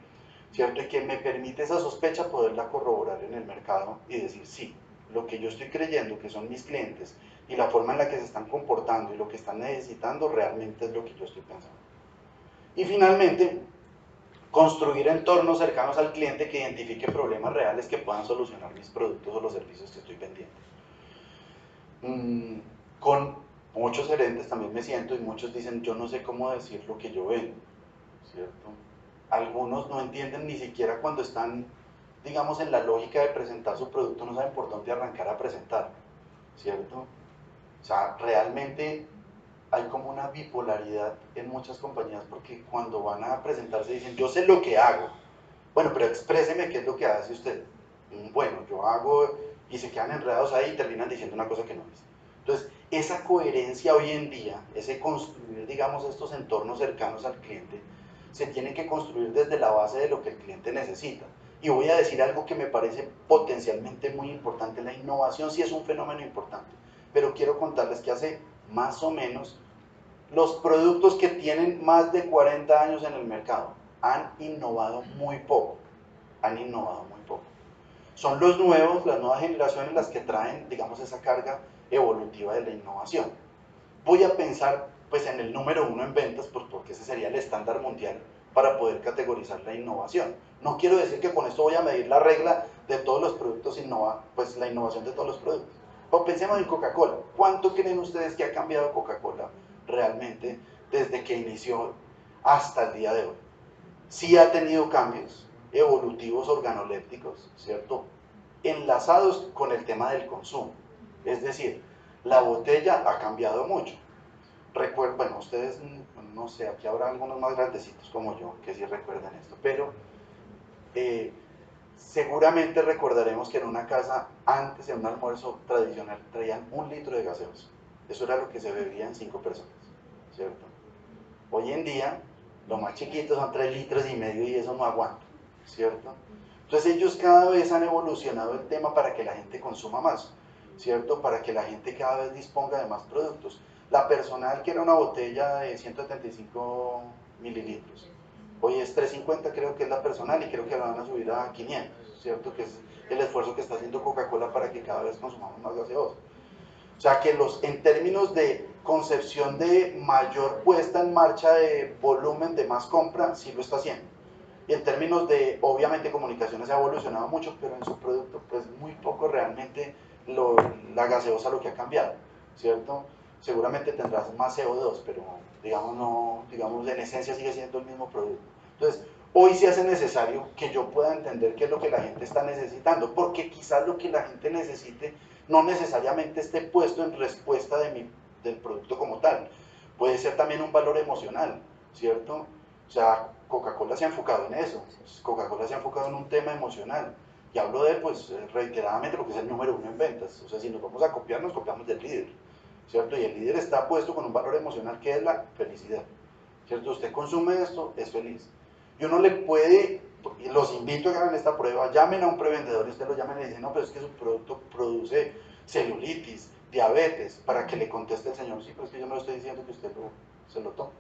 ¿cierto? Y que me permite esa sospecha poderla corroborar en el mercado y decir, sí, lo que yo estoy creyendo que son mis clientes y la forma en la que se están comportando y lo que están necesitando realmente es lo que yo estoy pensando. Y finalmente, construir entornos cercanos al cliente que identifique problemas reales que puedan solucionar mis productos o los servicios que estoy vendiendo. Con muchos gerentes también me siento y muchos dicen, yo no sé cómo decir lo que yo vendo, ¿cierto? Algunos no entienden ni siquiera cuando están, digamos, en la lógica de presentar su producto, no saben por dónde arrancar a presentar, ¿cierto? O sea, realmente hay como una bipolaridad en muchas compañías porque cuando van a presentarse dicen, yo sé lo que hago. Bueno, pero expréseme qué es lo que hace usted. Bueno, yo hago, y se quedan enredados ahí y terminan diciendo una cosa que no es. Entonces, esa coherencia hoy en día, ese construir, digamos, estos entornos cercanos al cliente, se tiene que construir desde la base de lo que el cliente necesita. Y voy a decir algo que me parece potencialmente muy importante, la innovación sí es un fenómeno importante, pero quiero contarles que hace más o menos los productos que tienen más de 40 años en el mercado han innovado muy poco, Son los nuevos, las nuevas generaciones las que traen, digamos, esa carga evolutiva de la innovación. Voy a pensar pues en el número 1 en ventas, pues porque ese sería el estándar mundial para poder categorizar la innovación. No quiero decir que con esto voy a medir la regla de todos los productos, pues la innovación de todos los productos. Pero pensemos en Coca-Cola. ¿Cuánto creen ustedes que ha cambiado Coca-Cola realmente desde que inició hasta el día de hoy? Sí ha tenido cambios evolutivos organolépticos, ¿cierto? Enlazados con el tema del consumo. Es decir, la botella ha cambiado mucho. Recuerden, bueno, ustedes, no sé, aquí habrá algunos más grandecitos como yo que sí recuerdan esto, pero seguramente recordaremos que en una casa, antes en un almuerzo tradicional, traían 1 litro de gaseosa. Eso era lo que se bebía en 5 personas, ¿cierto? Hoy en día, lo más chiquito son 3,5 litros y eso no aguanta, ¿cierto? Entonces ellos cada vez han evolucionado el tema para que la gente consuma más, ¿cierto? Para que la gente cada vez disponga de más productos. La personal, que era una botella de 175 mililitros, hoy es 350, creo que es la personal, y creo que la van a subir a 500, ¿cierto? Que es el esfuerzo que está haciendo Coca-Cola para que cada vez consumamos más gaseosa. O sea que en términos de concepción de mayor puesta en marcha de volumen, de más compra, sí lo está haciendo. Y en términos de, obviamente, comunicaciones ha evolucionado mucho, pero en su producto, pues muy poco realmente la gaseosa lo que ha cambiado, ¿cierto? Seguramente tendrás más CO2, pero digamos, no, digamos, en esencia sigue siendo el mismo producto. Entonces, hoy sí hace necesario que yo pueda entender qué es lo que la gente está necesitando, porque quizás lo que la gente necesite no necesariamente esté puesto en respuesta del producto como tal. Puede ser también un valor emocional, ¿cierto? O sea, Coca-Cola se ha enfocado en eso, Coca-Cola se ha enfocado en un tema emocional. Y hablo de él, pues, reiteradamente, porque es el número 1 en ventas. O sea, si nos vamos a copiar, nos copiamos del líder, ¿cierto? Y el líder está puesto con un valor emocional que es la felicidad, ¿cierto? Usted consume esto, es feliz. Y uno le puede, los invito a que hagan esta prueba, llamen a un prevendedor y usted lo llamen y le dicen, no, pero es que su producto produce celulitis, diabetes, para que le conteste el señor, sí, pero es que yo no le estoy diciendo que usted se lo tome.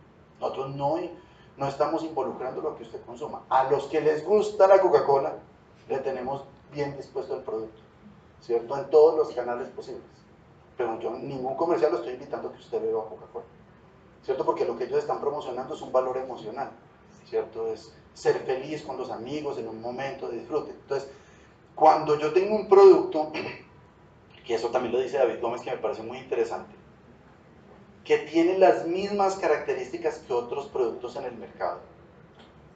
Nosotros no estamos involucrando lo que usted consuma. A los que les gusta la Coca-Cola, le tenemos bien dispuesto el producto, ¿cierto? En todos los canales posibles. Pero yo ningún comercial lo estoy invitando a que usted beba Coca-Cola, ¿cierto? Porque lo que ellos están promocionando es un valor emocional, ¿cierto? Es ser feliz con los amigos en un momento de disfrute. Entonces, cuando yo tengo un producto, que eso también lo dice David Gómez, que me parece muy interesante, que tiene las mismas características que otros productos en el mercado,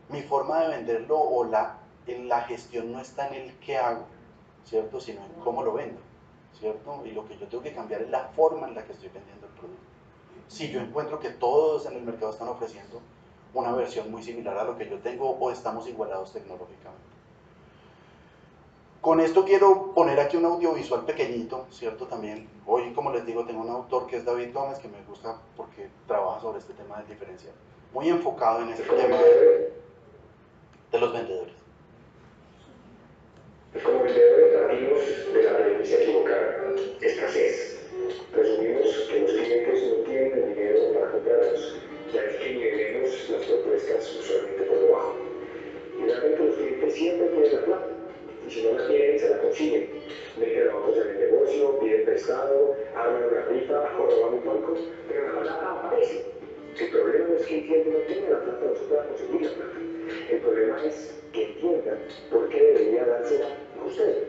mi forma de venderlo o la gestión no está en el qué hago, ¿cierto? Sino en cómo lo vendo, ¿cierto? Y lo que yo tengo que cambiar es la forma en la que estoy vendiendo el producto. Si yo encuentro que todos en el mercado están ofreciendo una versión muy similar a lo que yo tengo o estamos igualados tecnológicamente. Con esto quiero poner aquí un audiovisual pequeñito, ¿cierto? También, hoy, como les digo, tengo un autor que es David Gómez, que me gusta porque trabaja sobre este tema del diferencial, muy enfocado en este tema de los vendedores. Como vendedores partimos de la premisa equivocada, escasez. Presumimos que los clientes no tienen el dinero para comprarnos, ya es que nivelemos las propuestas usualmente por debajo. Y realmente los clientes siempre tienen la plata, y si no la tienen, se la consiguen. Meten ahorros en el negocio, piden prestado, arman una rifa o roban un banco, pero la plata aparece. El problema no es que el cliente no tenga la plata, no se pueda conseguir la plata. El problema es que entiendan por qué debería dársela a usted.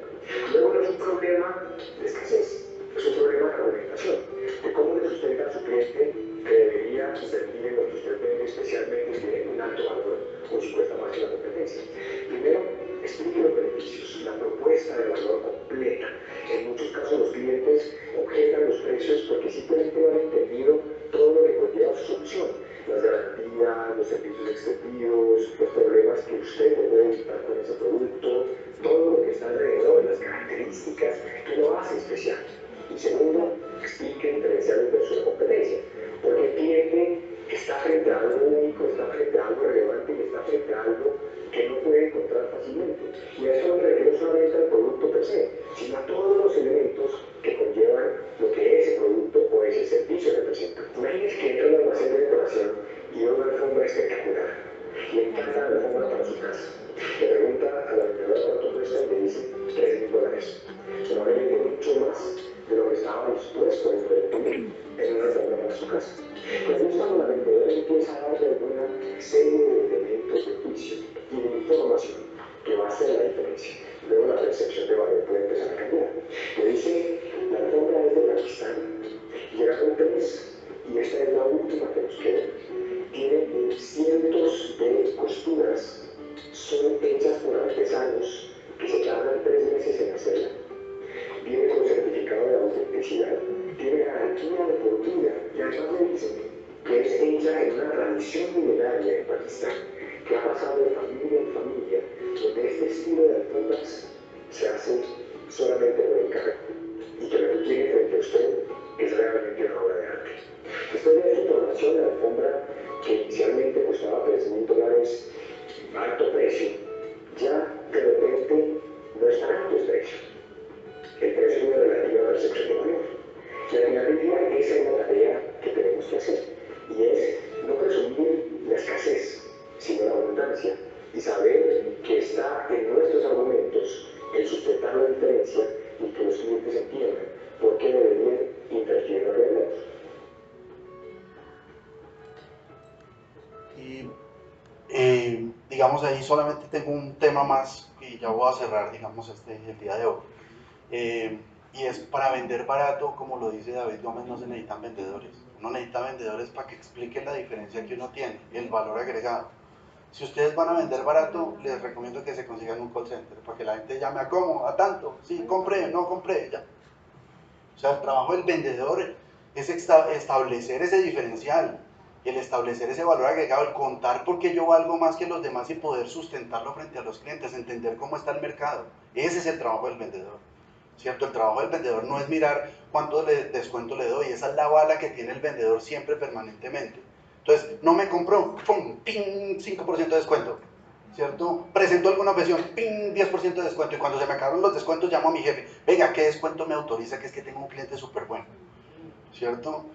Luego no es un problema de escasez, es un problema de argumentación, de cómo le sustenta a su cliente que debería invertir en lo que usted vende, especialmente si tiene un alto valor o si cuesta más que la competencia. Primero, explique los beneficios, la propuesta de valor completa. En muchos casos los clientes objetan los precios porque simplemente no han entendido todo lo que conlleva su solución. Las garantías, los servicios extendidos, los problemas que usted puede evitar con ese producto, todo lo que está alrededor, las características que lo hace especial. Y segundo, explique diferenciales versus la competencia, porque el cliente está frente a algo único, está frente a algo relevante y está frente a algo que no puede encontrar fácilmente. Y a eso no me refiero solamente al producto per se, sino a todos los elementos que conllevan lo que ese producto o ese servicio representa. Imagínese que entra a un almacén de decoración y ve una alfombra espectacular. Le encanta la alfombra para su casa. Le pregunta a la vendedora cuánto cuesta y le dice $3,000. Probablemente mucho más de lo que estaba dispuesto a invertir en una alfombra para su casa. Pero es cuando la vendedora empieza a darle alguna serie de elementos de juicio y de información que va a hacer la diferencia. Luego la percepción de valor puede empezar a cambiar. Le dice, la alfombra es de Pakistán, llegaron 3 y esta es la última que nos queda. Tiene cientos de costuras, son hechas por artesanos que se tardan 3 meses en hacerla. Viene con certificado de autenticidad, tiene garantía de por vida y además le dicen que es hecha en una tradición milenaria en Pakistán, que ha pasado de familia en familia, donde este estilo de alfombras se hace solamente por encargo y que lo que tiene frente a usted es realmente una obra de arte. Después de esta información, la alfombra que inicialmente costaba $3,000, alto precio, ya pero este no está dando el precio. El precio es una relativa percepción de valor. Y al final del día, esa es la tarea que tenemos que hacer. Y es no presumir la escasez, sino la abundancia. Y saber que está en nuestros argumentos el sustentar la diferencia y que los clientes entiendan por qué deberían invertir en la realidad. Y digamos, ahí solamente tengo un tema más y ya voy a cerrar, digamos, el día de hoy. Y es para vender barato, como lo dice David Gómez, no se necesitan vendedores. Uno necesita vendedores para que expliquen la diferencia que uno tiene, el valor agregado. Si ustedes van a vender barato, les recomiendo que se consigan un call center, para que la gente llame a cómo, a tanto, sí, compré, no compré, ya. O sea, el trabajo del vendedor es establecer ese diferencial, el establecer ese valor agregado, el contar por qué yo valgo más que los demás y poder sustentarlo frente a los clientes, entender cómo está el mercado. Ese es el trabajo del vendedor, ¿cierto? El trabajo del vendedor no es mirar cuánto descuento le doy, esa es la bala que tiene el vendedor siempre, permanentemente. Entonces, no me compró, ¡pum! ¡Ping! 5% de descuento, ¿cierto? Presentó alguna objeción, ¡ping! 10% de descuento, y cuando se me acabaron los descuentos llamo a mi jefe, venga, ¿qué descuento me autoriza? Que es que tengo un cliente súper bueno, ¿cierto?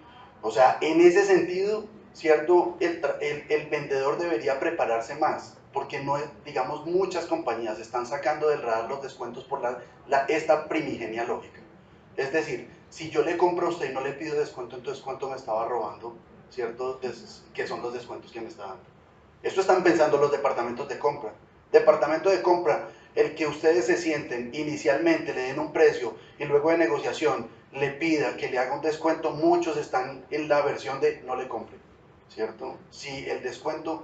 O sea, en ese sentido, ¿cierto? El vendedor debería prepararse más, porque no es, digamos, muchas compañías están sacando del radar los descuentos por esta primigenia lógica. Es decir, si yo le compro a usted y no le pido descuento, entonces ¿cuánto me estaba robando? ¿Cierto? ¿Qué son los descuentos que me está dando? Esto están pensando los departamentos de compra. Departamento de compra, el que ustedes se sienten inicialmente, le den un precio y luego de negociación le pida que le haga un descuento, muchos están en la versión de no le compre, ¿cierto? Si el descuento,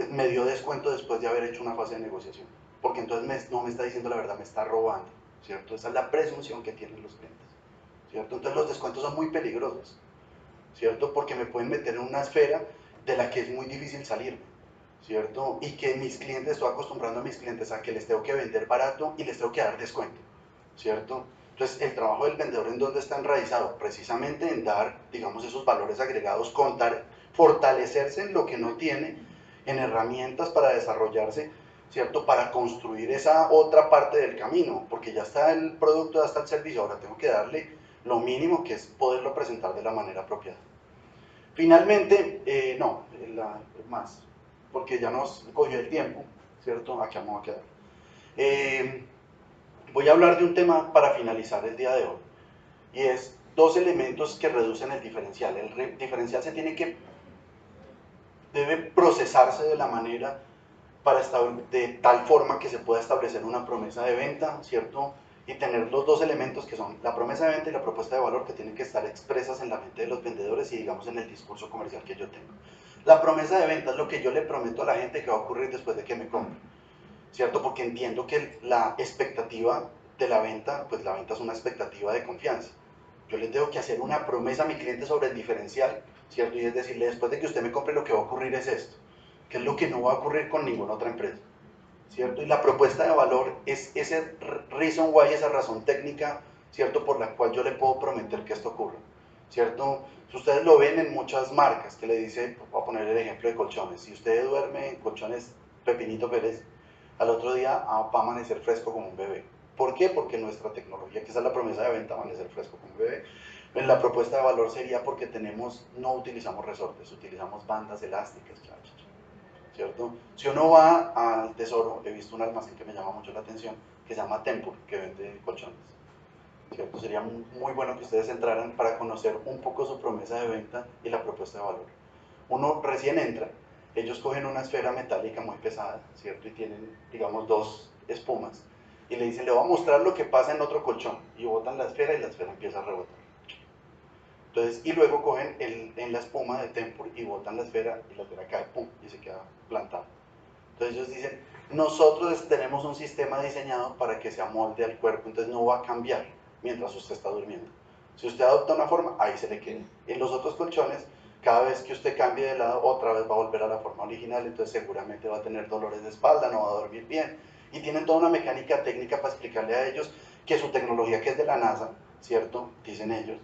me dio descuento después de haber hecho una fase de negociación, porque entonces no me está diciendo la verdad, me está robando, ¿cierto? Esa es la presunción que tienen los clientes, ¿cierto? Entonces los descuentos son muy peligrosos, ¿cierto? Porque me pueden meter en una esfera de la que es muy difícil salir, ¿cierto? Y que mis clientes, estoy acostumbrando a mis clientes a que les tengo que vender barato y les tengo que dar descuento, ¿cierto? Entonces, el trabajo del vendedor, ¿en dónde está enraizado? Precisamente en dar, digamos, esos valores agregados, contar, fortalecerse en lo que no tiene, en herramientas para desarrollarse, ¿cierto? Para construir esa otra parte del camino, porque ya está el producto, ya está el servicio, ahora tengo que darle lo mínimo, que es poderlo presentar de la manera apropiada. Finalmente, no, más, porque ya nos cogió el tiempo, ¿cierto? Aquí vamos a quedar. Voy a hablar de un tema para finalizar el día de hoy, y es dos elementos que reducen el diferencial. El diferencial debe procesarse de la manera de tal forma que se pueda establecer una promesa de venta, ¿cierto? Y tener los dos elementos que son la promesa de venta y la propuesta de valor, que tienen que estar expresas en la mente de los vendedores y, digamos, en el discurso comercial que yo tengo. La promesa de venta es lo que yo le prometo a la gente que va a ocurrir después de que me compre, ¿cierto? Porque entiendo que la expectativa de la venta, pues la venta es una expectativa de confianza. Yo le tengo que hacer una promesa a mi cliente sobre el diferencial, ¿cierto? Y es decirle, después de que usted me compre, lo que va a ocurrir es esto, que es lo que no va a ocurrir con ninguna otra empresa, ¿cierto? Y la propuesta de valor es ese reason why, esa razón técnica, ¿cierto? Por la cual yo le puedo prometer que esto ocurra, ¿cierto? Si ustedes lo ven en muchas marcas que le dice, voy a poner el ejemplo de colchones, si usted duerme en colchones Pepinito Pérez, al otro día va a amanecer fresco como un bebé. ¿Por qué? Porque nuestra tecnología, que esa es la promesa de venta, amanecer fresco como un bebé. En la propuesta de valor sería porque no utilizamos resortes, utilizamos bandas elásticas, ¿cierto? Si uno va al Tesoro, he visto un almacén que me llama mucho la atención, que se llama Tempur, que vende colchones, ¿cierto? Sería muy bueno que ustedes entraran para conocer un poco su promesa de venta y la propuesta de valor. Uno recién entra, ellos cogen una esfera metálica muy pesada, ¿cierto? Y tienen, digamos, dos espumas, y le dicen, le voy a mostrar lo que pasa en otro colchón, y botan la esfera y la esfera empieza a rebotar. Entonces, y luego cogen en la espuma de Tempur y botan la esfera, y la esfera cae, pum, y se queda plantada. Entonces ellos dicen, nosotros tenemos un sistema diseñado para que se amolde al cuerpo, entonces no va a cambiar mientras usted está durmiendo. Si usted adopta una forma, ahí se le queda. En los otros colchones, cada vez que usted cambie de lado, otra vez va a volver a la forma original, entonces seguramente va a tener dolores de espalda, no va a dormir bien. Y tienen toda una mecánica técnica para explicarle a ellos que su tecnología, que es de la NASA, ¿cierto? Dicen ellos,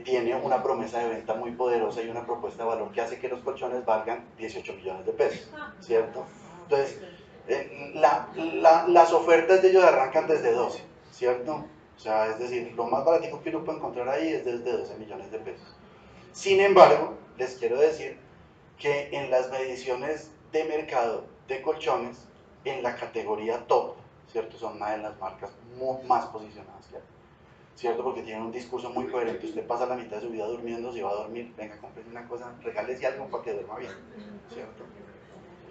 tiene una promesa de venta muy poderosa y una propuesta de valor que hace que los colchones valgan 18 millones de pesos, ¿cierto? Entonces, Las ofertas de ellos arrancan desde 12, ¿cierto? O sea, es decir, lo más baratito que uno puede encontrar ahí es desde 12 millones de pesos. Sin embargo, les quiero decir que en las mediciones de mercado de colchones, en la categoría top, ¿cierto? Son una de las marcas más posicionadas que hay, ¿cierto? Porque tienen un discurso muy coherente. Usted pasa la mitad de su vida durmiendo, si va a dormir, venga, cómprese una cosa, regálese algo para que duerma bien, ¿cierto?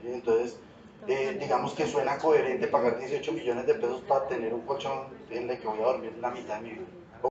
Entonces, digamos que suena coherente pagar 18 millones de pesos para tener un colchón en el que voy a dormir la mitad de mi vida.